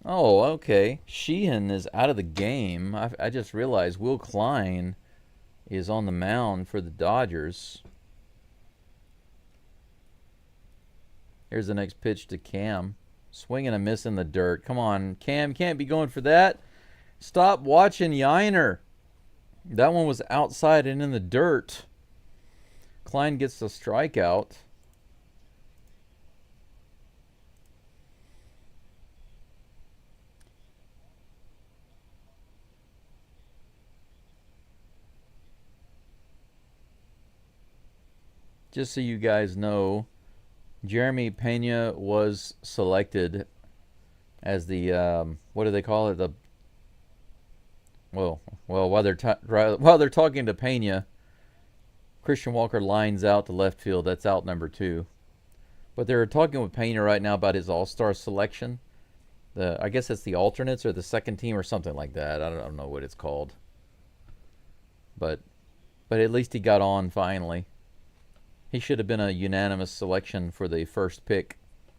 Oh, okay. Sheehan is out of the game. I just realized Will Klein is on the mound for the Dodgers. Here's the next pitch to Cam. Swing and a miss in the dirt. Come on, Cam, can't be going for that. Stop watching Yiner. That one was outside and in the dirt. Klein gets the strikeout. Just so you guys know, Jeremy Pena was selected as the what do they call it? While they're talking to Pena, Christian Walker lines out to left field. That's out number 2. But they're talking with Pena right now about his All-Star selection. I guess it's the alternates or the second team or something like that. I don't know what it's called. But at least he got on finally. He should have been a unanimous selection for the first pick,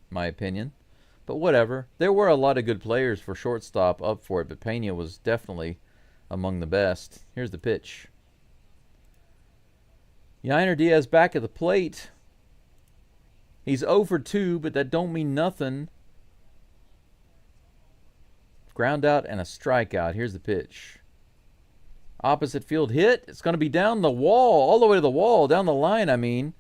my opinion. But whatever. There were a lot of good players for shortstop up for it, but Pena was definitely among the best. Here's the pitch. Yainer Diaz back at the plate. He's 0 for 2, but that don't mean nothing. Ground out and a strikeout. Here's the pitch. Opposite field hit. It's going to be down the wall, all the way to the wall, down the line, I mean.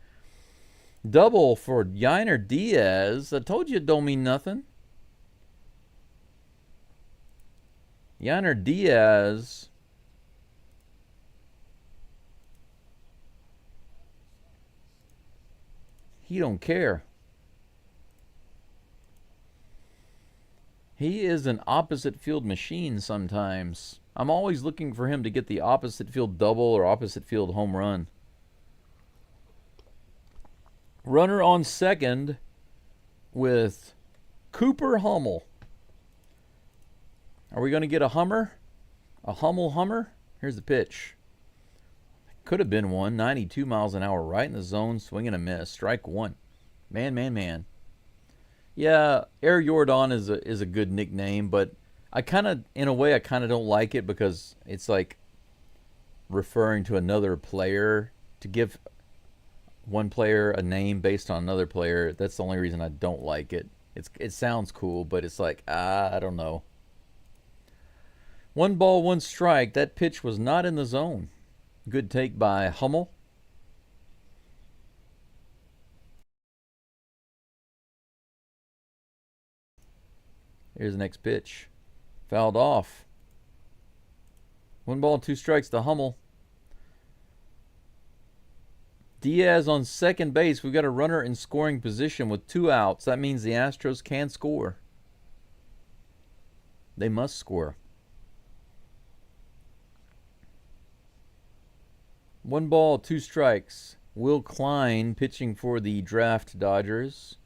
Double for Yainer Diaz. I told you it don't mean nothing. Yainer Diaz. He don't care. He is an opposite field machine sometimes. I'm always looking for him to get the opposite field double or opposite field home run. Runner on second with Cooper Hummel. Are we going to get a Hummer? A Hummel Hummer? Here's the pitch. Could have been one. 92 miles an hour right in the zone. Swing and a miss. Strike one. Man. Yeah, Air Jordan is a good nickname, but in a way, I kind of don't like it because it's like referring to another player. To give one player a name based on another player, that's the only reason I don't like it. It sounds cool, but it's like, I don't know. 1 ball, 1 strike. That pitch was not in the zone. Good take by Hummel. Here's the next pitch. Fouled off. 1-2 to Hummel. Diaz on second base. We've got a runner in scoring position with 2 outs. That means the Astros can score. They must score. 1-2. Will Klein pitching for the draft Dodgers.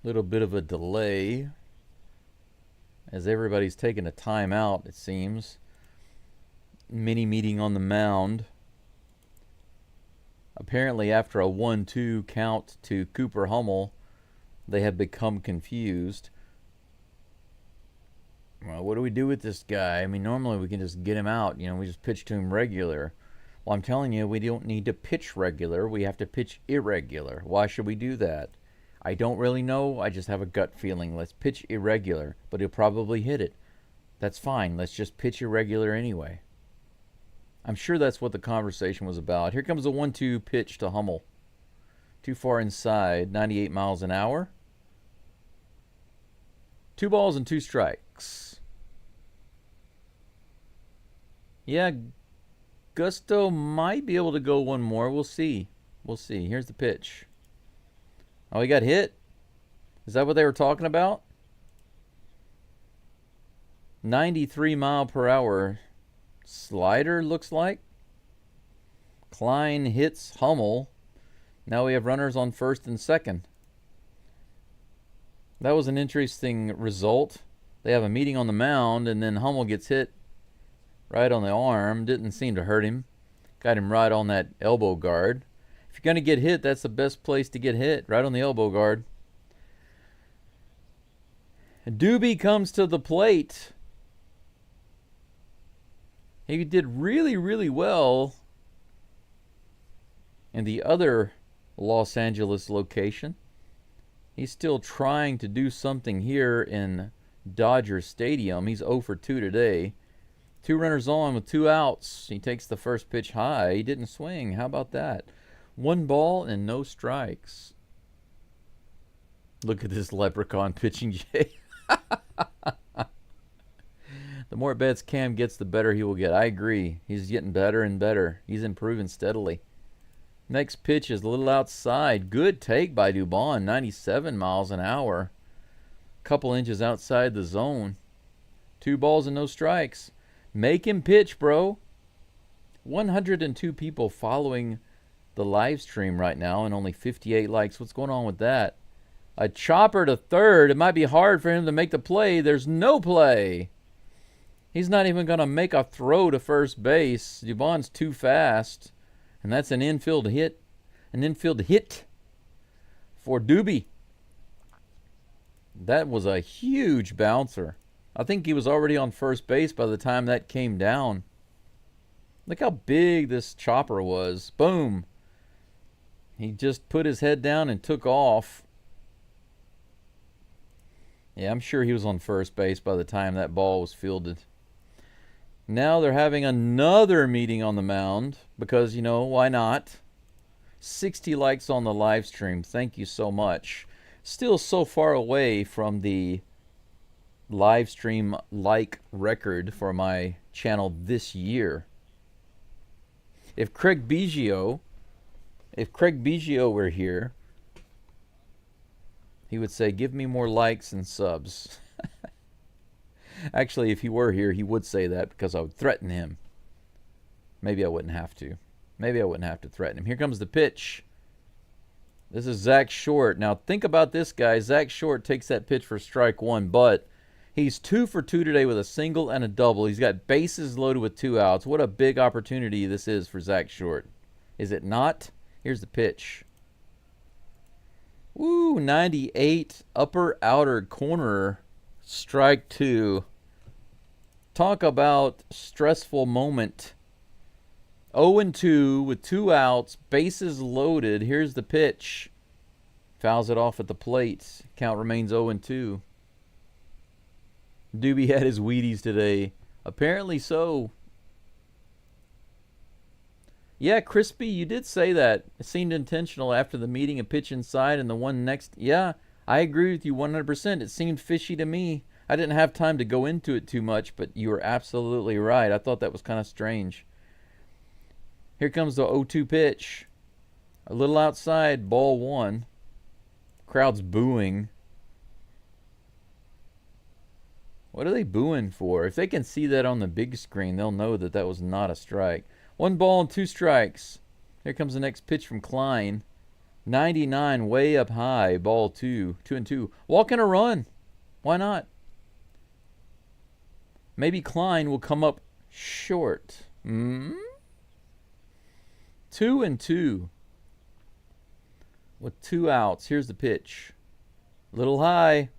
Little bit of a delay as everybody's taking a timeout, it seems. Mini meeting on the mound. Apparently after a 1-2 count to Cooper Hummel, they have become confused. Well, what do we do with this guy? I mean, normally we can just get him out. We just pitch to him regular. Well, I'm telling you, we don't need to pitch regular. We have to pitch irregular. Why should we do that? I don't really know. I just have a gut feeling. Let's pitch irregular, but he'll probably hit it. That's fine. Let's just pitch irregular anyway. I'm sure that's what the conversation was about. Here comes a 1-2 pitch to Hummel. Too far inside, 98 miles an hour. 2-2. Yeah, Gusto might be able to go one more. We'll see. We'll see. Here's the pitch. Oh, he got hit? Is that what they were talking about? 93 mile per hour slider, looks like. Klein hits Hummel. Now we have runners on first and second. That was an interesting result. They have a meeting on the mound, and then Hummel gets hit right on the arm. Didn't seem to hurt him. Got him right on that elbow guard. If you're going to get hit, that's the best place to get hit, right on the elbow guard. Doobie comes to the plate. He did really, really well in the other Los Angeles location. He's still trying to do something here in Dodger Stadium. He's 0 for 2 today. 2 runners on with 2 outs. He takes the first pitch high. He didn't swing. How about that? 1 ball and no strikes. Look at this leprechaun pitching, Jay. The more at bats Cam gets, the better he will get. I agree. He's getting better and better. He's improving steadily. Next pitch is a little outside. Good take by Dubon. 97 miles an hour. Couple inches outside the zone. 2 balls and no strikes. Make him pitch, bro. 102 people following the live stream right now and only 58 likes. What's going on with that? A chopper to third. It might be hard for him to make the play. There's no play. He's not even going to make a throw to first base. Dubon's too fast. And that's an infield hit. An infield hit for Doobie. That was a huge bouncer. I think he was already on first base by the time that came down. Look how big this chopper was. Boom. He just put his head down and took off. Yeah, I'm sure he was on first base by the time that ball was fielded. Now they're having another meeting on the mound because, why not? 60 likes on the live stream. Thank you so much. Still so far away from the live stream like record for my channel this year. If Craig Biggio were here, he would say, give me more likes and subs. Actually, if he were here, he would say that because I would threaten him. Maybe I wouldn't have to. Maybe I wouldn't have to threaten him. Here comes the pitch. This is Zach Short. Now, think about this guy. Zach Short takes that pitch for strike 1, but he's 2 for 2 today with a single and a double. He's got bases loaded with 2 outs. What a big opportunity this is for Zach Short. Is it not? Here's the pitch. Woo, 98 upper outer corner. Strike 2. Talk about stressful moment. 0-2 with 2 outs, bases loaded. Here's the pitch. Fouls it off at the plate. Count remains 0-2. Doobie had his Wheaties today. Apparently so. Yeah, Crispy, you did say that. It seemed intentional after the meeting, a pitch inside and the one next. Yeah, I agree with you 100%. It seemed fishy to me. I didn't have time to go into it too much, but you were absolutely right. I thought that was kind of strange. Here comes the 0-2 pitch. A little outside, ball one. Crowd's booing. What are they booing for? If they can see that on the big screen, they'll know that that was not a strike. 1 ball and 2 strikes. Here comes the next pitch from Klein. 99, way up high, ball 2. 2-2. Walk in a run. Why not? Maybe Klein will come up short. 2-2. With 2 outs. Here's the pitch. Little high.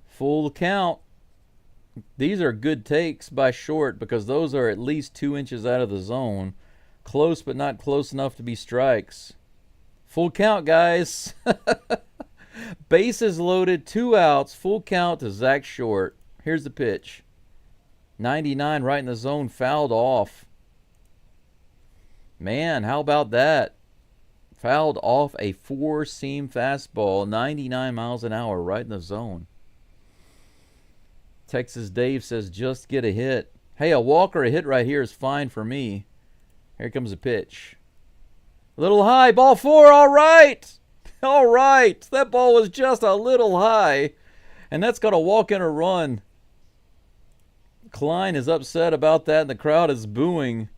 Full count. These are good takes by Short because those are at least 2 inches out of the zone. Close, but not close enough to be strikes. Full count, guys. Bases loaded, 2 outs. Full count to Zach Short. Here's the pitch. 99 right in the zone, fouled off. Man, how about that? Fouled off a 4-seam fastball, 99 miles an hour right in the zone. Texas Dave says, just get a hit. Hey, a walk or a hit right here is fine for me. Here comes a pitch. A little high, ball 4, all right. All right, that ball was just a little high. And that's got a walk and a run. Klein is upset about that and the crowd is booing.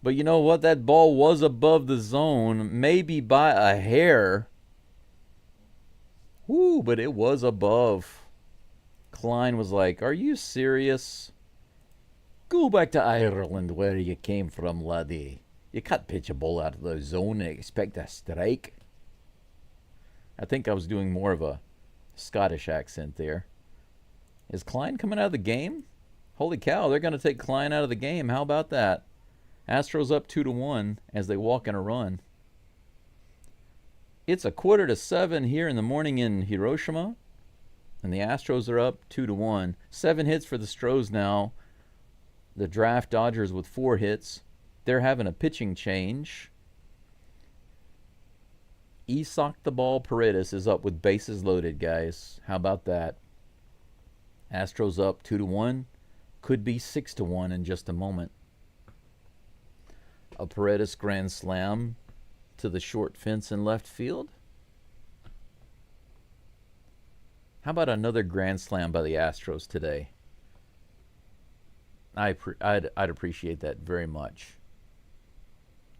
But you know what? That ball was above the zone, maybe by a hair. Woo, but it was above. Klein was like, are you serious? Go back to Ireland where you came from, laddie. You can't pitch a ball out of the zone and expect a strike. I think I was doing more of a Scottish accent there. Is Klein coming out of the game? Holy cow, they're going to take Klein out of the game. How about that? Astros up 2-1 as they walk in a run. It's 6:45 here in the morning in Hiroshima. And the Astros are up 2-1. 7 hits for the STROS now. The draft Dodgers with 4 hits. They're having a pitching change. Isak the ball Paredes is up with bases loaded, guys. How about that? Astros up 2-1. Could be 6-1 in just a moment. A Paredes grand slam to the short fence in left field. How about another grand slam by the Astros today? I'd appreciate that very much.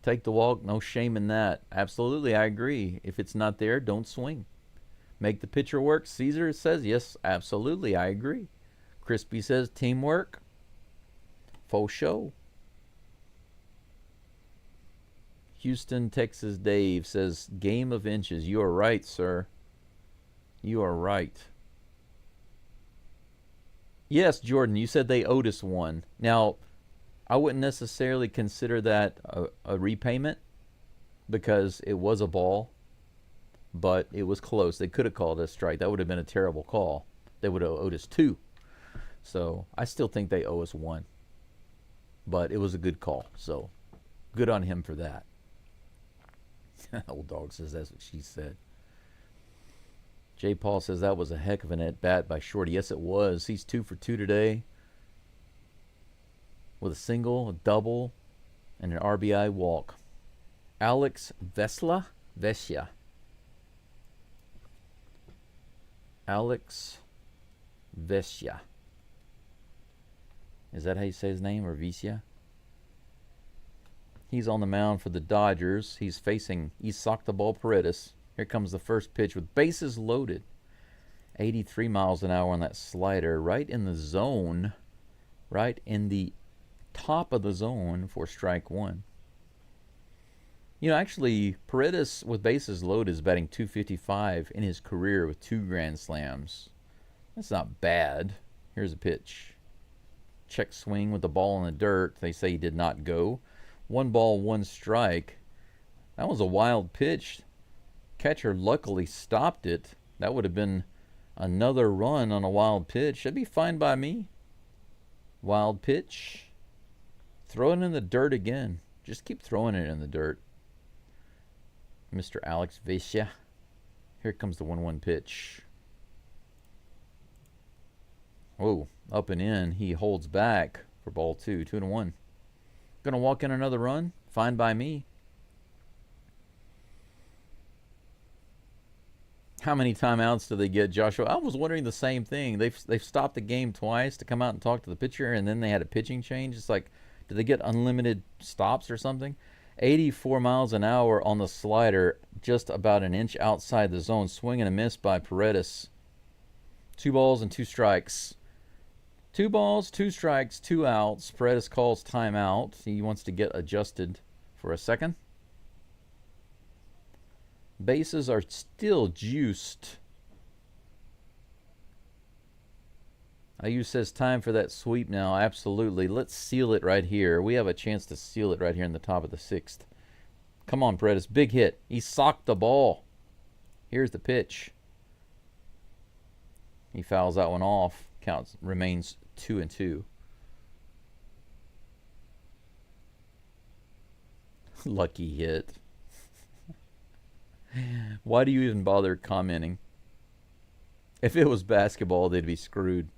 Take the walk, no shame in that. Absolutely, I agree. If it's not there, don't swing. Make the pitcher work. Caesar says, yes, absolutely, I agree. Crispy says, teamwork. Faux show. Houston, Texas Dave says, game of inches. You are right, sir. You are right. Yes, Jordan, you said they owed us one. Now, I wouldn't necessarily consider that a repayment because it was a ball, but it was close. They could have called a strike. That would have been a terrible call. They would have owed us 2. So I still think they owe us 1. But it was a good call. So good on him for that. Old dog says that's what she said. J. Paul says that was a heck of an at-bat by Shorty. Yes, it was. He's 2 for 2 today with a single, a double, and an RBI walk. Alex Vesia. Alex Vesia. Is that how you say his name, or Vesia? He's on the mound for the Dodgers. He's facing Isak the ball Paredes. Here comes the first pitch with bases loaded. 83 miles an hour on that slider. Right in the zone. Right in the top of the zone for strike 1. You know, actually, Paredes with bases loaded is batting .255 in his career with 2 grand slams. That's not bad. Here's a pitch. Check swing with the ball in the dirt. They say he did not go. 1 ball, 1 strike. That was a wild pitch. Catcher luckily stopped it. That would have been another run on a wild pitch. That'd be fine by me. Wild pitch. Throw it in the dirt again. Just keep throwing it in the dirt. Mr. Alex Vesia. Here comes the 1-1 pitch. Oh, up and in. He holds back for ball two. 2-1. Gonna walk in another run. Fine by me. How many timeouts do they get, Joshua? I was wondering the same thing. They've stopped the game twice to come out and talk to the pitcher, and then they had a pitching change. It's like, do they get unlimited stops or something? 84 miles an hour on the slider, just about an inch outside the zone. Swing and a miss by Paredes. 2 balls and 2 strikes. 2 balls, 2 strikes, 2 outs. Paredes calls timeout. He wants to get adjusted for a second. Bases are still juiced. Ayu says time for that sweep now. Absolutely. Let's seal it right here. We have a chance to seal it right here in the top of the 6th. Come on, Paredes. Big hit. He socked the ball. Here's the pitch. He fouls that one off. Counts remains 2-2. Lucky hit. Why do you even bother commenting? If it was basketball, they'd be screwed.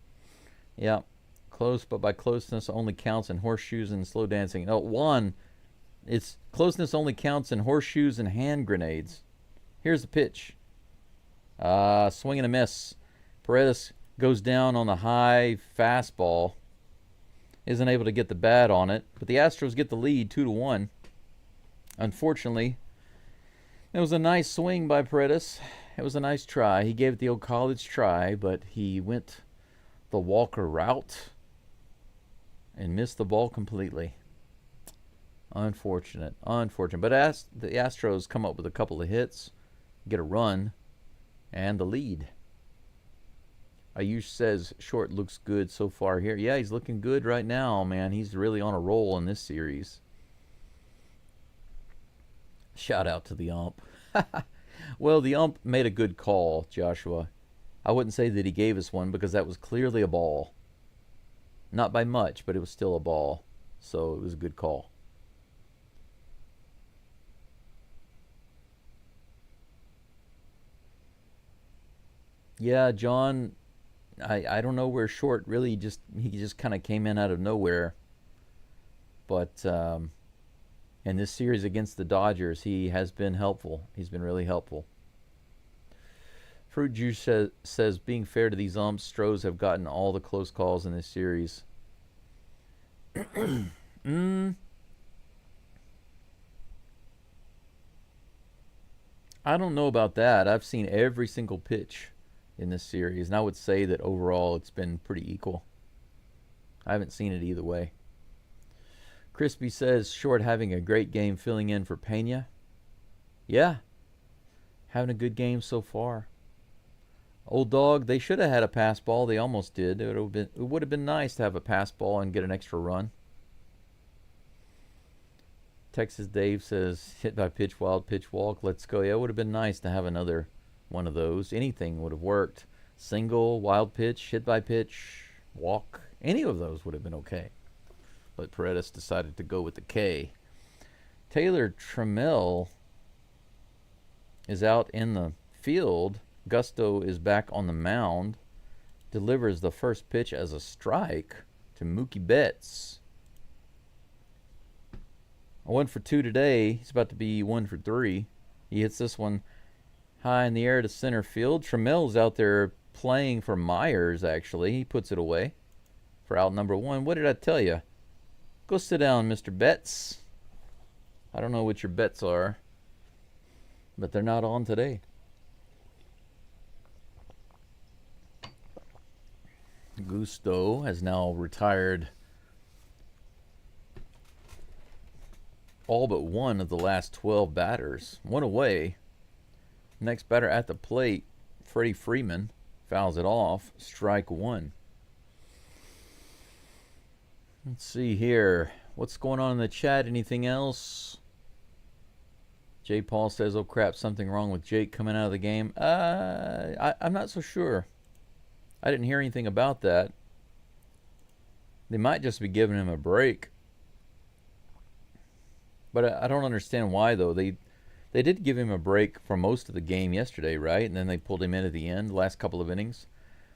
Yeah, close, but by closeness only counts in horseshoes and slow dancing. No, one, it's closeness only counts in horseshoes and hand grenades. Here's the pitch. Swing and a miss. Paredes goes down on the high fastball. Isn't able to get the bat on it, but the Astros get the lead 2-1. Unfortunately, it was a nice swing by Paredes. It was a nice try. He gave it the old college try, but he went the Walker route and missed the ball completely. Unfortunate. But as the Astros come up with a couple of hits, get a run, and the lead. Ayush says Short looks good so far here. Yeah, he's looking good right now, man. He's really on a roll in this series. Shout out to the ump. Well, the ump made a good call, Joshua. I wouldn't say that he gave us one because that was clearly a ball. Not by much, but it was still a ball. So it was a good call. Yeah, John, I don't know where Short really he just kind of came in out of nowhere. But in this series against the Dodgers, he has been helpful. He's been really helpful. Fruit Juice says, being fair to these umps, Stros have gotten all the close calls in this series. I don't know about that. I've seen every single pitch in this series, and I would say that overall it's been pretty equal. I haven't seen it either way. Crispy says, Short having a great game filling in for Pena. Yeah, having a good game so far. Old Dog, they should have had a pass ball. They almost did. It would have been nice to have a pass ball and get an extra run. Texas Dave says, hit by pitch, wild pitch, walk. Let's go. Yeah, it would have been nice to have another one of those. Anything would have worked. Single, wild pitch, hit by pitch, walk. Any of those would have been okay. But Paredes decided to go with the K. Taylor Trammell is out in the field. Gusto is back on the mound. Delivers the first pitch as a strike to Mookie Betts. 1 for 2 today. He's about to be 1 for 3. He hits this one high in the air to center field. Trammell's out there playing for Myers, actually. He puts it away for out number 1. What did I tell you? Go sit down, Mr. Betts. I don't know what your bets are, but they're not on today. Gusto has now retired all but one of the last 12 batters. One away. Next batter at the plate, Freddie Freeman, fouls it off. Strike 1. Let's see here. What's going on in the chat? Anything else? J. Paul says, oh crap, something wrong with Jake coming out of the game. I'm not so sure. I didn't hear anything about that. They might just be giving him a break. But I don't understand why, though. They did give him a break for most of the game yesterday, right? And then they pulled him in at the end, the last couple of innings.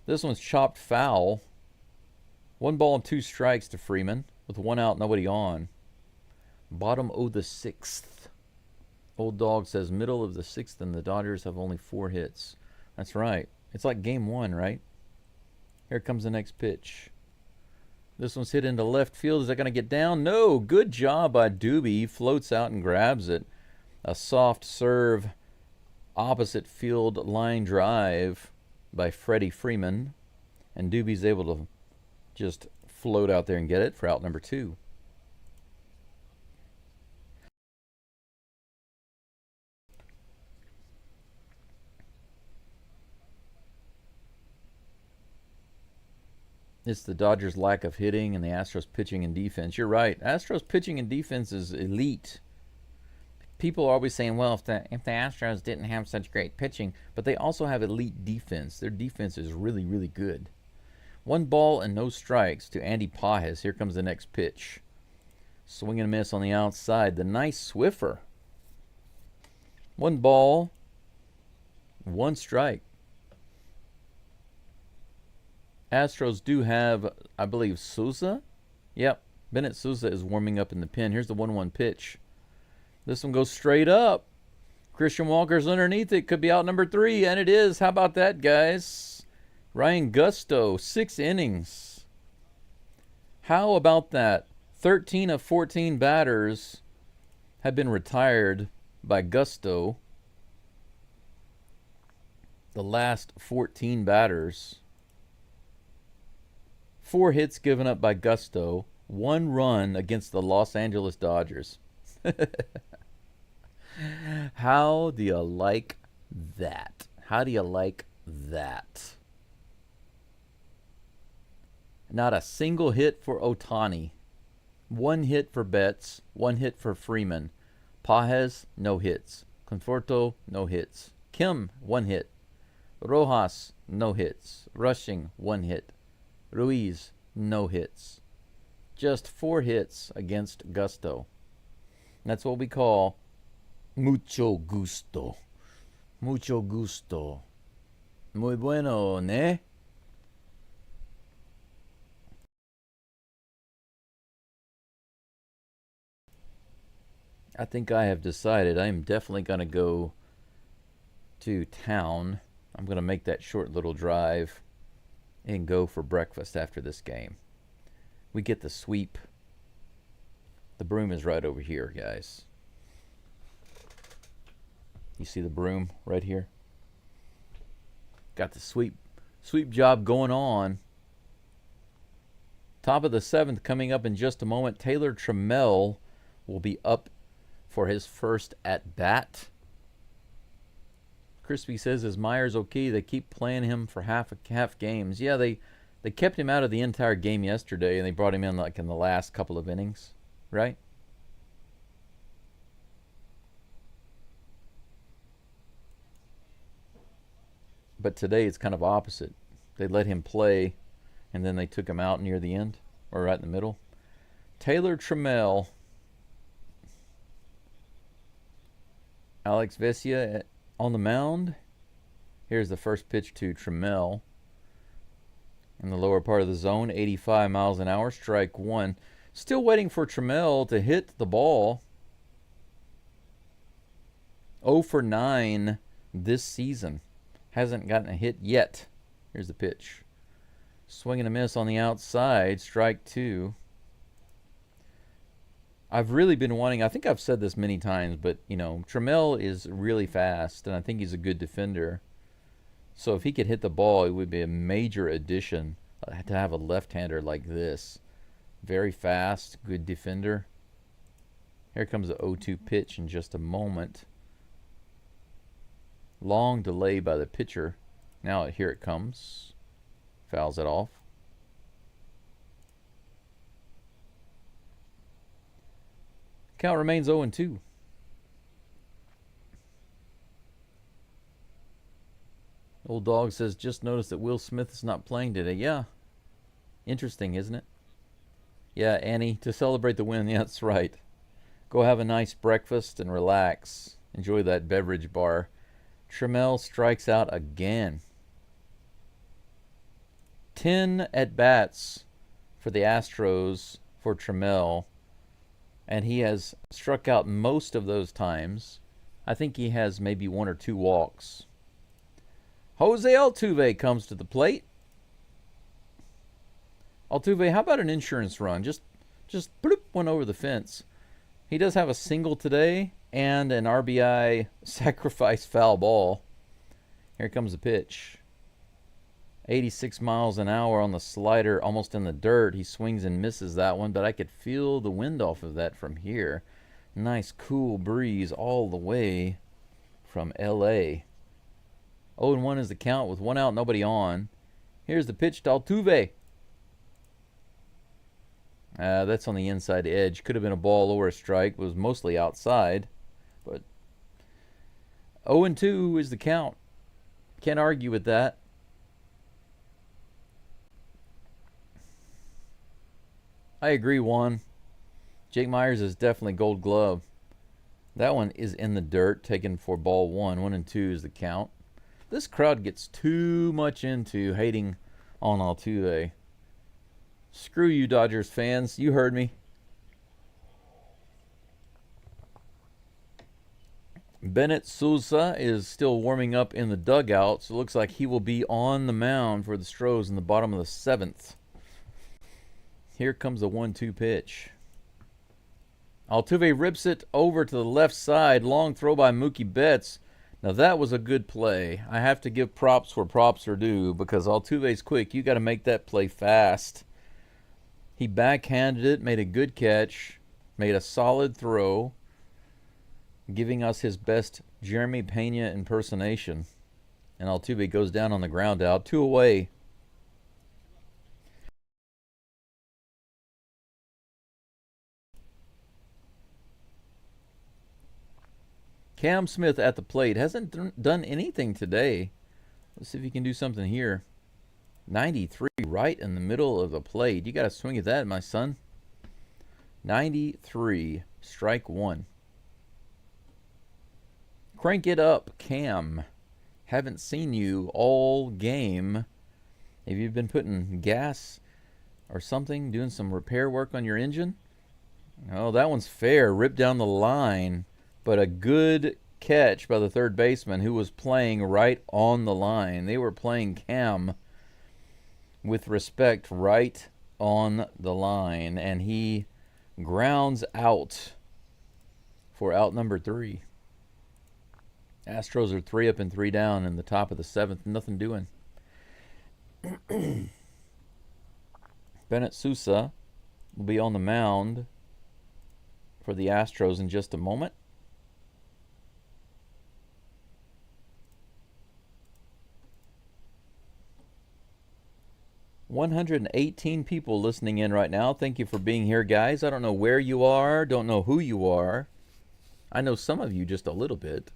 This one's chopped foul. 1 ball and 2 strikes to Freeman with 1 out, nobody on. Bottom of the 6th. Old Dog says middle of the 6th and the Dodgers have only 4 hits. That's right. It's like game 1, right? Here comes the next pitch. This one's hit into left field. Is that going to get down? No. Good job by Doobie. He floats out and grabs it. A soft serve, opposite field line drive by Freddie Freeman. And Doobie's able to just float out there and get it for out number 2. It's the Dodgers' lack of hitting and the Astros pitching and defense. You're right. Astros pitching and defense is elite. People are always saying, well, if the Astros didn't have such great pitching, but they also have elite defense. Their defense is really, really good. 1 ball and no strikes to Andy Pajes. Here comes the next pitch. Swing and a miss on the outside. The nice Swiffer. 1 ball, 1 strike. Astros do have, I believe, Souza. Yep, Bennett Souza is warming up in the pen. Here's the 1-1 pitch. This one goes straight up. Christian Walker's underneath it. Could be out number 3, and it is. How about that, guys? Ryan Gusto, 6 innings. How about that? 13 of 14 batters have been retired by Gusto. The last 14 batters. 4 hits given up by Gusto. 1 run against the Los Angeles Dodgers. How do you like that? How do you like that? Not a single hit for Ohtani. 1 hit for Betts. 1 hit for Freeman. Pajes, no hits. Conforto, no hits. Kim, 1 hit. Rojas, no hits. Rushing, 1 hit. Ruiz, no hits. Just 4 hits against Gusto. That's what we call mucho gusto. Mucho gusto. Muy bueno, ¿ne? I think I have decided I am definitely going to go to town. I'm going to make that short little drive and go for breakfast after this game. We get the sweep. The broom is right over here, guys. You see the broom right here? Got the sweep job going on. Top of the 7th coming up in just a moment. Taylor Trammell will be up for his first at bat. Crispy says, is Myers okay? They keep playing him for half games. Yeah, they kept him out of the entire game yesterday, and they brought him in like in the last couple of innings, right? But today it's kind of opposite. They let him play, and then they took him out near the end, or right in the middle. Taylor Trammell. Alex Vesia on the mound. Here's the first pitch to Trammell. In the lower part of the zone, 85 miles an hour, strike 1. Still waiting for Trammell to hit the ball. 0 for 9 this season. Hasn't gotten a hit yet. Here's the pitch. Swing and a miss on the outside, strike 2. I've really been wanting, I think I've said this many times, but, you know, Trammell is really fast, and I think he's a good defender. So if he could hit the ball, it would be a major addition to have a left-hander like this. Very fast, good defender. Here comes the 0-2 pitch in just a moment. Long delay by the pitcher. Now here it comes. Fouls it off. Count remains 0-2. Old Dog says, just noticed that Will Smith is not playing today. Yeah. Interesting, isn't it? Yeah, Annie, to celebrate the win. Yeah, that's right. Go have a nice breakfast and relax. Enjoy that beverage bar. Trammell strikes out again. 10 at-bats for the Astros for Trammell, and he has struck out most of those times. I think he has maybe 1 or 2 walks. Jose Altuve comes to the plate. Altuve, how about an insurance run? Just bloop, one over the fence. He does have a single today and an RBI sacrifice foul ball. Here comes the pitch. 86 miles an hour on the slider, almost in the dirt. He swings and misses that one, but I could feel the wind off of that from here. Nice cool breeze all the way from LA. 0-1 is the count with 1 out, nobody on. Here's the pitch to Altuve. That's on the inside edge. Could have been a ball or a strike. Was mostly outside. But 0-2 is the count. Can't argue with that. I agree, Juan. Jake Myers is definitely Gold Glove. That one is in the dirt, taken for ball 1. 1-2 is the count. This crowd gets too much into hating on Altuve. Screw you, Dodgers fans. You heard me. Bennett Sousa is still warming up in the dugout, so it looks like he will be on the mound for the Astros in the bottom of the 7th. Here comes the 1-2 pitch. Altuve rips it over to the left side. Long throw by Mookie Betts. Now that was a good play. I have to give props where props are due because Altuve's quick. You got to make that play fast. He backhanded it, made a good catch, made a solid throw, giving us his best Jeremy Pena impersonation. And Altuve goes down on the ground out. 2 away. Cam Smith at the plate. Hasn't done anything today. Let's see if he can do something here. 93 right in the middle of the plate. You got to swing at that, my son. 93. Strike 1. Crank it up, Cam. Haven't seen you all game. Have you been putting gas or something, doing some repair work on your engine? Oh, that one's fair. Ripped down the line. But a good catch by the third baseman who was playing right on the line. They were playing Cam with respect right on the line. And he grounds out for out number 3. Astros are 3 up and 3 down in the top of the 7th. Nothing doing. Bennett Sousa will be on the mound for the Astros in just a moment. $118 people listening in right now. Thank you for being here, guys. I don't know where you are. Don't know who you are. I know some of you just a little bit,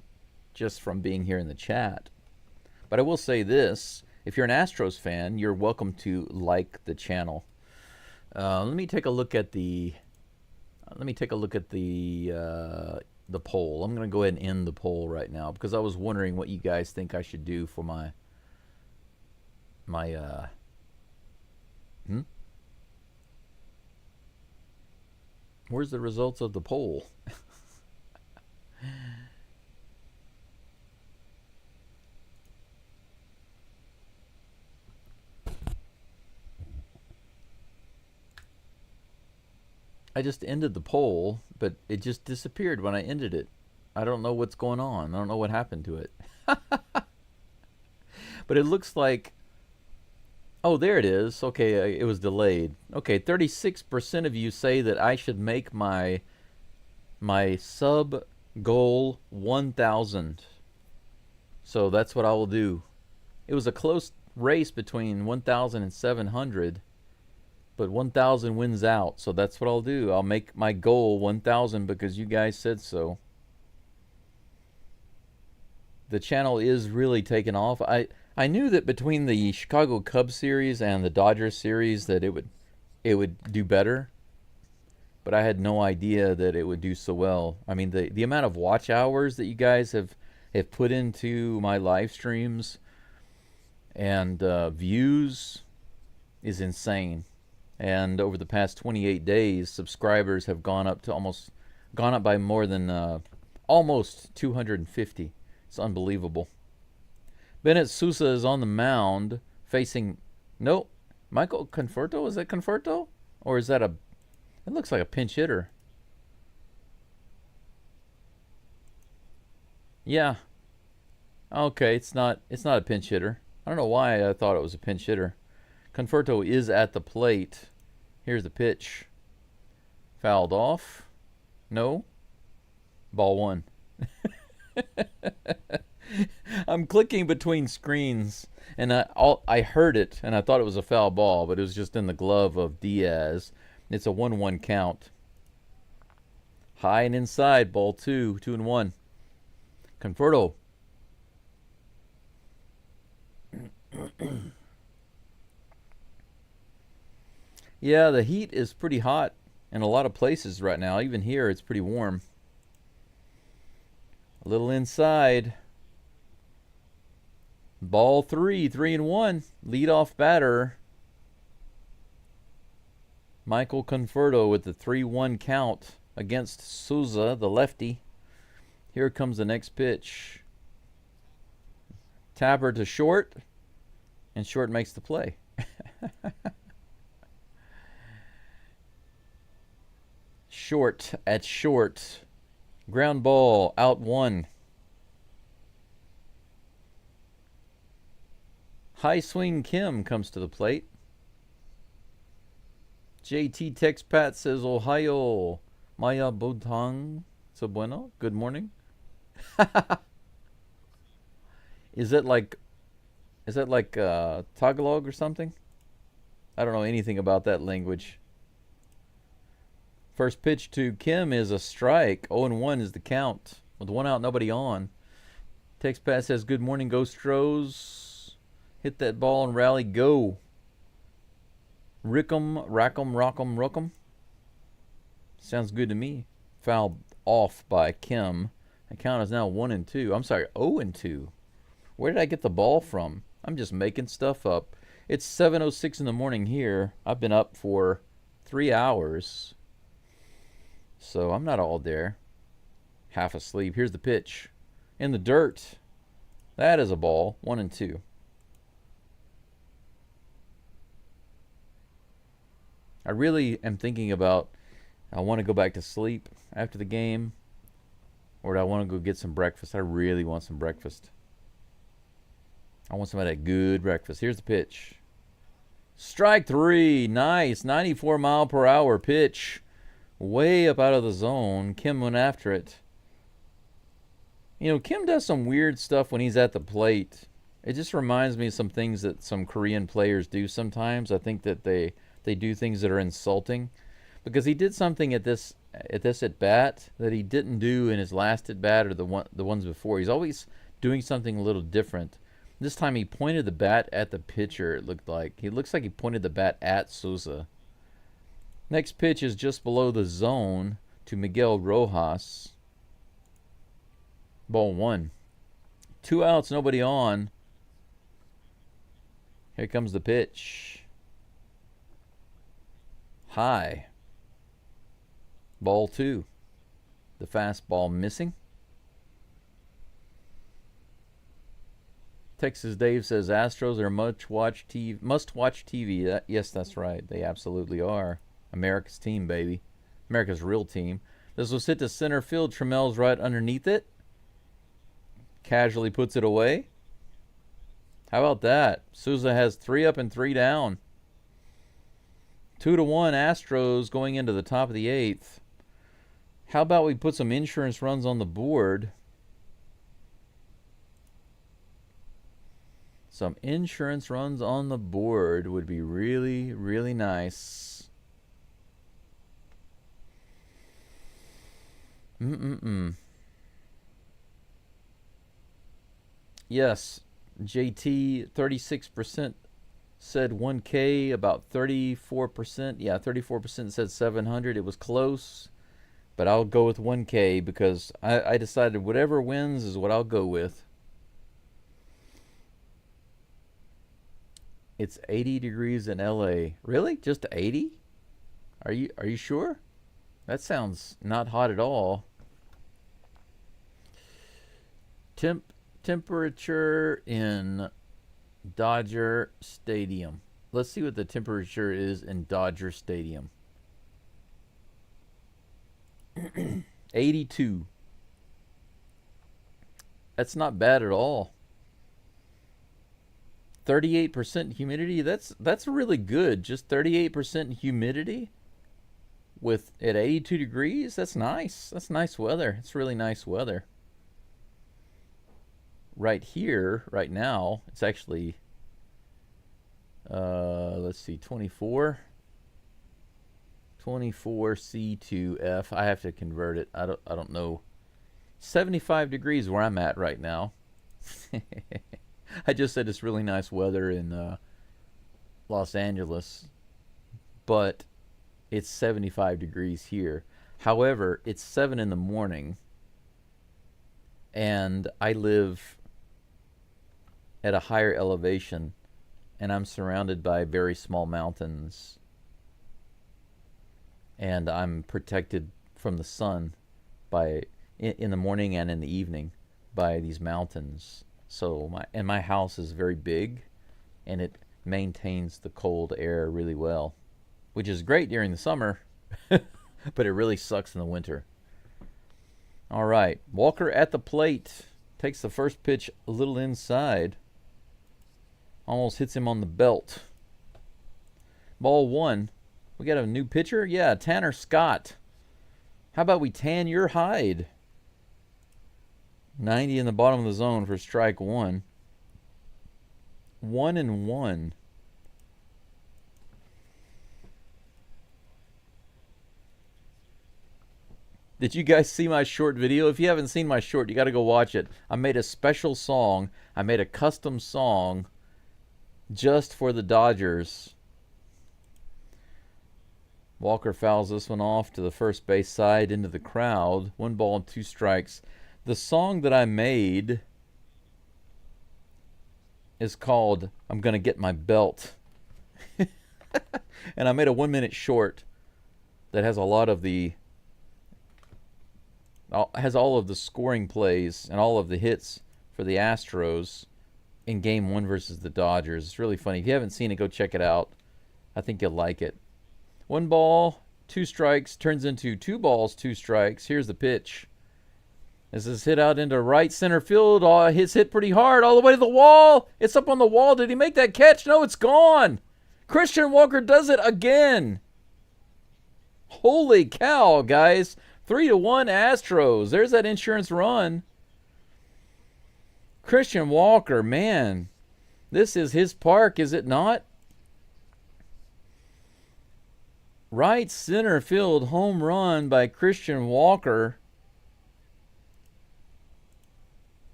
just from being here in the chat. But I will say this. If you're an Astros fan, you're welcome to like the channel. Let me take a look at the poll. I'm going to go ahead and end the poll right now because I was wondering what you guys think I should do for my Where's the results of the poll? I just ended the poll, but it just disappeared when I ended it. I don't know what's going on. I don't know what happened to it. But it looks like... Oh, there it is. Okay, it was delayed. Okay, 36% of you say that I should make my sub goal 1,000. So that's what I will do. It was a close race between 1,000 and 700, but 1,000 wins out. So that's what I'll do. I'll make my goal 1,000 because you guys said so. The channel is really taking off. I knew that between the Chicago Cubs series and the Dodgers series that it would do better, but I had no idea that it would do so well. I mean, the amount of watch hours that you guys have put into my live streams and views is insane. And over the past 28 days, subscribers have gone up by more than almost 250. It's unbelievable. Bennett Sousa is on the mound facing, no, Michael Conforto. Is that Conforto? Or is that it looks like a pinch hitter. Yeah. Okay, it's not a pinch hitter. I don't know why I thought it was a pinch hitter. Conforto is at the plate. Here's the pitch. Fouled off. No. Ball one. I'm clicking between screens, and I heard it, and I thought it was a foul ball, but it was just in the glove of Diaz. It's a 1-1 count. High and inside, ball two, 2-1. Conforto. Yeah, the heat is pretty hot in a lot of places right now. Even here, it's pretty warm. A little inside. Ball three, 3-1. Leadoff batter. Michael Conforto with the 3-1 count against Souza, the lefty. Here comes the next pitch. Tapper to short, and short makes the play. Short at short. Ground ball, out one. High swing Kim comes to the plate. JT Tex Pat says, Ohio, Maya Bodhang. So bueno. Good morning. Is that like Tagalog or something? I don't know anything about that language. First pitch to Kim is a strike. 0-1 is the count. With one out, nobody on. Text Pat says, good morning, Go Astros. Hit that ball and rally, go. Rickum, Rackum, Rock'em, Rookum. Sounds good to me. Foul off by Kim. The count is now 1-2. I'm sorry, 0-2. Where did I get the ball from? I'm just making stuff up. It's 7:06 in the morning here. I've been up for 3 hours. So I'm not all there. Half asleep. Here's the pitch. In the dirt. That is a ball. 1-2. I really am thinking about, I want to go back to sleep after the game, or do I want to go get some breakfast? I really want some breakfast. I want some of that good breakfast. Here's the pitch. Strike three. Nice. 94 mile per hour pitch. Way up out of the zone. Kim went after it. You know, Kim does some weird stuff when he's at the plate. It just reminds me of some things that some Korean players do sometimes. I think that they do things that are insulting, because he did something at this at bat that he didn't do in his last at bat or the ones before. He's always doing something a little different. This time he pointed the bat at the pitcher. It looks like he pointed the bat at Souza. Next pitch is just below the zone to Miguel Rojas. Ball one. 2 outs, nobody on. Here comes the pitch. High. Ball two. The fastball missing. Texas Dave says Astros are must-watch TV. Yes, that's right. They absolutely are. America's team, baby. America's real team. This will sit to center field. Trammell's right underneath it. Casually puts it away. How about that? Souza has 3 up and 3 down. 2-1 Astros going into the top of the 8th. How about we put some insurance runs on the board? Some insurance runs on the board would be really, really nice. Yes, JT 36% said 1K, about 34%. Yeah, 34% said 700. It was close, but I'll go with 1K because I decided whatever wins is what I'll go with. It's 80 degrees in LA. Really? Just 80? Are you sure? That sounds not hot at all. Temperature in Dodger Stadium. Let's see what the temperature is in Dodger Stadium. 82. That's not bad at all. 38% humidity. That's really good. Just 38% humidity with at 82 degrees. That's nice. That's nice weather. It's really nice weather. Right here, right now, it's actually let's see, 24 C2F. I have to convert it. I don't know. 75 degrees where I'm at right now. I just said it's really nice weather in Los Angeles, but it's 75 degrees here. However, it's 7 in the morning, and I live at a higher elevation, and I'm surrounded by very small mountains, and I'm protected from the sun by in the morning and in the evening by these mountains. So my house is very big, and it maintains the cold air really well, which is great during the summer, but it really sucks in the winter. All right, Walker at the plate takes the first pitch a little inside. Almost hits him on the belt. Ball 1. We got a new pitcher? Yeah, Tanner Scott. How about we tan your hide? 90 in the bottom of the zone for strike 1. 1-1. Did you guys see my short video? If you haven't seen my short, you got to go watch it. I made a special song. I made a custom song just for the Dodgers. Walker fouls this one off to the first base side into the crowd. 1 ball and 2 strikes. The song that I made is called I'm Gonna Get My Belt. And I made a 1-minute short that has a lot of the has all of the scoring plays and all of the hits for the Astros in Game 1 versus the Dodgers. It's really funny. If you haven't seen it, go check it out. I think you'll like it. 1 ball, 2 strikes, turns into 2 balls, 2 strikes. Here's the pitch. This is hit out into right center field. It's hit pretty hard all the way to the wall. It's up on the wall. Did he make that catch? No, it's gone. Christian Walker does it again. Holy cow, guys. 3-1 Astros. There's that insurance run. Christian Walker, man. This is his park, is it not? Right center field home run by Christian Walker.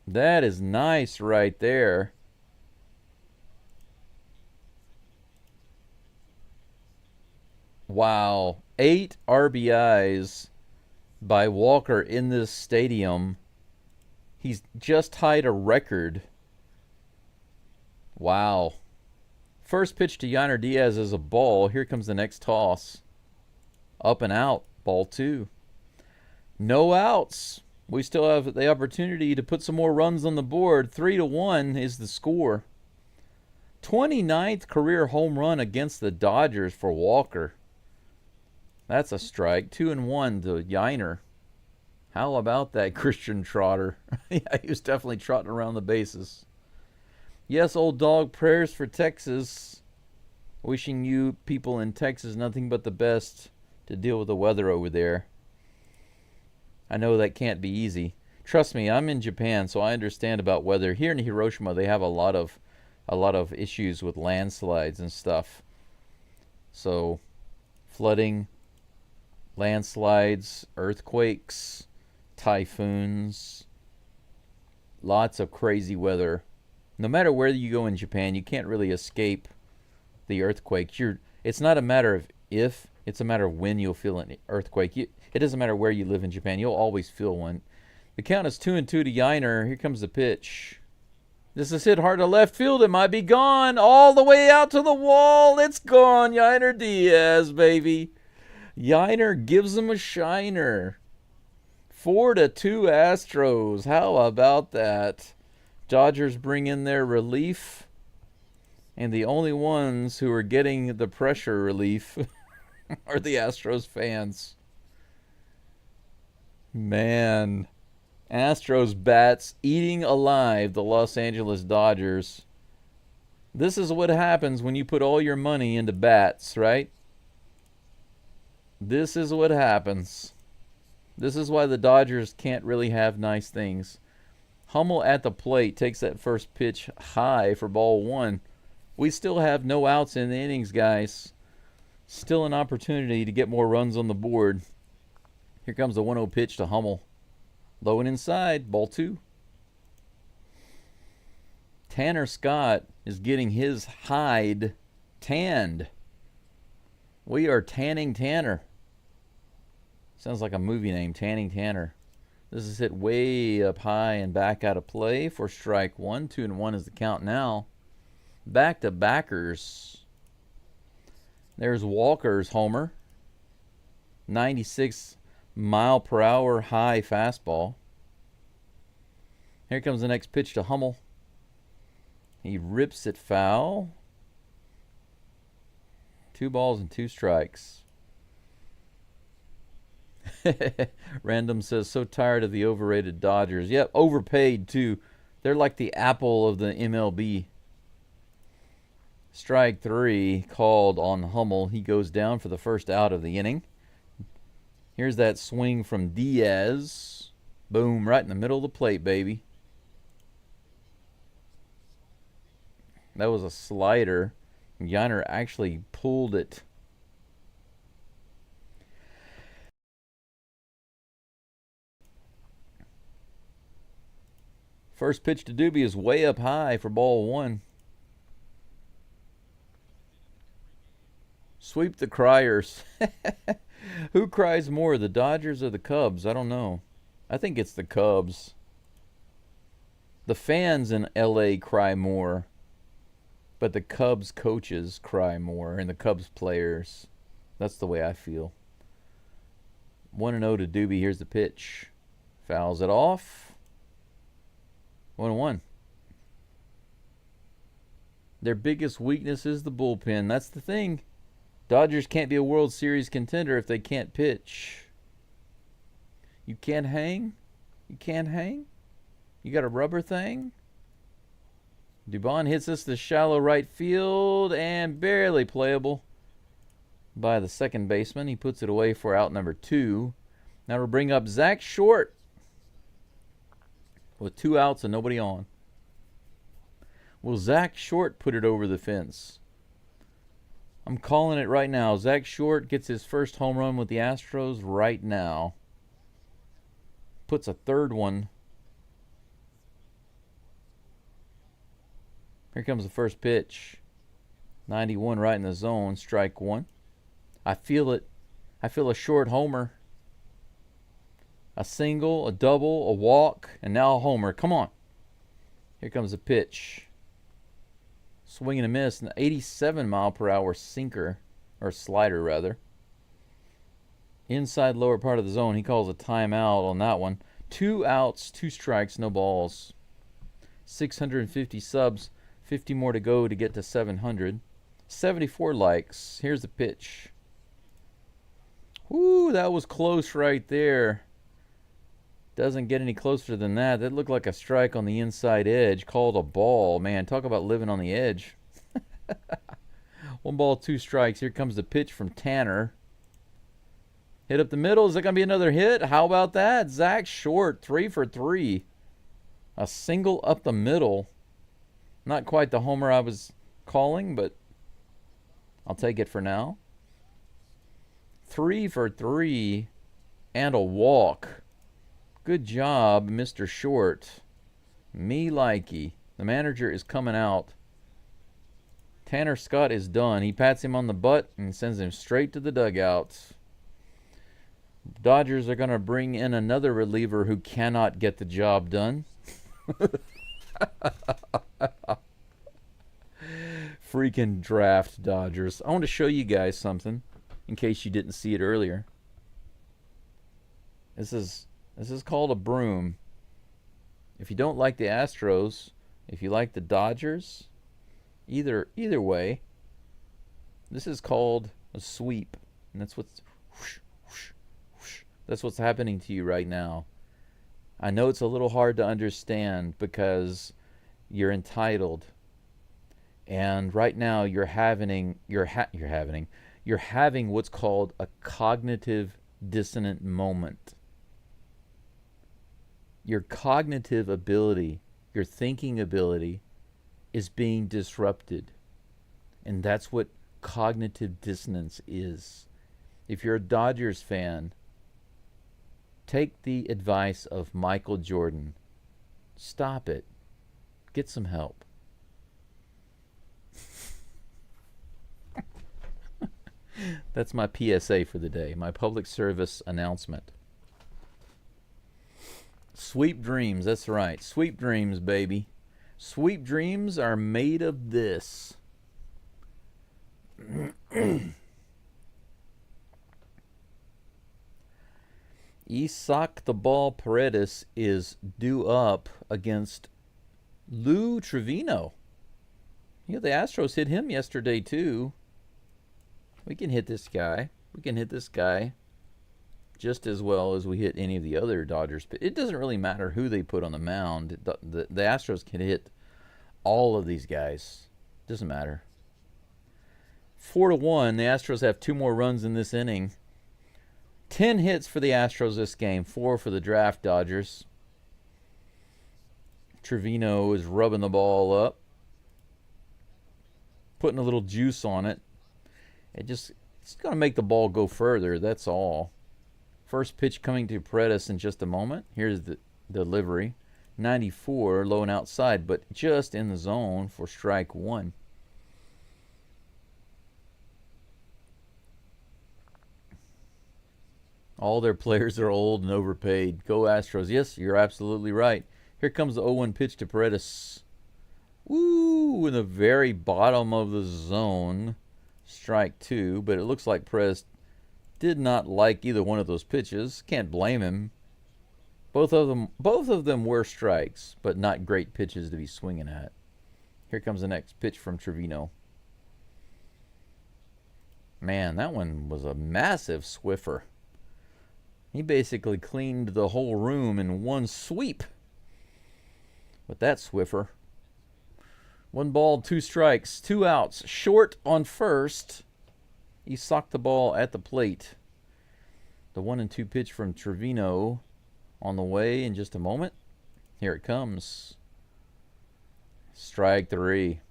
That is nice right there. Wow. 8 RBIs by Walker in this stadium. He's just tied a record. Wow. First pitch to Yainer Diaz is a ball. Here comes the next toss. Up and out. Ball 2. No outs. We still have the opportunity to put some more runs on the board. 3-1 is the score. 29th career home run against the Dodgers for Walker. That's a strike. 2-1 to Yainer. How about that Christian Trotter? Yeah, he was definitely trotting around the bases. Yes, old dog, prayers for Texas. Wishing you people in Texas nothing but the best to deal with the weather over there. I know that can't be easy. Trust me, I'm in Japan, so I understand about weather. Here in Hiroshima, they have a lot of issues with landslides and stuff. So, flooding, landslides, earthquakes, typhoons, lots of crazy weather. No matter where you go in Japan, you can't really escape the earthquakes. It's not a matter of if, it's a matter of when you'll feel an earthquake. It doesn't matter where you live in Japan, you'll always feel one. The count is 2-2 to Yainer. Here comes the pitch. This is hit hard to left field. It might be gone. All the way out to the wall. It's gone. Yainer Diaz, baby. Yainer gives them a shiner. 4-2 Astros. How about that? Dodgers bring in their relief. And the only ones who are getting the pressure relief are the Astros fans. Man. Astros bats eating alive the Los Angeles Dodgers. This is what happens when you put all your money into bats, right? This is what happens. This is why the Dodgers can't really have nice things. Hummel at the plate takes that first pitch high for ball one. We still have no outs in the innings, guys. Still an opportunity to get more runs on the board. Here comes the 1-0 pitch to Hummel. Low and inside, ball two. Tanner Scott is getting his hide tanned. We are tanning Tanner. Sounds like a movie name, Tanning Tanner. This is hit way up high and back out of play for strike one. 2-1 is the count now. Back to backers. There's Walker's homer. 96-mile-per-hour high fastball. Here comes the next pitch to Hummel. He rips it foul. 2 balls and 2 strikes. Random says, so tired of the overrated Dodgers. Yep, overpaid too. They're like the Apple of the MLB. Strike 3 called on Hummel. He goes down for the first out of the inning. Here's that swing from Diaz. Boom, right in the middle of the plate, baby. That was a slider. Yainer actually pulled it. First pitch to Doobie is way up high for ball one. Sweep the criers. Who cries more, the Dodgers or the Cubs? I don't know. I think it's the Cubs. The fans in LA cry more, but the Cubs coaches cry more, and the Cubs players. That's the way I feel. 1-0 to Doobie. Here's the pitch. Fouls it off. 1-1. Their biggest weakness is the bullpen. That's the thing. Dodgers can't be a World Series contender if they can't pitch. You can't hang? You can't hang? You got a rubber thing? Dubon hits us to shallow right field and barely playable by the second baseman. He puts it away for out number 2. Now we'll bring up Zach Short with 2 outs and nobody on. Will Zach Short put it over the fence? I'm calling it right now. Zach Short gets his first home run with the Astros right now. Puts a third one. Here comes the first pitch. 91 right in the zone. Strike one. I feel it. I feel a Short homer. A single, a double, a walk, and now a homer. Come on. Here comes the pitch. Swing and a miss. An 87-mile-per-hour sinker, or slider, rather. Inside lower part of the zone. He calls a timeout on that one. 2 outs, 2 strikes, no balls. 650 subs. 50 more to go to get to 700. 74 likes. Here's the pitch. Whoo, that was close right there. Doesn't get any closer than that. That looked like a strike on the inside edge. Called a ball. Man, talk about living on the edge. 1 ball, 2 strikes. Here comes the pitch from Tanner. Hit up the middle. Is that going to be another hit? How about that? Zach Short, 3 for 3. A single up the middle. Not quite the homer I was calling, but I'll take it for now. 3 for 3 and a walk. Good job, Mr. Short. Me likey. The manager is coming out. Tanner Scott is done. He pats him on the butt and sends him straight to the dugout. Dodgers are going to bring in another reliever who cannot get the job done. Freaking draft Dodgers. I want to show you guys something in case you didn't see it earlier. This is called a broom. If you don't like the Astros, if you like the Dodgers, either way, this is called a sweep. And that's what's whoosh, whoosh, whoosh. That's what's happening to you right now. I know it's a little hard to understand because you're entitled. And right now you're having what's called a cognitive dissonant moment. Your cognitive ability, your thinking ability is being disrupted. And that's what cognitive dissonance is. If you're a Dodgers fan, take the advice of Michael Jordan. Stop it. Get some help. That's my PSA for the day, my public service announcement. Sweep dreams, that's right. Sweep dreams, baby. Sweep dreams are made of this. Isaac the Ball Paredes is due up against Lou Trevino. You know, the Astros hit him yesterday, too. We can hit this guy. We can hit this guy just as well as we hit any of the other Dodgers. It doesn't really matter who they put on the mound. The Astros can hit all of these guys. Doesn't matter. 4-1. The Astros have 2 more runs in this inning. 10 hits for the Astros this game. 4 for the draft Dodgers. Trevino is rubbing the ball up. Putting a little juice on it. It's going to make the ball go further, that's all. First pitch coming to Paredes in just a moment. Here's the delivery. 94, low and outside, but just in the zone for strike 1. All their players are old and overpaid. Go Astros. Yes, you're absolutely right. Here comes the 0-1 pitch to Paredes. Ooh, in the very bottom of the zone. Strike 2, but it looks like Paredes did not like either one of those pitches. Can't blame him. Both of them were strikes, but not great pitches to be swinging at. Here comes the next pitch from Trevino. Man, that one was a massive swiffer. He basically cleaned the whole room in one sweep with that swiffer. 1 ball, 2 strikes, 2 outs. Short on first. He socked the ball at the plate. The 1-2 pitch from Trevino on the way in just a moment. Here it comes. Strike 3.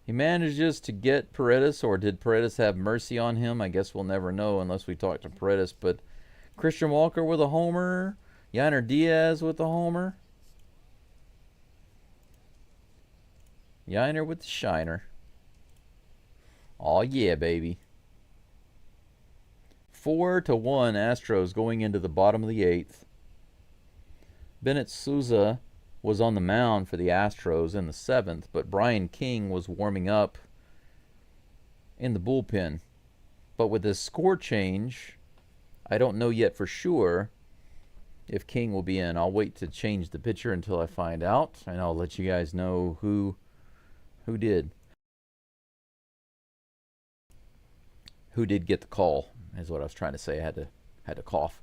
He manages to get Paredes, or did Paredes have mercy on him? I guess we'll never know unless we talk to Paredes. But Christian Walker with a homer. Yainer Diaz with a homer. Yainer with the shiner. Aw, yeah, baby. 4-1 Astros going into the bottom of the 8th. Bennett Souza was on the mound for the Astros in the 7th, but Brian King was warming up in the bullpen. But with this score change, I don't know yet for sure if King will be in. I'll wait to change the pitcher until I find out, and I'll let you guys know who did get the call, is what I was trying to say. I had to cough.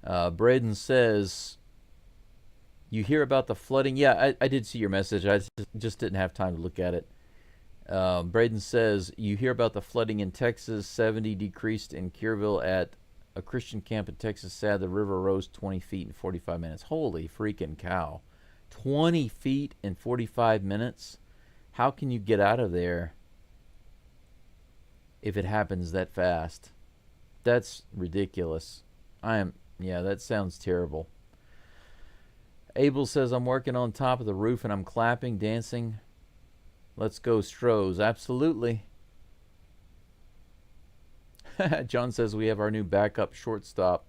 Braden says, you hear about the flooding? Yeah, I did see your message. I just didn't have time to look at it. Braden says, you hear about the flooding in Texas. 70 decreased in Kerrville at a Christian camp in Texas. Sad the river rose 20 feet in 45 minutes. Holy freaking cow. 20 feet in 45 minutes? How can you get out of there if it happens that fast? That's ridiculous. That sounds terrible. Abel says, I'm working on top of the roof and I'm clapping, dancing. Let's go, STROS. Absolutely. John says we have our new backup shortstop.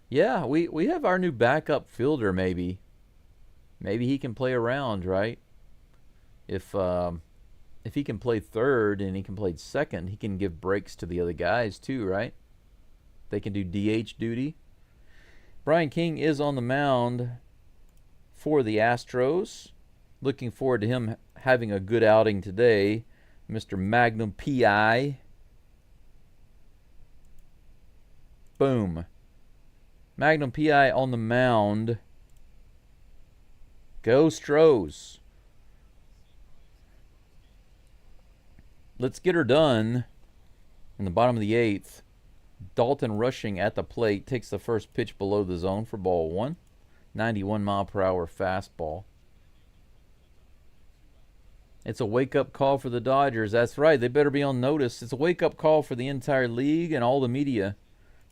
Yeah, we have our new backup fielder, maybe. Maybe he can play around, right? If he can play third and he can play second, he can give breaks to the other guys too, right? They can do DH duty. Brian King is on the mound for the Astros. Looking forward to him having a good outing today. Mr. Magnum P.I. Boom. Magnum P.I. on the mound. Go STROS. Let's get her done. In the bottom of the 8th, Dalton Rushing at the plate takes the first pitch below the zone for ball 1. 91-mile-per-hour fastball. It's a wake-up call for the Dodgers. That's right. They better be on notice. It's a wake-up call for the entire league and all the media.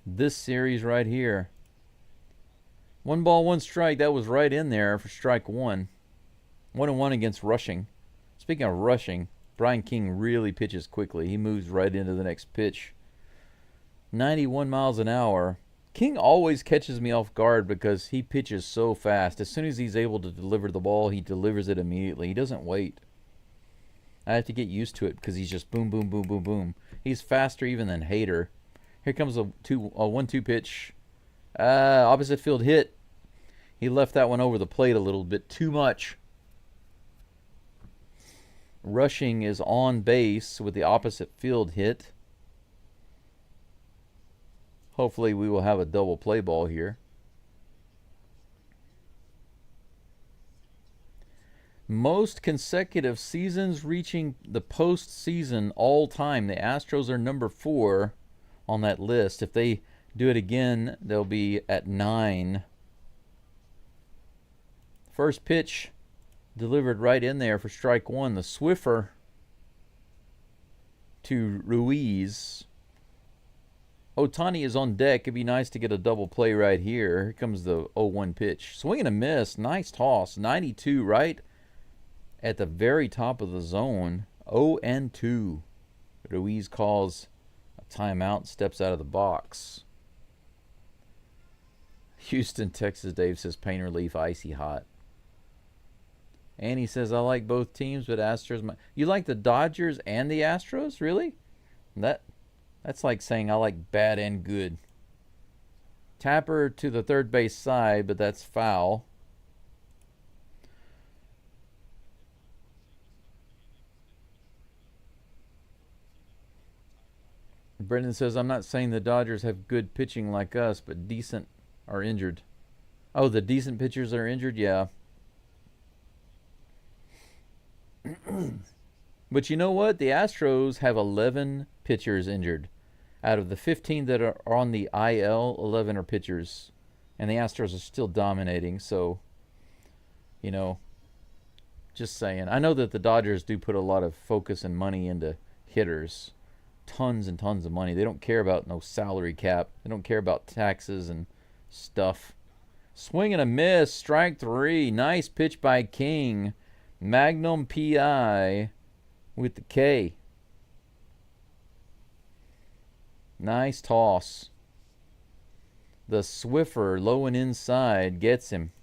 This series right here. 1 ball, 1 strike. That was right in there for strike 1. 1-1 against Rushing. Speaking of Rushing, Brian King really pitches quickly. He moves right into the next pitch. 91 miles an hour. King always catches me off guard because he pitches so fast. As soon as he's able to deliver the ball, he delivers it immediately. He doesn't wait. I have to get used to it because he's just boom, boom, boom, boom, boom. He's faster even than Hader. Here comes a 1-2 pitch. Opposite field hit. He left that one over the plate a little bit too much. Rushing is on base with the opposite field hit. Hopefully we will have a double play ball here. Most consecutive seasons reaching the postseason all time. The Astros are number 4 on that list. If they do it again, they'll be at 9. First pitch delivered right in there for strike 1. The Swiffer to Ruiz. Ohtani is on deck. It'd be nice to get a double play right here. Here comes the 0-1 pitch. Swing and a miss. Nice toss. 92 right at the very top of the zone. 0-2. Ruiz calls a timeout, steps out of the box. Houston, Texas. Dave says pain relief, icy hot. And he says, I like both teams, but Astros. You like the Dodgers and the Astros? Really? That's like saying I like bad and good. Tapper to the third base side, but that's foul. Brendan says, I'm not saying the Dodgers have good pitching like us, but decent are injured. Oh, the decent pitchers are injured? Yeah. But you know what? The Astros have 11 pitchers injured. Out of the 15 that are on the IL, 11 are pitchers. And the Astros are still dominating. So, you know, just saying. I know that the Dodgers do put a lot of focus and money into hitters. Tons and tons of money. They don't care about no salary cap. They don't care about taxes and stuff. Swing and a miss. Strike 3. Nice pitch by King. Magnum P.I. with the K. Nice toss. The Swiffer low and inside gets him.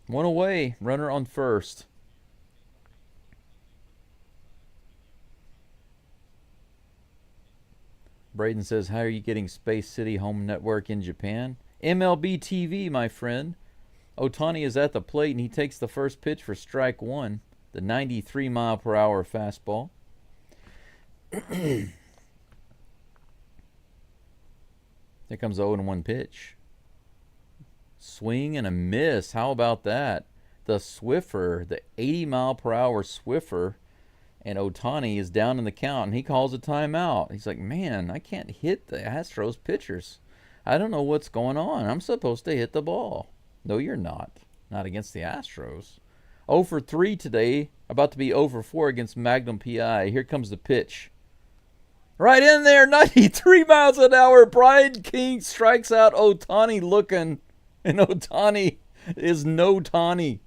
1 away. Runner on first. Braden says, how are you getting Space City Home Network in Japan? MLB TV, my friend. Ohtani is at the plate, and he takes the first pitch for strike 1. The 93-mile-per-hour fastball. Here comes the 0-1 pitch. Swing and a miss. How about that? The Swiffer, the 80-mile-per-hour Swiffer, and Ohtani is down in the count, and he calls a timeout. He's like, man, I can't hit the Astros pitchers. I don't know what's going on. I'm supposed to hit the ball. No, you're not. Not against the Astros. 0 for 3 today. About to be 0 for 4 against Magnum P.I. Here comes the pitch. Right in there. 93 miles an hour. Brian King strikes out Ohtani looking. And Ohtani is no Tani.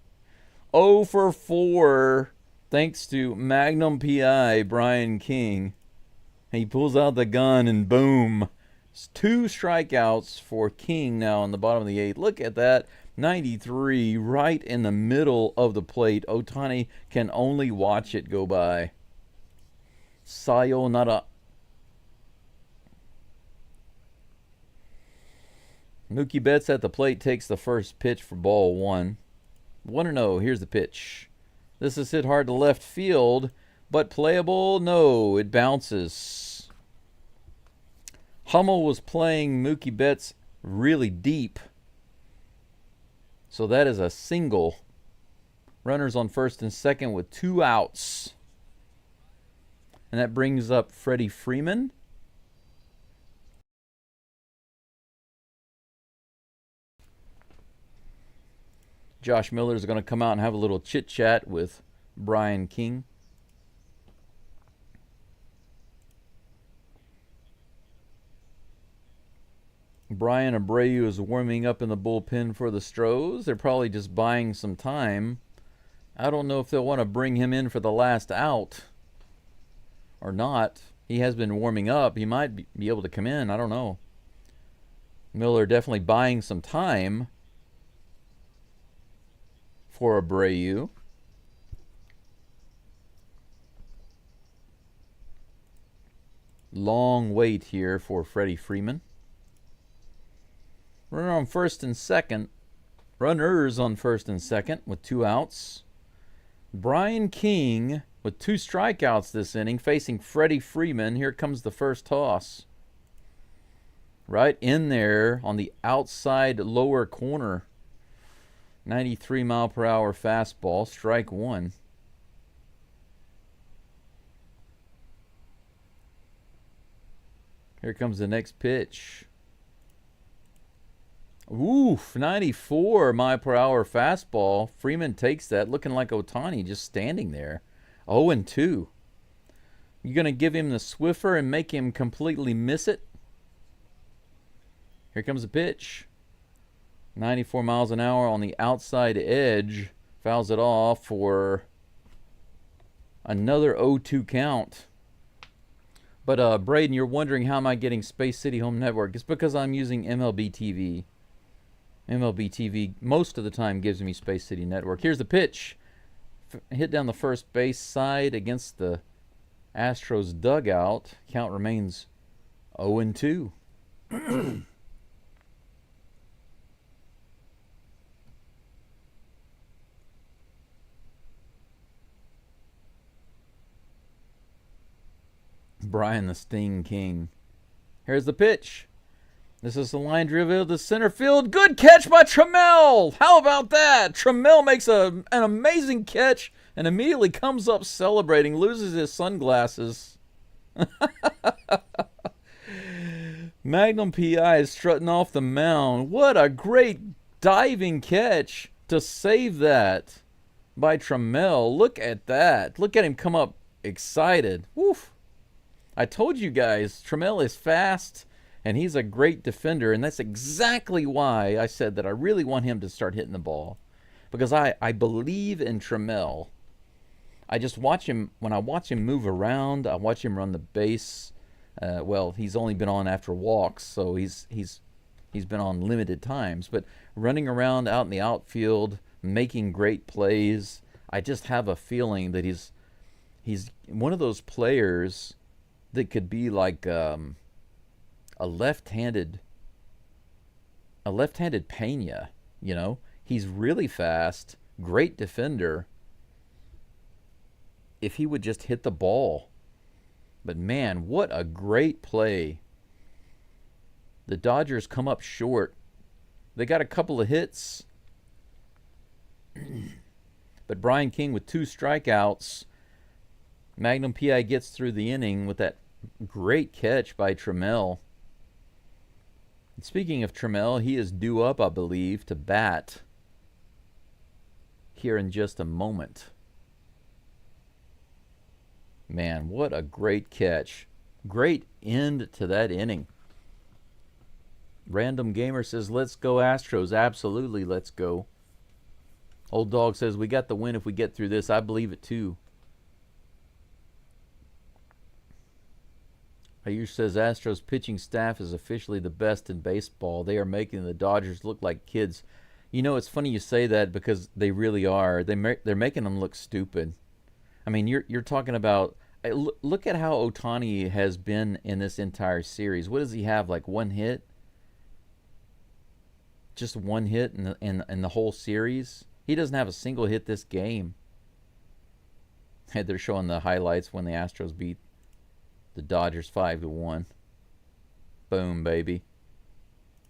0 for 4. Thanks to Magnum P.I. Brian King. He pulls out the gun and boom. It's 2 strikeouts for King now in the bottom of the 8th. Look at that. 93, right in the middle of the plate. Ohtani can only watch it go by. Sayonara. Mookie Betts at the plate takes the first pitch for ball one. 1-0. Here's the pitch. This is hit hard to left field, but playable? No, it bounces. Hummel was playing Mookie Betts really deep. So that is a single. Runners on first and second with 2 outs. And that brings up Freddie Freeman. Josh Miller is going to come out and have a little chit-chat with Brian King. Brian Abreu is warming up in the bullpen for the Astros. They're probably just buying some time. I don't know if they'll want to bring him in for the last out or not. He has been warming up. He might be able to come in. I don't know. Miller definitely buying some time for Abreu. Long wait here for Freddie Freeman. Runner on first and second. Runners on first and second with 2 outs. Brian King with 2 strikeouts this inning facing Freddie Freeman. Here comes the first toss. Right in there on the outside lower corner. 93-mile-per-hour fastball, strike 1. Here comes the next pitch. Oof, 94-mile-per-hour fastball. Freeman takes that, looking like Ohtani just standing there. 0-2. You going to give him the Swiffer and make him completely miss it? Here comes the pitch. 94 miles an hour on the outside edge. Fouls it off for another 0-2 count. But Braden, you're wondering how am I getting Space City Home Network? It's because I'm using MLB TV. MLB TV most of the time gives me Space City Network. Here's the pitch. Hit down the first base side against the Astros dugout. Count remains 0-2. Brian the Sting King. Here's the pitch. This is the line driven to center field. Good catch by Trammell. How about that? Trammell makes an amazing catch and immediately comes up celebrating, loses his sunglasses. Magnum PI is strutting off the mound. What a great diving catch to save that by Trammell. Look at that. Look at him come up excited. Woof. I told you guys, Trammell is fast, and he's a great defender, and that's exactly why I said that I really want him to start hitting the ball. Because I believe in Trammell. I just watch him, when I watch him move around, I watch him run the base. Well, he's only been on after walks, so he's been on limited times. But running around out in the outfield, making great plays, I just have a feeling that he's one of those players that could be like a left-handed Pena, you know. He's really fast, great defender. If he would just hit the ball. But man, what a great play. The Dodgers come up short. They got a couple of hits. But Brian King with 2 strikeouts. Magnum PI gets through the inning with that great catch by Trammell. And speaking of Trammell, he is due up, I believe, to bat here in just a moment. Man, what a great catch. Great end to that inning. Random Gamer says, let's go Astros. Absolutely, let's go. Old Dog says, we got the win if we get through this. I believe it too. Ayush says, Astros pitching staff is officially the best in baseball. They are making the Dodgers look like kids. You know, it's funny you say that because they really are. They're making them look stupid. I mean, you're talking about. Look at how Ohtani has been in this entire series. What does he have? Like one hit? Just one hit in the whole series? He doesn't have a single hit this game. They're showing the highlights when the Astros beat the Dodgers 5-1. Boom, baby.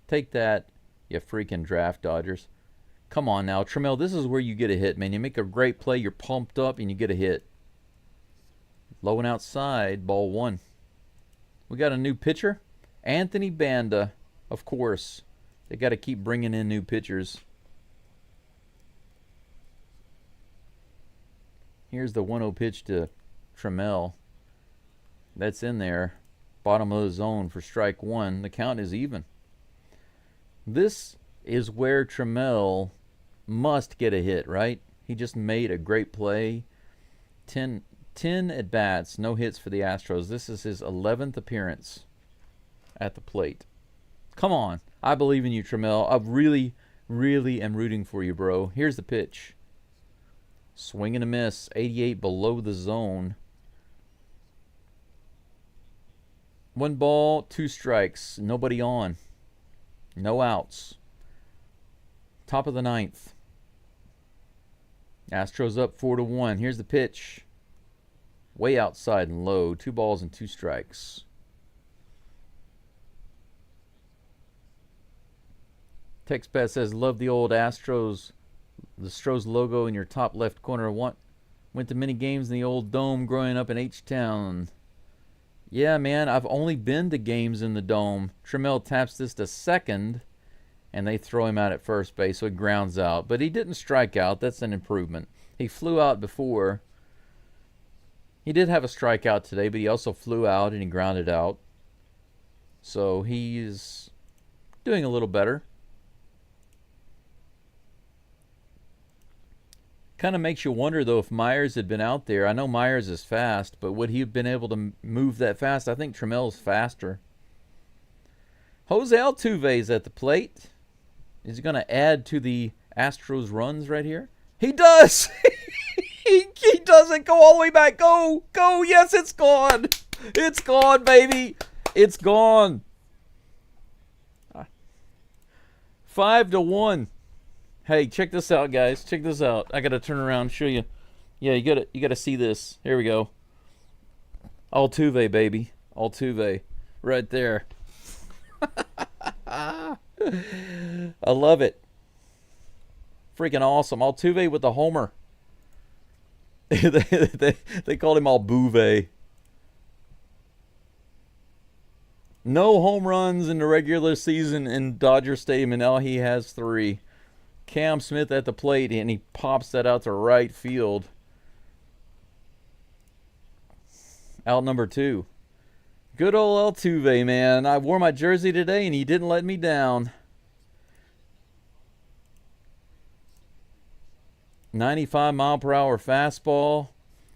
Take that, you freaking draft Dodgers. Come on now, Trammell, this is where you get a hit, man. You make a great play, you're pumped up, and you get a hit. Low and outside, ball one. We got a new pitcher. Anthony Banda, of course. They got to keep bringing in new pitchers. Here's the 1-0 pitch to Trammell. That's in there. Bottom of the zone for strike one. The count is even. This is where Trammell must get a hit, right? He just made a great play. 10 at-bats, no hits for the Astros. This is his 11th appearance at the plate. Come on. I believe in you, Trammell. I really, really am rooting for you, bro. Here's the pitch. Swing and a miss. 88 below the zone. 1 ball, 2 strikes. Nobody on. No outs. Top of the 9th. Astros up 4-1. Here's the pitch. Way outside and low. 2 balls and 2 strikes. TextPat says, love the old Astros. The Stros logo in your top left corner. Went to many games in the old dome growing up in H-Town. Yeah, man, I've only been to games in the dome. Trammell taps this to second, and they throw him out at first base, so he grounds out. But he didn't strike out. That's an improvement. He flew out before. He did have a strikeout today, but he also flew out and he grounded out. So he's doing a little better. Kind of makes you wonder, though, if Myers had been out there. I know Myers is fast, but would he have been able to move that fast? I think Trammell's faster. Jose Altuve's at the plate. Is he going to add to the Astros runs right here? He does! he doesn't go all the way back. Go! Go! Yes, it's gone! It's gone, baby! It's gone. 5-1. Hey, check this out, guys. Check this out. I gotta turn around and show you. Yeah, you gotta see this. Here we go. Altuve, baby. Altuve. Right there. I love it. Freaking awesome. Altuve with the homer. they called him Albuve. No home runs in the regular season in Dodger Stadium, and now he has 3. Cam Smith at the plate, and he pops that out to right field. Out number 2. Good old Altuve, man. I wore my jersey today, and he didn't let me down. 95-mile-per-hour fastball.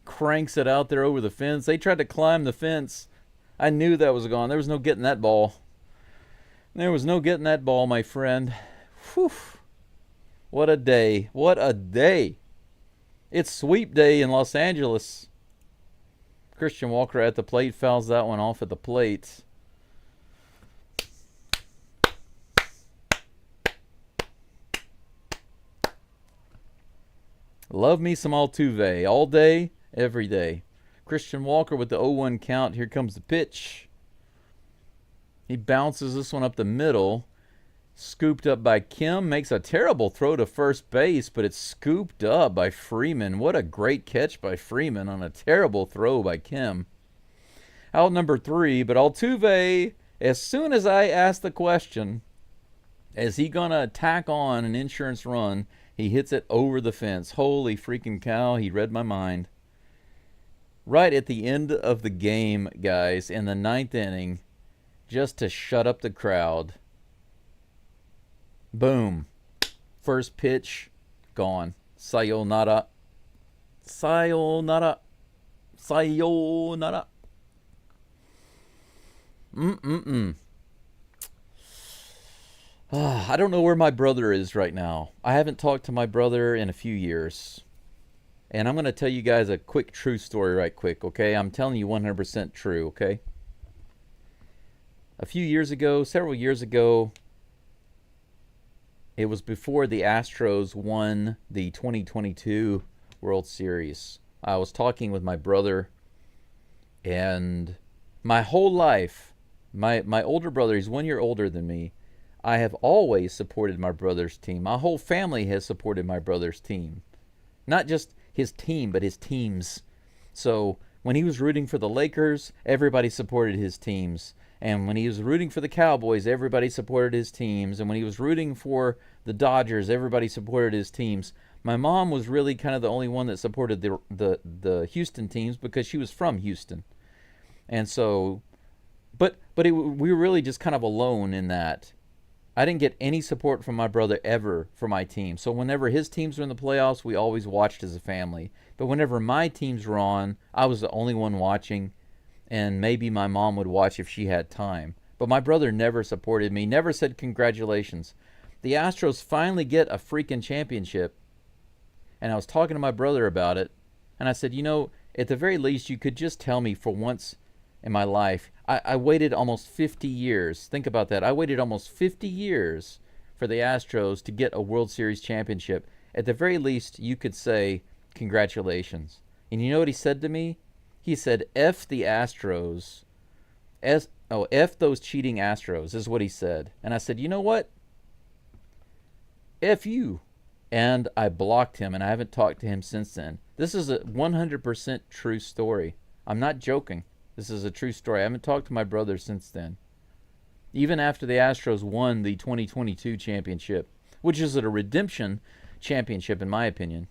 Cranks it out there over the fence. They tried to climb the fence. I knew that was gone. There was no getting that ball. There was no getting that ball, my friend. Whew. What a day. What a day. It's sweep day in Los Angeles. Christian Walker at the plate. Fouls that one off at the plate. Love me some Altuve. All day, every day. Christian Walker with the 0-1 count. Here comes the pitch. He bounces this one up the middle. Scooped up by Kim. Makes a terrible throw to first base, but it's scooped up by Freeman. What a great catch by Freeman on a terrible throw by Kim. Out number 3, but Altuve, as soon as I asked the question, is he going to tack on an insurance run, he hits it over the fence. Holy freaking cow, he read my mind. Right at the end of the game, guys, in the 9th inning, just to shut up the crowd. Boom. First pitch, gone. Sayonara. Sayonara. Sayonara. I don't know where my brother is right now. I haven't talked to my brother in a few years. And I'm going to tell you guys a quick true story right quick, okay? I'm telling you 100% true, okay? A few years ago, several years ago, it was before the Astros won the 2022 World Series. I was talking with my brother, and my whole life, my older brother, he's 1 year older than me. I have always supported my brother's team. My whole family has supported my brother's team. Not just his team, but his teams. So when he was rooting for the Lakers, everybody supported his teams. And when he was rooting for the Cowboys, everybody supported his teams. And when he was rooting for the Dodgers, everybody supported his teams. My mom was really kind of the only one that supported the Houston teams because she was from Houston. And so, we were really just kind of alone in that. I didn't get any support from my brother ever for my team. So whenever his teams were in the playoffs, we always watched as a family. But whenever my teams were on, I was the only one watching, and maybe my mom would watch if she had time. But my brother never supported me, never said congratulations. The Astros finally get a freaking championship, and I was talking to my brother about it, and I said, at the very least, you could just tell me for once in my life. I waited almost 50 years. Think about that. I waited almost 50 years for the Astros to get a World Series championship. At the very least, you could say congratulations. And you know what he said to me? He said, F the Astros. F those cheating Astros is what he said. And I said, you know what? F you. And I blocked him, and I haven't talked to him since then. This is a 100% true story. I'm not joking. This is a true story. I haven't talked to my brother since then. Even after the Astros won the 2022 championship, which is a redemption championship in my opinion.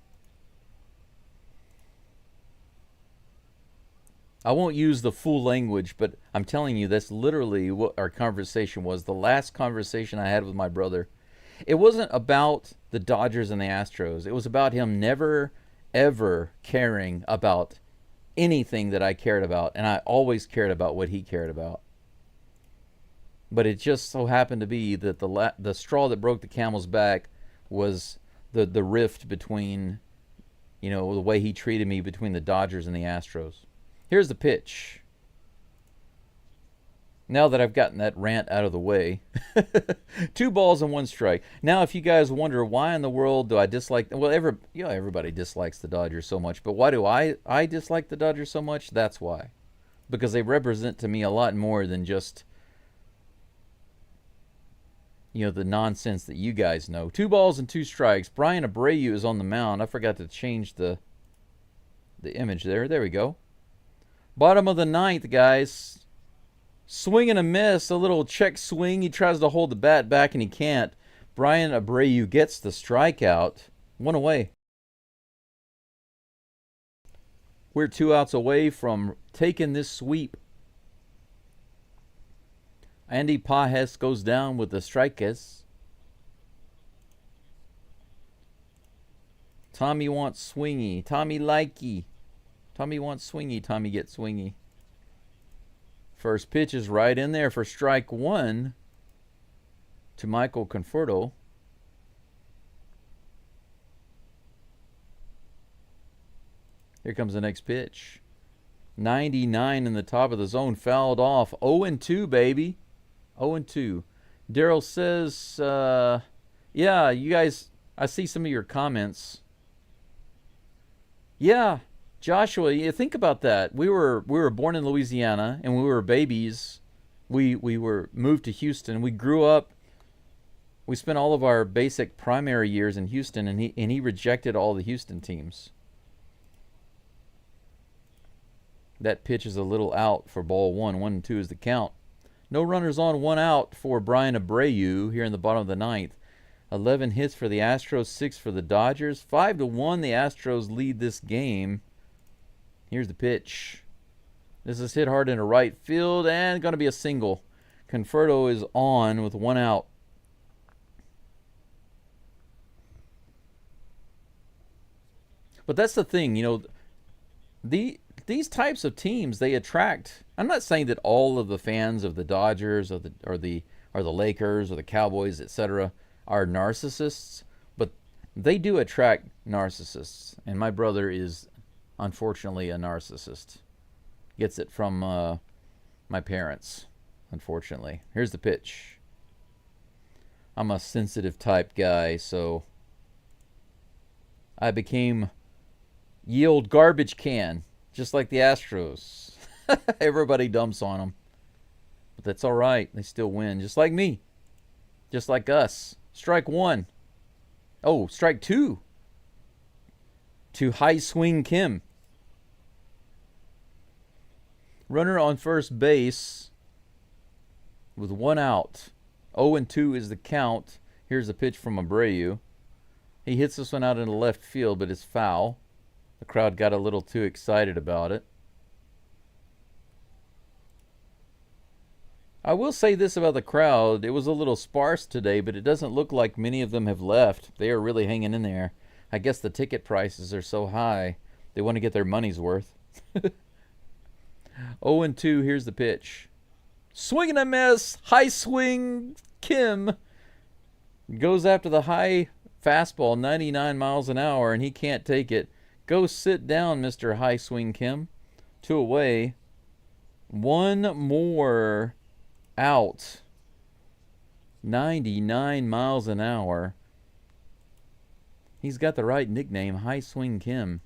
I won't use the full language, but I'm telling you that's literally what our conversation was. The last conversation I had with my brother. It wasn't about the Dodgers and the Astros. It was about him never, ever caring about anything that I cared about, and I always cared about what he cared about. But it just so happened to be that the straw that broke the camel's back was the rift between, the way he treated me between the Dodgers and the Astros. Here's the pitch. Now that I've gotten that rant out of the way, 2 balls and 1 strike. Now, if you guys wonder why in the world do I dislike, well, everybody dislikes the Dodgers so much, but why do I dislike the Dodgers so much? That's why, because they represent to me a lot more than just the nonsense that you guys know. 2 balls and 2 strikes. Brian Abreu is on the mound. I forgot to change the image there. There we go. Bottom of the 9th, guys. Swing and a miss, a little check swing. He tries to hold the bat back and he can't. Brian Abreu gets the strikeout. 1 away. We're 2 outs away from taking this sweep. Andy Pajes goes down with the strikeouts. Tommy wants swingy. Tommy likey. Tommy wants swingy. Tommy gets swingy. First pitch is right in there for strike 1 to Michael Conforto. Here comes the next pitch. 99 in the top of the zone, fouled off. 0-2, baby. 0-2. Daryl says, yeah, you guys, I see some of your comments. Yeah. Joshua, you think about that. We were born in Louisiana, and when we were babies, we were moved to Houston. We grew up. We spent all of our basic primary years in Houston, and he rejected all the Houston teams. That pitch is a little out for ball 1. 1-2 is the count. No runners on, 1 out for Brian Abreu here in the bottom of the 9th. 11 hits for the Astros, 6 for the Dodgers. 5-1, the Astros lead this game. Here's the pitch. This is hit hard into right field and going to be a single. Conforto is on with 1 out. But that's the thing, these types of teams, they attract. I'm not saying that all of the fans of the Dodgers or or the Lakers or the Cowboys, etc., are narcissists, but they do attract narcissists. And my brother is unfortunately a narcissist. Gets it from my parents, unfortunately. Here's the pitch. I'm a sensitive type guy, so I became ye old garbage can, just like the Astros. Everybody dumps on them. But that's all right. They still win, just like me. Just like us. Strike one. Oh, strike two. To High Swing Kim. Runner on first base with 1 out. 0-2 is the count. Here's a pitch from Abreu. He hits this one out into left field, but it's foul. The crowd got a little too excited about it. I will say this about the crowd. It was a little sparse today, but it doesn't look like many of them have left. They are really hanging in there. I guess the ticket prices are so high. They want to get their money's worth. 0-2, here's the pitch. Swing and a miss. High swing. Kim goes after the high fastball, 99 miles an hour, and he can't take it. Go sit down, Mr. High Swing Kim. 2 away. 1 more out. 99 miles an hour. He's got the right nickname, High Swing Kim.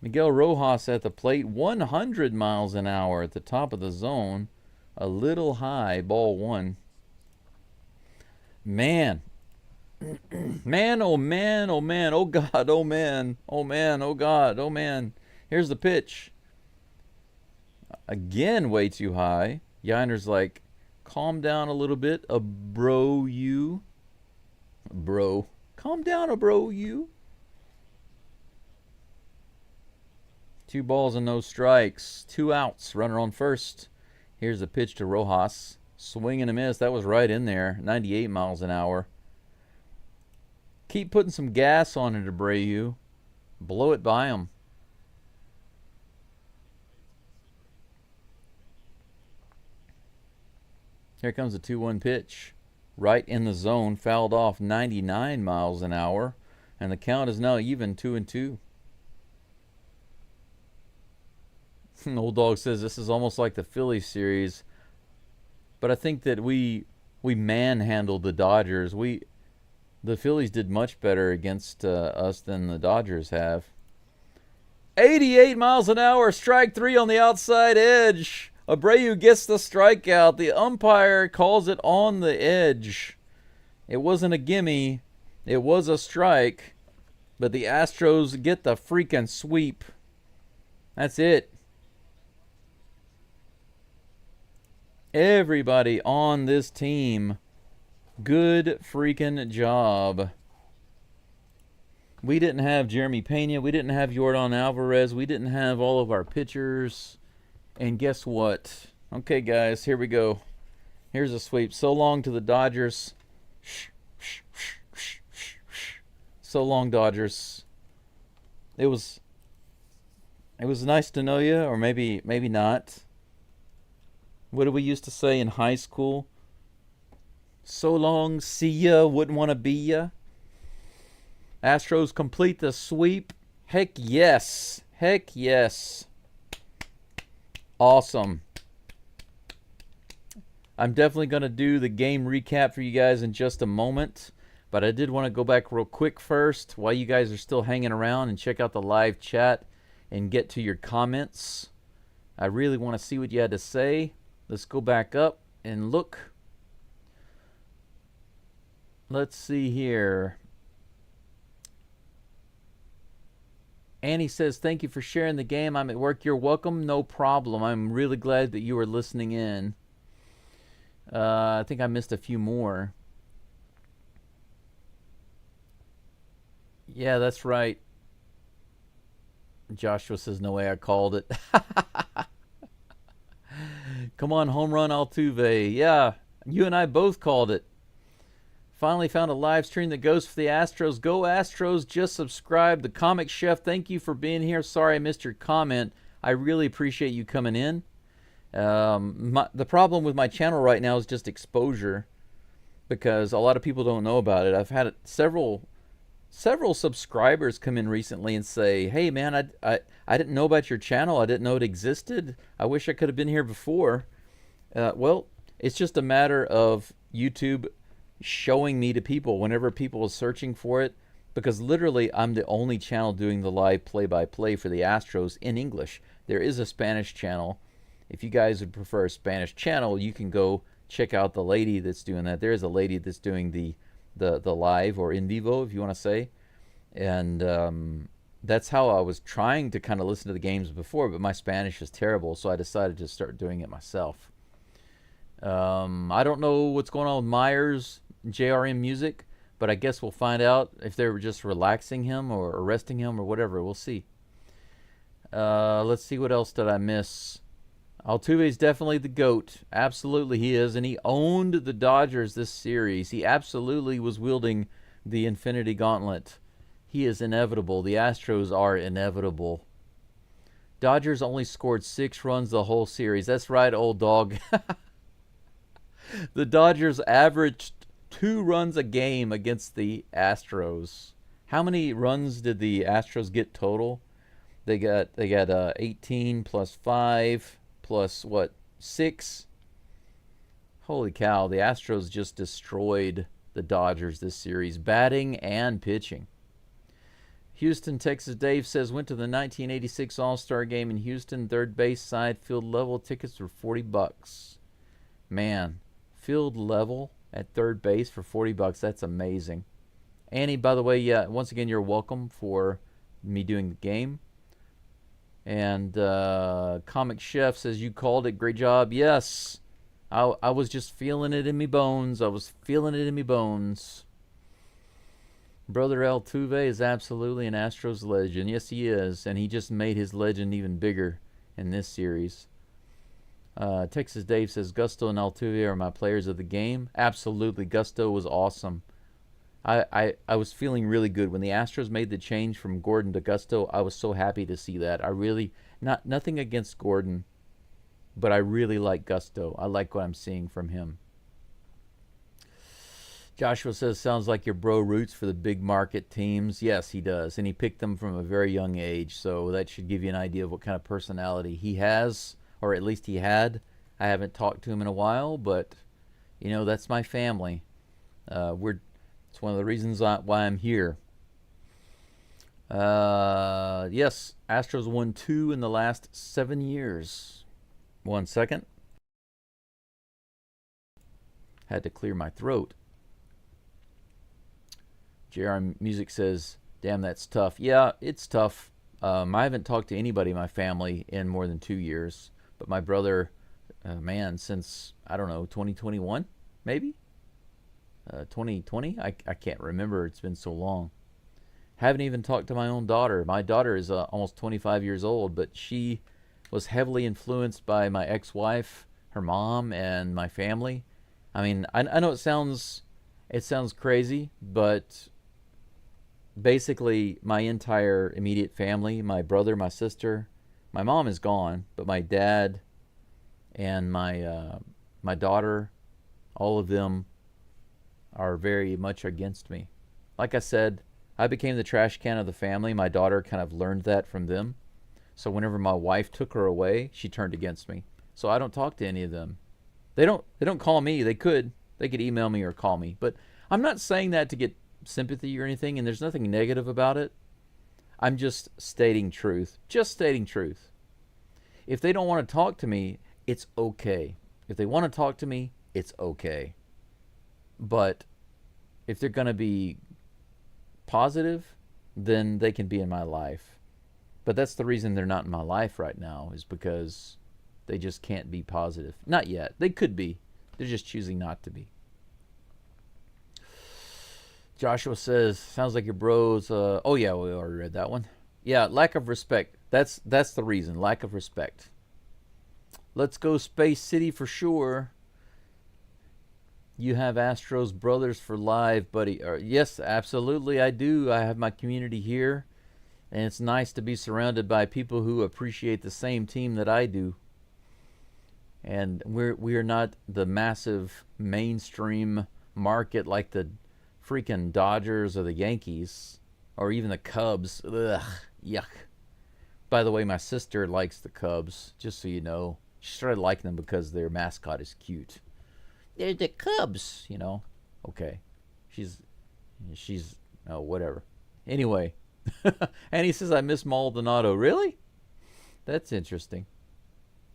Miguel Rojas at the plate, 100 miles an hour at the top of the zone. A little high, ball one. Man. Man, oh man, oh man, oh God, oh man, oh man, oh God, oh man. Here's the pitch. Again, way too high. Yiner's like, calm down a little bit, bro, you. Bro. Calm down, bro, you. 2 balls and no strikes. 2 outs. Runner on first. Here's a pitch to Rojas. Swing and a miss. That was right in there. 98 miles an hour. Keep putting some gas on it, Abreu. Blow it by him. Here comes a 2-1 pitch. Right in the zone. Fouled off 99 miles an hour. And the count is now even 2-2. Old Dog says this is almost like the Phillies series, but I think that we manhandled the Dodgers. The Phillies did much better against us than the Dodgers have. 88 miles an hour, strike 3 on the outside edge. Abreu gets the strikeout. The umpire calls it on the edge. It wasn't a gimme. It was a strike, but the Astros get the freaking sweep. That's it. Everybody on this team, good freaking job. We didn't have Jeremy Pena. We didn't have Yordan Alvarez. We didn't have all of our pitchers. And guess what? Okay, guys, here we go. Here's a sweep. So long to the Dodgers. So long, Dodgers. It was nice to know you, or maybe not. What did we used to say in high school? So long, see ya, wouldn't want to be ya. Astros complete the sweep. Heck yes. Heck yes. Awesome. I'm definitely going to do the game recap for you guys in just a moment. But I did want to go back real quick first while you guys are still hanging around and check out the live chat and get to your comments. I really want to see what you had to say. Let's go back up and look. Let's see here. Annie says, thank you for sharing the game. I'm at work. You're welcome. No problem. I'm really glad that you were listening in. I think I missed a few more. Yeah, that's right. Joshua says, no way I called it. Come on, home run Altuve. Yeah, you and I both called it. Finally found a live stream that goes for the Astros. Go Astros, just subscribe. The Comic Chef, thank you for being here. Sorry I missed your comment. I really appreciate you coming in. The problem with my channel right now is just exposure, because a lot of people don't know about it. I've had several subscribers come in recently and say, "Hey, man, I didn't know about your channel. I didn't know it existed. I wish I could have been here before." Well, it's just a matter of YouTube showing me to people whenever people are searching for it, because literally I'm the only channel doing the live play-by-play for the Astros in English. There is a Spanish channel. If you guys would prefer a Spanish channel, you can go check out the lady that's doing that. There is a lady that's doing the live, or in vivo, if you want to say. And that's how I was trying to kind of listen to the games before, but my Spanish is terrible, so I decided to start doing it myself. I don't know what's going on with Myers JRM Music, but I guess we'll find out if they were just relaxing him or arresting him or whatever. We'll see. Let's see, what else did I miss? Altuve is definitely the GOAT. Absolutely he is, and he owned the Dodgers this series. He absolutely was wielding the Infinity Gauntlet. He is inevitable. The Astros are inevitable. Dodgers only scored 6 runs the whole series. That's right, old dog. The Dodgers averaged 2 runs a game against the Astros. How many runs did the Astros get total? They got 18 plus 5 plus what, 6? Holy cow, the Astros just destroyed the Dodgers this series, batting and pitching. Houston, Texas Dave says, went to the 1986 All-Star game in Houston, third base side, field level. Tickets were $40. Man, field level at third base for $40. That's amazing. Annie, by the way, yeah, once again, you're welcome for me doing the game. And Comic Chef says, you called it. Great job. Yes. I was just feeling it in me bones. I was feeling it in me bones. Brother Altuve is absolutely an Astros legend. Yes, he is. And he just made his legend even bigger in this series. Texas Dave says, Gusto and Altuve are my players of the game. Absolutely. Gusto was awesome. I was feeling really good when the Astros made the change from Gordon to Gusto. I was so happy to see that. I really, nothing against Gordon, but I really like Gusto. I like what I'm seeing from him. Joshua says, sounds like your bro roots for the big market teams. Yes, he does, and he picked them from a very young age, so that should give you an idea of what kind of personality he has, or at least he had. I haven't talked to him in a while, but you know, that's my family. It's one of the reasons why I'm here. Yes, Astros won 2 in the last 7 years. 1 second. Had to clear my throat. JR Music says, damn, that's tough. Yeah, it's tough. I haven't talked to anybody in my family in more than 2 years. But my brother, man, since, I don't know, 2021, maybe? 2020? I can't remember. It's been so long. Haven't even talked to my own daughter. My daughter is almost 25 years old, but she was heavily influenced by my ex-wife, her mom, and my family. I mean, I know it sounds crazy, but basically my entire immediate family, my brother, my sister, my mom is gone, but my dad and my daughter, all of them are very much against me. Like I said, I became the trash can of the family. My daughter kind of learned that from them. So whenever my wife took her away, she turned against me. So I don't talk to any of them. They don't call me. They could email me or call me. But I'm not saying that to get sympathy or anything, and there's nothing negative about it. I'm just stating truth. Just stating truth. If they don't want to talk to me, it's okay. If they want to talk to me, it's okay. But if they're going to be positive, then they can be in my life. But that's the reason they're not in my life right now, is because they just can't be positive. Not yet. They could be. They're just choosing not to be. Joshua says, sounds like your bros. Oh, yeah, we already read that one. Yeah, lack of respect. That's the reason. Lack of respect. Let's go Space City for sure. You have Astros Brothers for live, buddy. Yes, absolutely, I do. I have my community here, and it's nice to be surrounded by people who appreciate the same team that I do. And we are not the massive mainstream market like the freaking Dodgers or the Yankees or even the Cubs. Ugh, yuck. By the way, my sister likes the Cubs, just so you know. She started liking them because their mascot is cute. They're the Cubs, you know. Okay. She's oh, whatever. Anyway. And he says, I miss Maldonado. Really? That's interesting.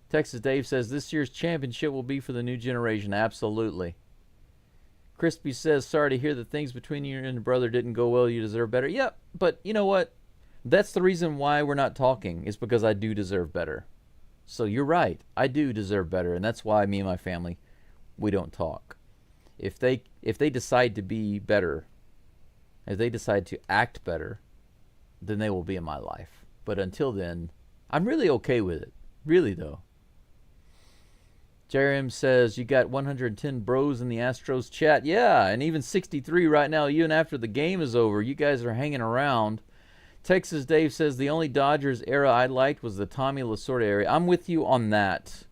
Texas Dave says, this year's championship will be for the new generation. Absolutely. Crispy says, sorry to hear that things between you and your brother didn't go well. You deserve better. Yep, but you know what? That's the reason why we're not talking, is because I do deserve better. So you're right. I do deserve better, and that's why me and my family, we don't talk. If they decide to be better, if they decide to act better, then they will be in my life. But until then, I'm really okay with it. Really, though. Jerem says, you got 110 bros in the Astros chat. Yeah, and even 63 right now, even after the game is over. You guys are hanging around. Texas Dave says, the only Dodgers era I liked was the Tommy Lasorda era. I'm with you on that.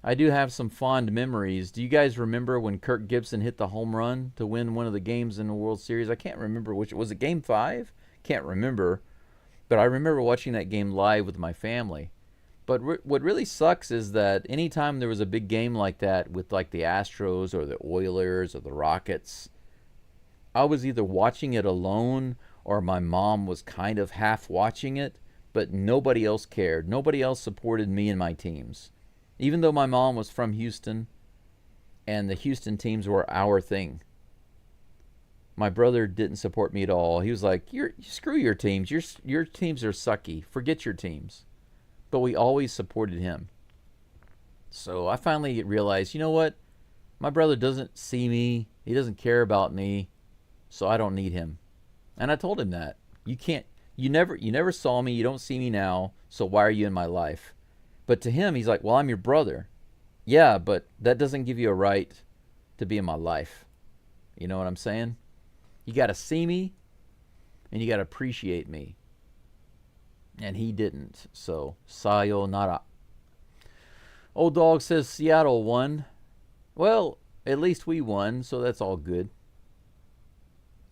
I do have some fond memories. Do you guys remember when Kirk Gibson hit the home run to win one of the games in the World Series? I can't remember which. Was it Game 5? Can't remember. But I remember watching that game live with my family. But what really sucks is that anytime there was a big game like that with like the Astros or the Oilers or the Rockets, I was either watching it alone or my mom was kind of half watching it, but nobody else cared. Nobody else supported me and my teams. Even though my mom was from Houston and the Houston teams were our thing. My brother didn't support me at all. He was like, screw your teams. Your teams are sucky. Forget your teams. But we always supported him. So I finally realized, you know what? My brother doesn't see me. He doesn't care about me. So I don't need him. And I told him that. You never saw me. You don't see me now. So why are you in my life? But to him, he's like, well, I'm your brother. Yeah, but that doesn't give you a right to be in my life. You know what I'm saying? You got to see me and you got to appreciate me. And he didn't. So, sayonara. Old Dog says Seattle won. Well, at least we won, so that's all good.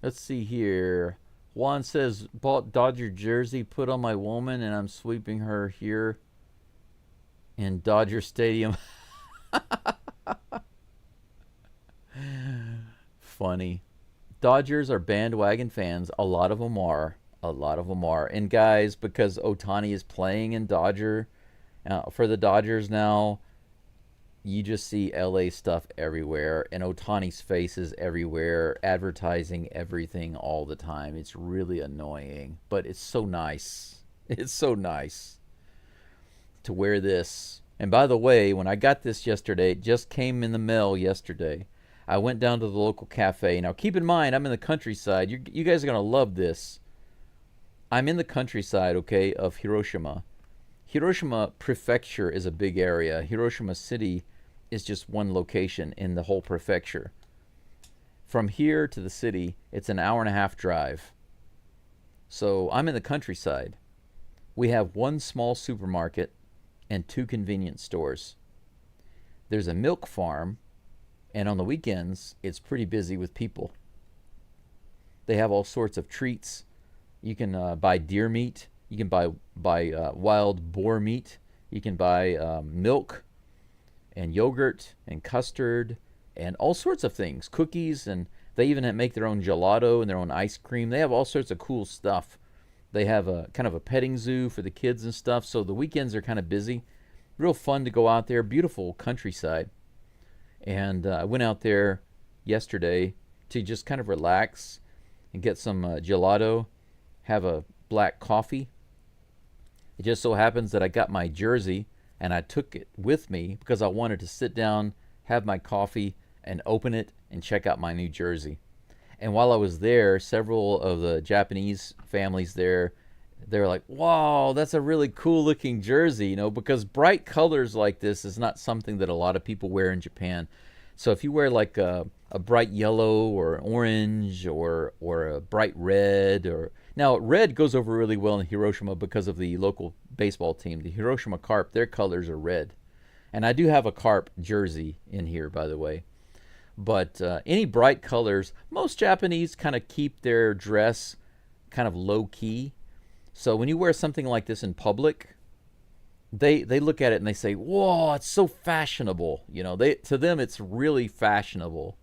Let's see here. Juan says, bought Dodger jersey, put on my woman, and I'm sweeping her here in Dodger Stadium. Funny. Dodgers are bandwagon fans. A lot of them are. And guys, because Ohtani is playing in Dodger for the Dodgers now, you just see LA stuff everywhere, and Ohtani's face is everywhere, advertising everything all the time. It's really annoying, but it's so nice. It's so nice to wear this. And by the way, when I got this yesterday, it just came in the mail yesterday. I went down to the local cafe. Now, keep in mind, I'm in the countryside. You guys are going to love this. I'm in the countryside, okay, of Hiroshima. Hiroshima Prefecture is a big area. Hiroshima City is just one location in the whole prefecture. From here to the city, it's an hour-and-a-half drive. So I'm in the countryside. We have one small supermarket and 2 convenience stores. There's a milk farm, and on the weekends, it's pretty busy with people. They have all sorts of treats. You can buy deer meat. You can buy wild boar meat. You can buy milk and yogurt and custard and all sorts of things. Cookies, and they even make their own gelato and their own ice cream. They have all sorts of cool stuff. They have a kind of a petting zoo for the kids and stuff. So the weekends are kind of busy. Real fun to go out there. Beautiful countryside. And I went out there yesterday to just kind of relax and get some gelato, have a black coffee. It just so happens that I got my jersey and I took it with me because I wanted to sit down, have my coffee, and open it and check out my new jersey. And while I was there, several of the Japanese families there, they're like, wow, that's a really cool looking jersey, you know, because bright colors like this is not something that a lot of people wear in Japan. So if you wear like a bright yellow or orange or a bright red, or now red goes over really well in Hiroshima because of the local baseball team, the Hiroshima Carp. Their colors are red, And I do have a Carp jersey in here, by the way. But any bright colors, most Japanese kind of keep their dress kind of low key. So when you wear something like this in public, they look at it and they say, "Whoa, it's so fashionable." To them it's really fashionable.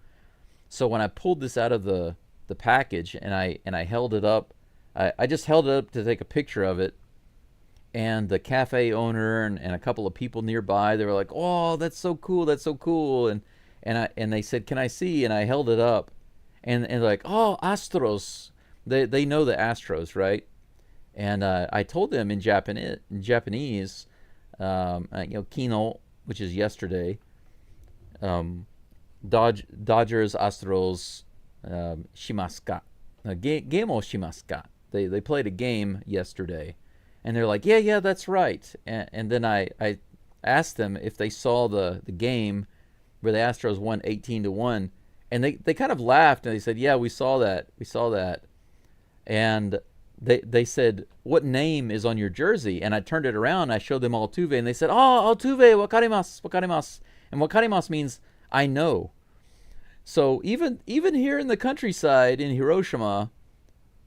So when I pulled this out of the package and I held it up, I just held it up to take a picture of it, and the cafe owner and a couple of people nearby, they were like, "Oh, that's so cool, that's so cool," and they said, "Can I see?" And I held it up, and they're like, "Oh, Astros." They know the Astros, right? And I told them in Japanese, kino, which is yesterday, Dodgers Astros shimasu ka? Game o shimasu ka? They played a game yesterday, and they're like, yeah, that's right. And then I asked them if they saw the game where the Astros won 18-1, and they kind of laughed and they said, "Yeah, we saw that, And they said, "What name is on your jersey?" And I turned it around and I showed them Altuve, and they said, "Oh, Altuve, wakarimasu." And wakarimasu means I know. So even here in the countryside in Hiroshima,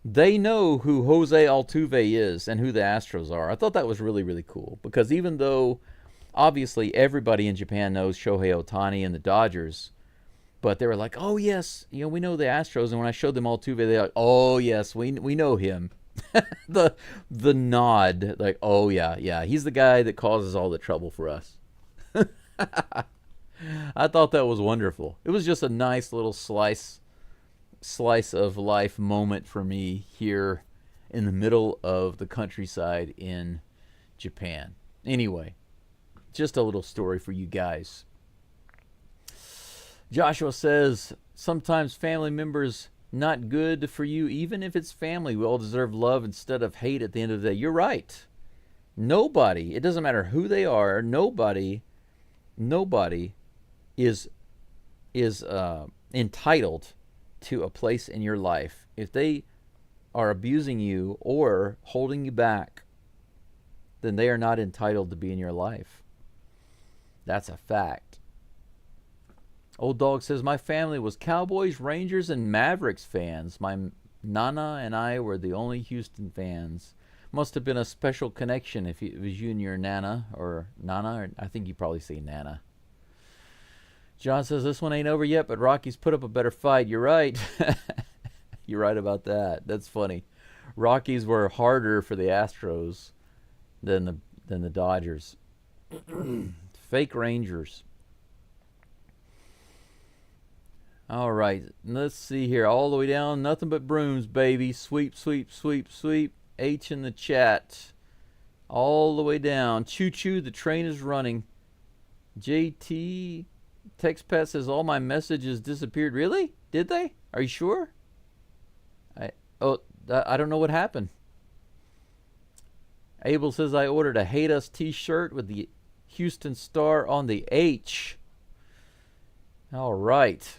they know who Jose Altuve is and who the Astros are. I thought that was really, really cool, because even though obviously everybody in Japan knows Shohei Ohtani and the Dodgers, but they were like, "Oh yes, we know the Astros." And when I showed them Altuve, they're like, "Oh yes, we know him." the nod, like, "Oh yeah, he's the guy that causes all the trouble for us." I thought that was wonderful. It was just a nice little slice of life moment for me here in the middle of the countryside in Japan. Anyway, just a little story for you guys. Joshua says, "Sometimes family members not good for you, even if it's family. We all deserve love instead of hate at the end of the day." You're right. Nobody, it doesn't matter who they are, nobody is entitled to a place in your life. If they are abusing you or holding you back, then they are not entitled to be in your life. That's a fact. Old Dog says, "My family was Cowboys, Rangers, and Mavericks fans. My Nana and I were the only Houston fans. Must have been a special connection if it was you and your Nana, or Nana, or I think you probably say Nana." John says, "This one ain't over yet, but Rockies put up a better fight." You're right. You're right about that. That's funny. Rockies were harder for the Astros than the Dodgers. Fake Rangers. All right, let's see here. All the way down, nothing but brooms, baby. Sweep, sweep, sweep, sweep. H in the chat. All the way down. Choo choo, the train is running. JT TextPat says, "All my messages disappeared." Really? Did they? Are you sure? I don't know what happened. Abel says, "I ordered a Hate Us t-shirt with the Houston Star on the H." All right.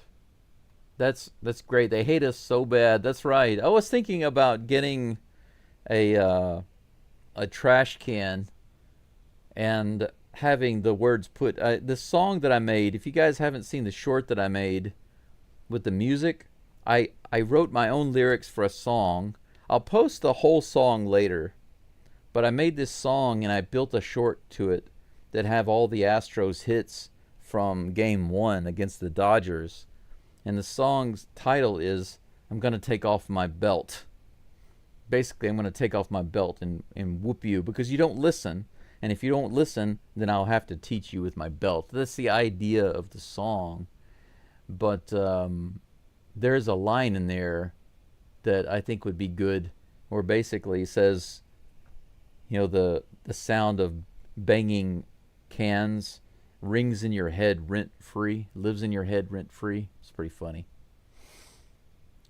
That's great. They hate us so bad. That's right. I was thinking about getting a trash can and having the words put. The song that I made, if you guys haven't seen the short that I made with the music, I wrote my own lyrics for a song. I'll post the whole song later. But I made this song and I built a short to it that have all the Astros hits from Game 1 against the Dodgers. And the song's title is, "I'm going to take off my belt." Basically, I'm going to take off my belt and whoop you because you don't listen. And if you don't listen, then I'll have to teach you with my belt. That's the idea of the song. But there's a line in there that I think would be good, where basically it says, the sound of banging cans rings in your head rent-free, lives in your head rent-free. It's pretty funny.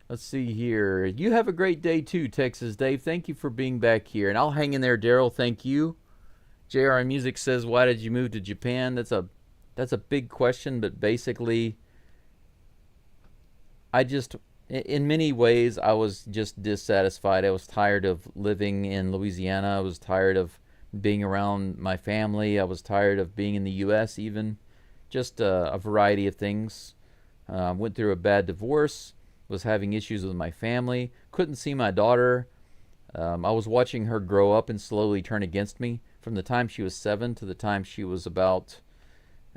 Let's see here. You have a great day too, Texas Dave. Thank you for being back here. And I'll hang in there, Daryl. Thank you. JR Music says, "Why did you move to Japan?" That's a big question, but basically, in many ways, I was just dissatisfied. I was tired of living in Louisiana. I was tired of being around my family. I was tired of being in the U.S. even. Just a variety of things. Went through a bad divorce. Was having issues with my family. Couldn't see my daughter. I was watching her grow up and slowly turn against me from the time she was 7 to the time she was about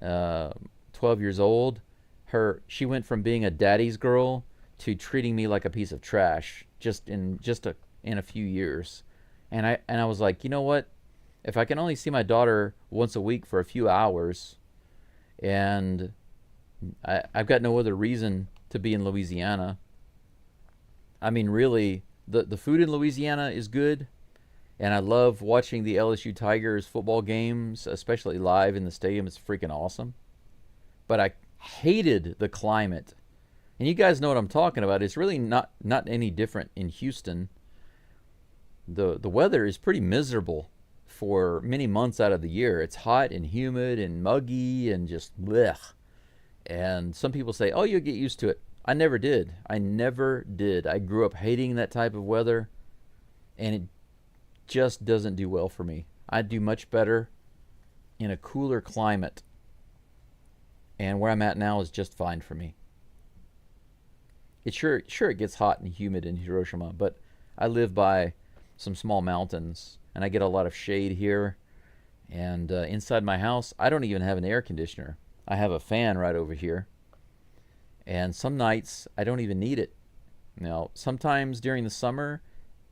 12 years old. She went from being a daddy's girl to treating me like a piece of trash in a few years. And I was like, you know what? If I can only see my daughter once a week for a few hours, and I've got no other reason to be in Louisiana. I mean, really, the food in Louisiana is good, and I love watching the LSU Tigers football games, especially live in the stadium. It's freaking awesome. But I hated the climate. And you guys know what I'm talking about. It's really not any different in Houston. The weather is pretty miserable for many months out of the year. It's hot and humid and muggy and just blech. And some people say, oh, you'll get used to it. I never did. I never did. I grew up hating that type of weather, and it just doesn't do well for me. I do much better in a cooler climate, and where I'm at now is just fine for me. It gets hot and humid in Hiroshima, but I live by some small mountains, and I get a lot of shade here. And inside my house, I don't even have an air conditioner. I have a fan right over here. And some nights, I don't even need it. Now, sometimes during the summer,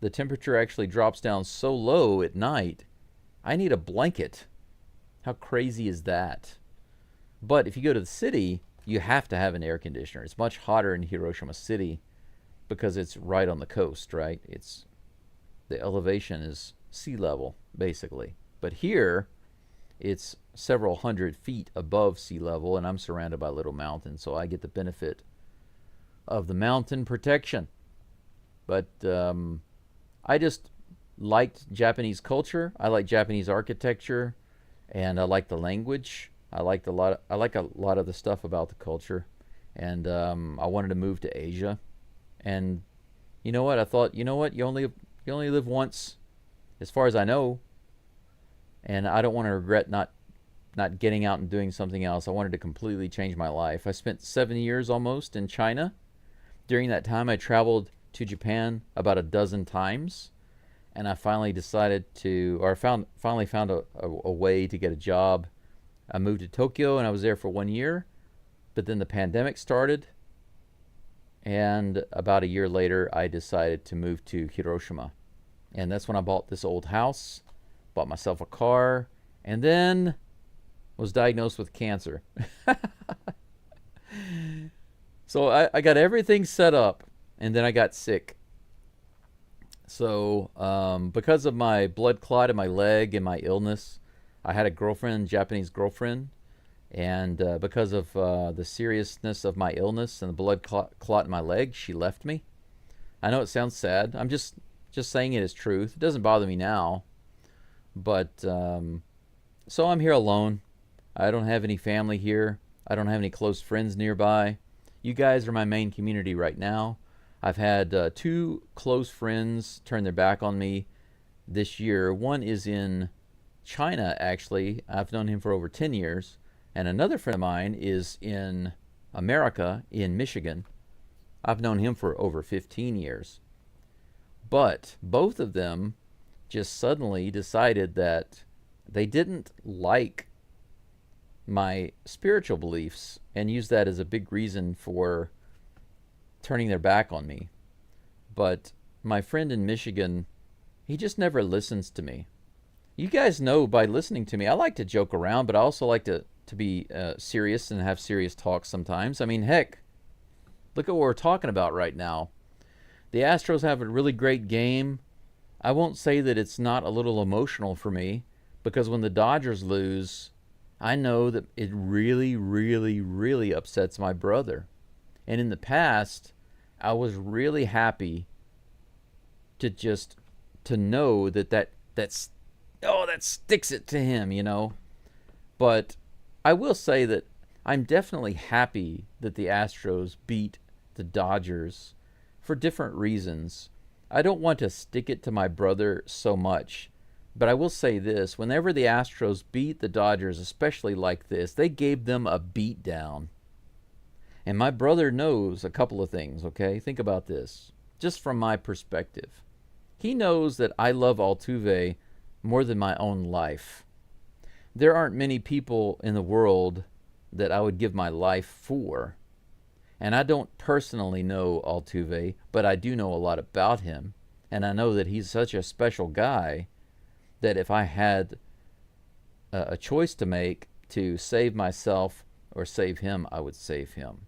the temperature actually drops down so low at night, I need a blanket. How crazy is that? But if you go to the city, you have to have an air conditioner. It's much hotter in Hiroshima City because it's right on the coast, right? The elevation is sea level, basically. But here, it's several hundred feet above sea level, and I'm surrounded by little mountains, so I get the benefit of the mountain protection. But I just liked Japanese culture. I like Japanese architecture, and I like the language. I like a lot of the stuff about the culture, and I wanted to move to Asia. And you know what? I thought, you know what? You only live once, as far as I know, and I don't want to regret not getting out and doing something else. I wanted to completely change my life. I spent 7 years almost in China. During that time, I traveled to Japan about a dozen times, and I finally finally found a way to get a job. I moved to Tokyo, and I was there for 1 year, but then the pandemic started, and about a year later, I decided to move to Hiroshima. And that's when I bought this old house, bought myself a car, and then was diagnosed with cancer. So I got everything set up, and then I got sick. So because of my blood clot in my leg and my illness, I had a girlfriend, Japanese girlfriend, and because of the seriousness of my illness and the blood clot in my leg, she left me. I know it sounds sad. I'm just saying it as truth. It doesn't bother me now. But so I'm here alone. I don't have any family here. I don't have any close friends nearby. You guys are my main community right now. I've had 2 close friends turn their back on me this year. One is in China, actually. I've known him for over 10 years. And another friend of mine is in America, in Michigan. I've known him for over 15 years. But both of them just suddenly decided that they didn't like my spiritual beliefs and used that as a big reason for turning their back on me. But my friend in Michigan, he just never listens to me. You guys know by listening to me, I like to joke around, but I also like to be serious and have serious talks sometimes. I mean, heck, look at what we're talking about right now. The Astros have a really great game. I won't say that it's not a little emotional for me, because when the Dodgers lose, I know that it really, really, really upsets my brother. And in the past, I was really happy to know that sticks it to him, you know. But I will say that I'm definitely happy that the Astros beat the Dodgers for different reasons. I don't want to stick it to my brother so much But I will say this, whenever the Astros beat the Dodgers, especially like this, they gave them a beat down. And my brother knows a couple of things, okay? Think about this, just from my perspective. He knows that I love Altuve more than my own life. There aren't many people in the world that I would give my life for. And I don't personally know Altuve, but I do know a lot about him. And I know that he's such a special guy that if I had a choice to make to save myself or save him, I would save him.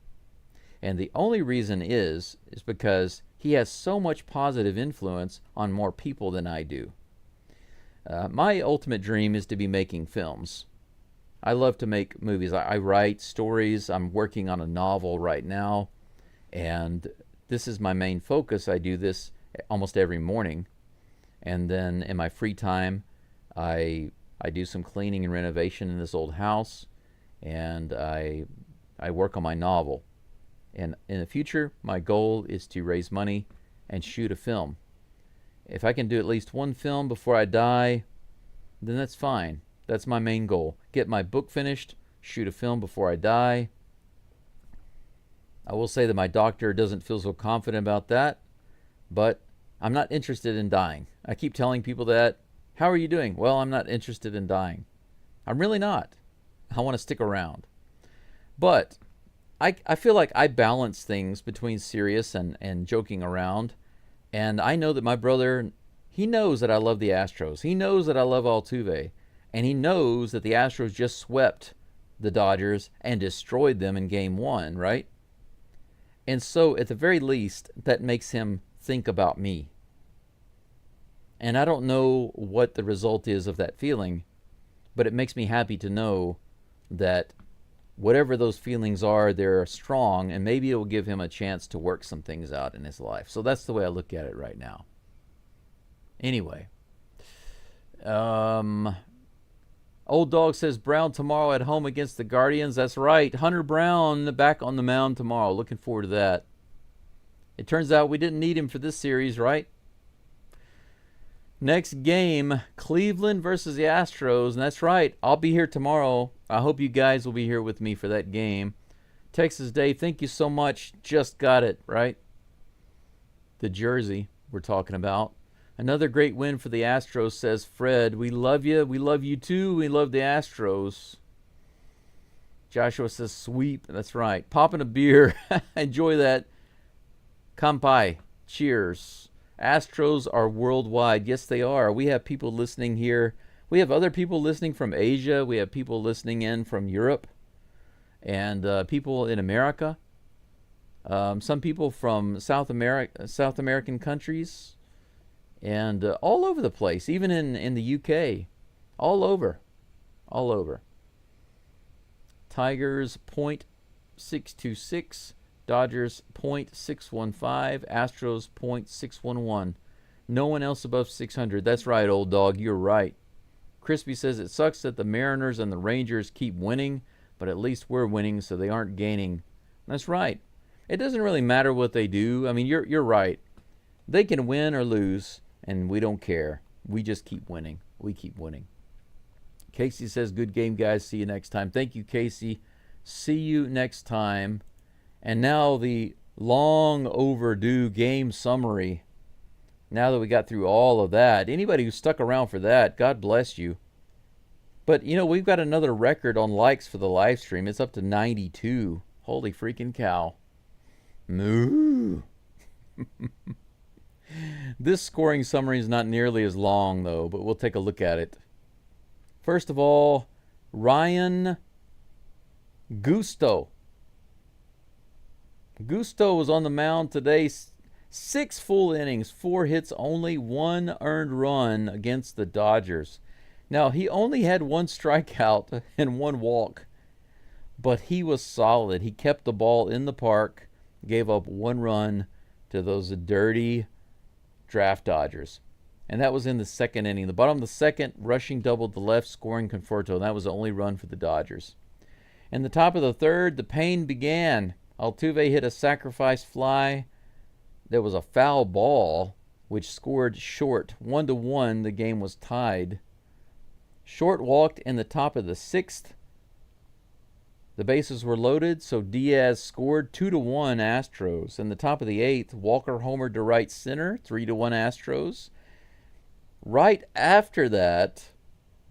And the only reason is because he has so much positive influence on more people than I do. My ultimate dream is to be making films. I love to make movies. I write stories. I'm working on a novel right now, and this is my main focus. I do this almost every morning, and then in my free time, I do some cleaning and renovation in this old house, and I work on my novel. And in the future, my goal is to raise money and shoot a film. If I can do at least one film before I die, then that's fine. That's my main goal. Get my book finished, shoot a film before I die. I will say that my doctor doesn't feel so confident about that, but I'm not interested in dying. I keep telling people that. How are you doing? Well, I'm not interested in dying. I'm really not. I want to stick around. But I feel like I balance things between serious and joking around. And I know that my brother, he knows that I love the Astros. He knows that I love Altuve. And he knows that the Astros just swept the Dodgers and destroyed them in Game 1, right? And so, at the very least, that makes him think about me. And I don't know what the result is of that feeling, but it makes me happy to know that whatever those feelings are, they're strong, and maybe it will give him a chance to work some things out in his life. So that's the way I look at it right now. Anyway, Old Dog says Brown tomorrow at home against the Guardians. That's right. Hunter Brown back on the mound tomorrow. Looking forward to that. It turns out we didn't need him for this series, right? Next game, Cleveland versus the Astros. And that's right. I'll be here tomorrow. I hope you guys will be here with me for that game. Texas Dave, thank you so much. Just got it, right? The jersey we're talking about. Another great win for the Astros, says Fred. We love you. We love you too. We love the Astros. Joshua says sweep. That's right. Popping a beer. Enjoy that. Kampai. Cheers. Astros are worldwide. Yes, they are. We have people listening here. We have other people listening from Asia. We have people listening in from Europe. And people in America. Some people from South American countries. And all over the place, even in the UK, all over. Tigers .626, Dodgers .615, Astros .611. No one else above 600. That's right, Old Dog, you're right. Crispy says it sucks that the Mariners and the Rangers keep winning, but at least we're winning, so they aren't gaining. That's right. It doesn't really matter what they do. I mean, you're right. They can win or lose. And we don't care. We just keep winning. We keep winning. Casey says, good game, guys. See you next time. Thank you, Casey. See you next time. And now the long overdue game summary. Now that we got through all of that. Anybody who stuck around for that, God bless you. But, you know, we've got another record on likes for the live stream. It's up to 92. Holy freaking cow. Moo. This scoring summary is not nearly as long, though, but we'll take a look at it. First of all, Ryan Gusto. Gusto was on the mound today. 6 full innings, 4 hits, only 1 earned run against the Dodgers. Now, he only had 1 strikeout and 1 walk, but he was solid. He kept the ball in the park, gave up 1 run to those dirty draft Dodgers. And that was in the 2nd inning. The bottom of the 2nd, rushing double to left, scoring Conforto. And that was the only run for the Dodgers. In the top of the 3rd, the pain began. Altuve hit a sacrifice fly. There was a foul ball. which scored Short 1-1. The game was tied. Short walked in the top of the 6th. The bases were loaded, so Diaz scored 2-1 Astros. In the top of the 8th, Walker homered to right center, 3-1 Astros. Right after that,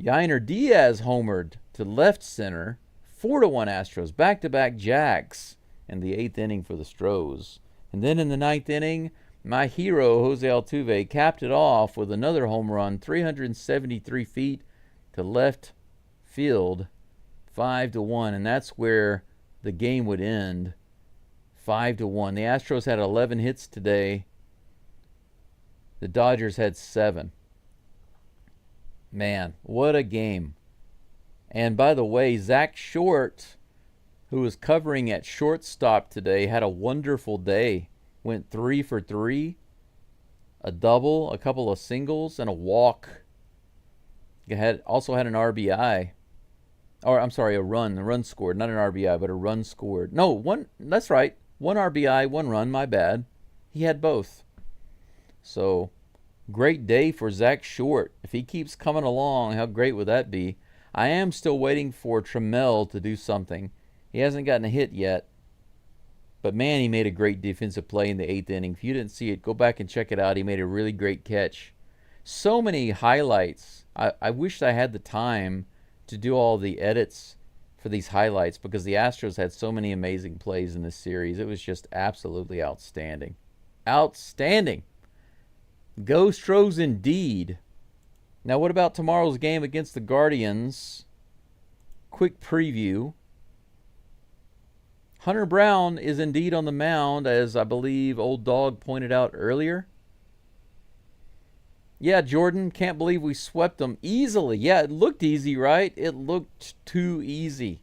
Yainer Diaz homered to left center, 4-1 Astros. Back-to-back jacks in the 8th inning for the Stros. And then in the 9th inning, my hero, Jose Altuve, capped it off with another home run, 373 feet to left field, 5-1, and that's where the game would end, 5-1. The Astros had 11 hits today. The Dodgers had 7. Man, what a game. And by the way, Zach Short, who was covering at shortstop today, had a wonderful day. Went 3 for 3, a double, a couple of singles, and a walk. He also had an RBI. Or, I'm sorry, a run scored. Not an RBI, but a run scored. No, one, that's right. 1 RBI, 1 run, my bad. He had both. So, great day for Zach Short. If he keeps coming along, how great would that be? I am still waiting for Trammell to do something. He hasn't gotten a hit yet. But, man, he made a great defensive play in the 8th inning. If you didn't see it, go back and check it out. He made a really great catch. So many highlights. I wished I had the time to do all the edits for these highlights because the Astros had so many amazing plays in this series. It was just absolutely outstanding. Outstanding. Go Stros indeed. Now, what about tomorrow's game against the Guardians? Quick preview. Hunter Brown is indeed on the mound, as I believe Old Dog pointed out earlier. Yeah, Jordan, can't believe we swept them easily. Yeah, it looked easy, right? It looked too easy.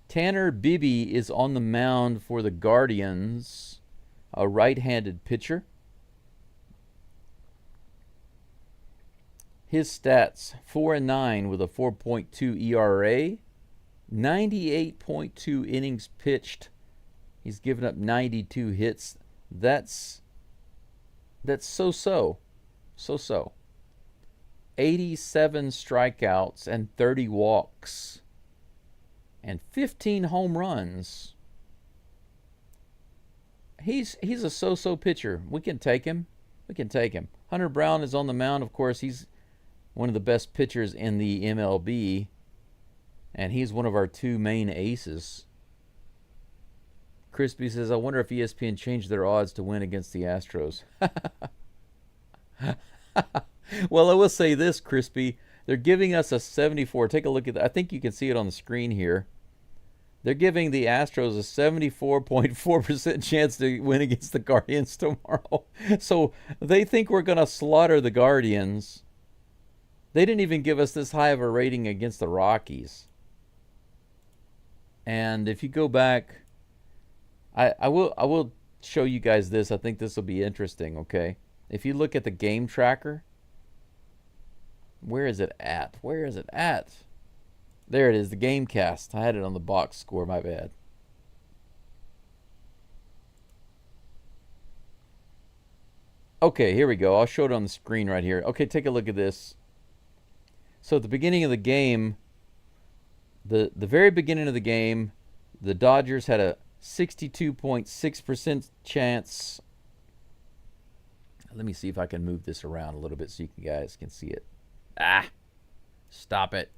Tanner Bibby is on the mound for the Guardians, a right-handed pitcher. His stats, 4-9 with a 4.2 ERA, 98.2 innings pitched. He's given up 92 hits. That's so-so. So-so. 87 strikeouts and 30 walks. And 15 home runs. He's a so-so pitcher. We can take him. We can take him. Hunter Brown is on the mound. Of course, he's one of the best pitchers in the MLB. And he's one of our 2 main aces. Crispy says, I wonder if ESPN changed their odds to win against the Astros. Well, I will say this, Crispy. They're giving us a 74. Take a look at that. I think you can see it on the screen here. They're giving the Astros a 74.4% chance to win against the Guardians tomorrow. So they think we're going to slaughter the Guardians. They didn't even give us this high of a rating against the Rockies. And if you go back, I will show you guys this. I think this will be interesting, okay? If you look at the game tracker, where is it at? Where is it at? There it is, the game cast. I had it on the box score, my bad. Okay, here we go. I'll show it on the screen right here. Okay, take a look at this. So at the beginning of the game, the very beginning of the game, the Dodgers had a 62.6% chance. Let me see if I can move this around a little bit so you guys can see it. Stop it.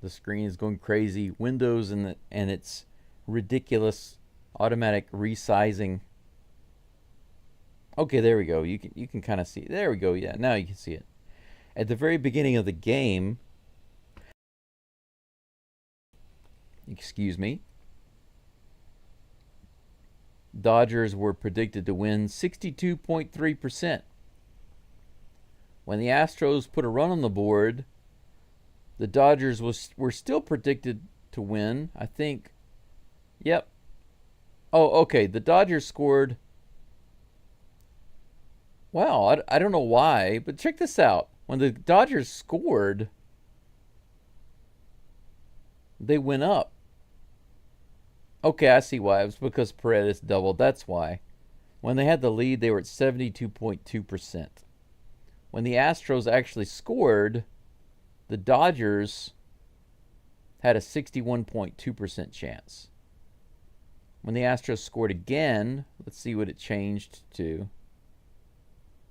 The screen is going crazy. Windows and its ridiculous automatic resizing. Okay, there we go. You can kind of see it. There we go. Yeah, now you can see it. At the very beginning of the game, excuse me, Dodgers were predicted to win 62.3%. When the Astros put a run on the board, the Dodgers were still predicted to win, I think. Yep. Oh, okay. The Dodgers scored. Wow, I don't know why, but check this out. When the Dodgers scored, they went up. Okay, I see why. It was because Paredes doubled. That's why. When they had the lead, they were at 72.2%. When the Astros actually scored, the Dodgers had a 61.2% chance. When the Astros scored again, let's see what it changed to.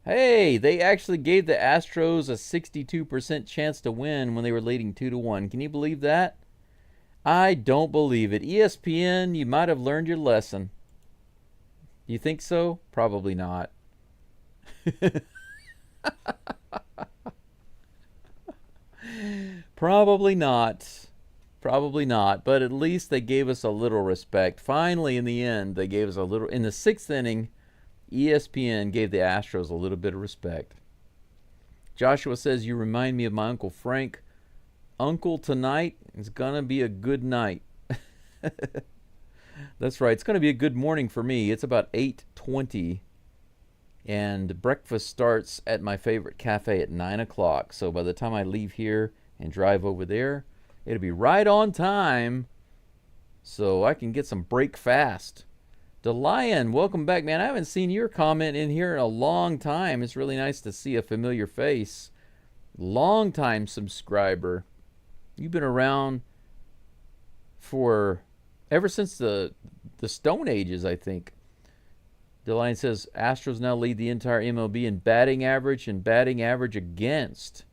Hey, they actually gave the Astros a 62% chance to win when they were leading 2-1. Can you believe that? I don't believe it. ESPN, you might have learned your lesson. You think so? Probably not. Probably not. Probably not. But at least they gave us a little respect. Finally, in the end, they gave us a little. In the 6th inning, ESPN gave the Astros a little bit of respect. Joshua says, you remind me of my Uncle Frank. Uncle, tonight is going to be a good night. That's right. It's going to be a good morning for me. It's about 8:20, and breakfast starts at my favorite cafe at 9 o'clock. So by the time I leave here and drive over there, it'll be right on time so I can get some break fast. DeLion, welcome back, man. I haven't seen your comment in here in a long time. It's really nice to see a familiar face. Long-time subscriber. You've been around for ever since the Stone Ages, I think. DeLion says, Astros now lead the entire MLB in batting average and batting average against.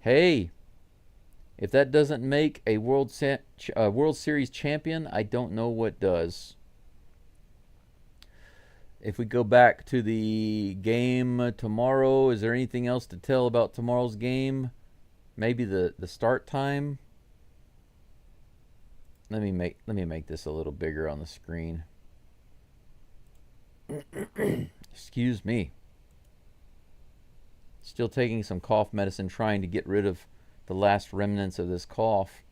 Hey, if that doesn't make a World Series champion, I don't know what does. If we go back to the game tomorrow, is there anything else to tell about tomorrow's game? Maybe the start time. Let me make this a little bigger on the screen. Excuse me. Still taking some cough medicine, trying to get rid of the last remnants of this cough.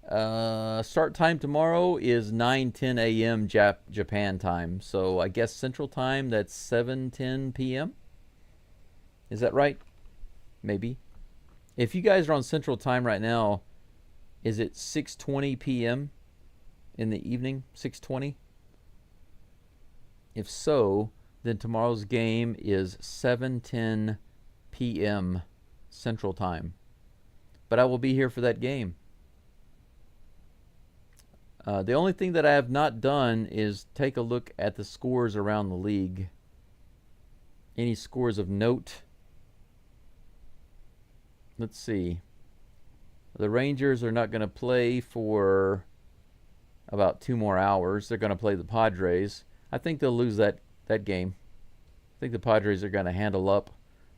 Start time tomorrow is 9:10 a.m. Japan time. So I guess Central Time, that's 7:10 p.m. Is that right? Maybe. If you guys are on Central Time right now, is it 6:20 p.m. in the evening? 6:20? If so, then tomorrow's game is 7:10 p.m. Central Time. But I will be here for that game. The only thing that I have not done is take a look at the scores around the league. Any scores of note? Let's see. The Rangers are not going to play for about 2 more hours. They're going to play the Padres. I think they'll lose that game. I think the Padres are going to handle up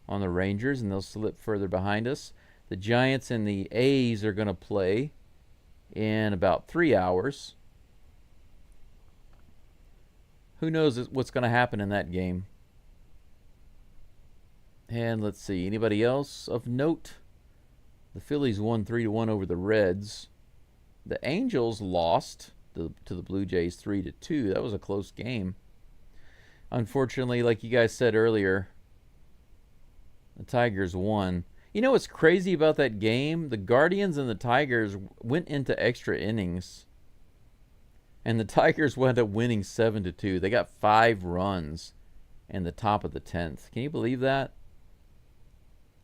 on the Rangers, and they'll slip further behind us. The Giants and the A's are going to play in about 3 hours. Who knows what's going to happen in that game? And let's see. Anybody else of note? The Phillies won 3-1 over the Reds. The Angels lost to the Blue Jays 3-2. That was a close game. Unfortunately, like you guys said earlier, the Tigers won. You know what's crazy about that game? The Guardians and the Tigers went into extra innings, and the Tigers wound up winning 7-2. They got 5 runs in the top of the 10th. Can you believe that?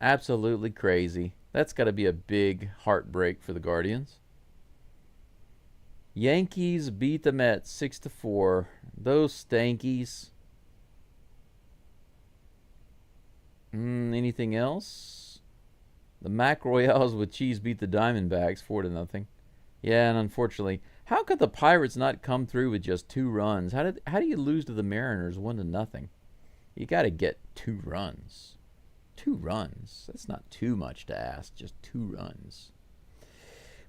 Absolutely crazy. That's got to be a big heartbreak for the Guardians. Yankees beat the Mets 6-4. Those Stankies. Anything else? The Mac Royales with cheese beat the Diamondbacks 4-0. Yeah, and unfortunately, how could the Pirates not come through with just 2 runs? How do you lose to the Mariners 1-0? You got to get 2 runs. 2 runs. That's not too much to ask. Just 2 runs.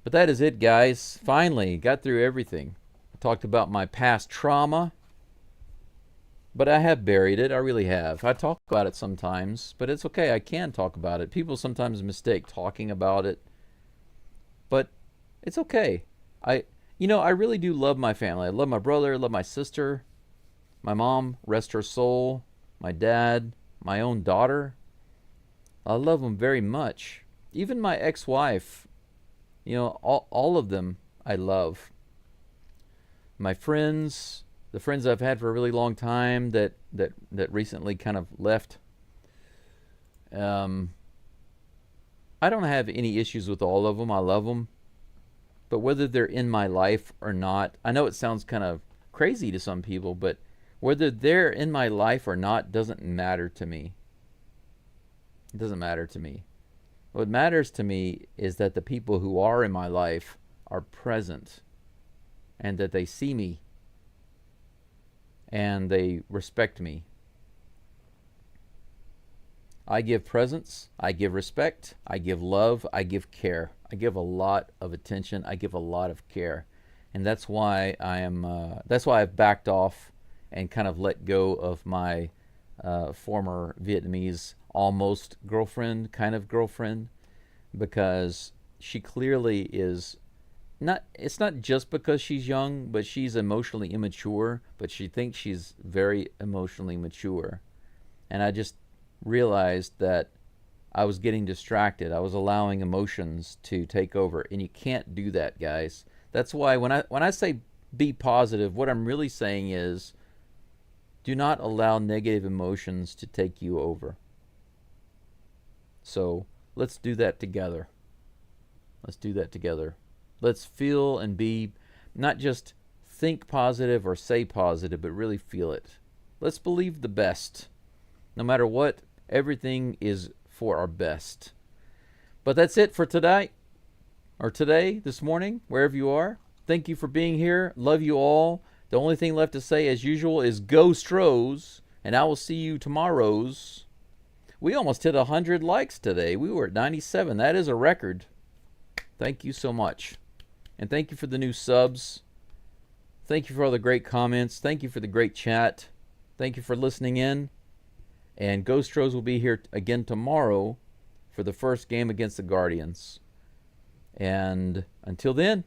But that is it, guys. Finally, got through everything. I talked about my past trauma, but I have buried it. I really have. I talk about it sometimes, but it's okay. I can talk about it. People sometimes mistake talking about it, but it's okay. I really do love my family. I love my brother. I love my sister, my mom, rest her soul, my dad, my own daughter. I love them very much. Even my ex-wife, all of them I love. My friends, the friends I've had for a really long time that recently kind of left. Um, I don't have any issues with all of them. I love them. But whether they're in my life or not, I know it sounds kind of crazy to some people, but whether they're in my life or not doesn't matter to me. It doesn't matter to me. What matters to me is that the people who are in my life are present and that they see me and they respect me. I give presence, I give respect, I give love, I give care. I give a lot of attention, I give a lot of care. And that's why that's why I've backed off and kind of let go of my former Vietnamese almost girlfriend, kind of girlfriend, because she clearly is not, it's not just because she's young, but she's emotionally immature, but she thinks she's very emotionally mature. And I just realized that I was getting distracted. I was allowing emotions to take over, and you can't do that, guys. That's why when I say be positive, what I'm really saying is do not allow negative emotions to take you over. So let's do that together. Let's do that together. Let's feel and be, not just think positive or say positive, but really feel it. Let's believe the best. No matter what, everything is for our best. But that's it for today, or today, this morning, wherever you are. Thank you for being here. Love you all. The only thing left to say, as usual, is go Stros, and I will see you tomorrow's. We almost hit 100 likes today. We were at 97. That is a record. Thank you so much. And thank you for the new subs. Thank you for all the great comments. Thank you for the great chat. Thank you for listening in. And Go Stros will be here again tomorrow for the first game against the Guardians. And until then,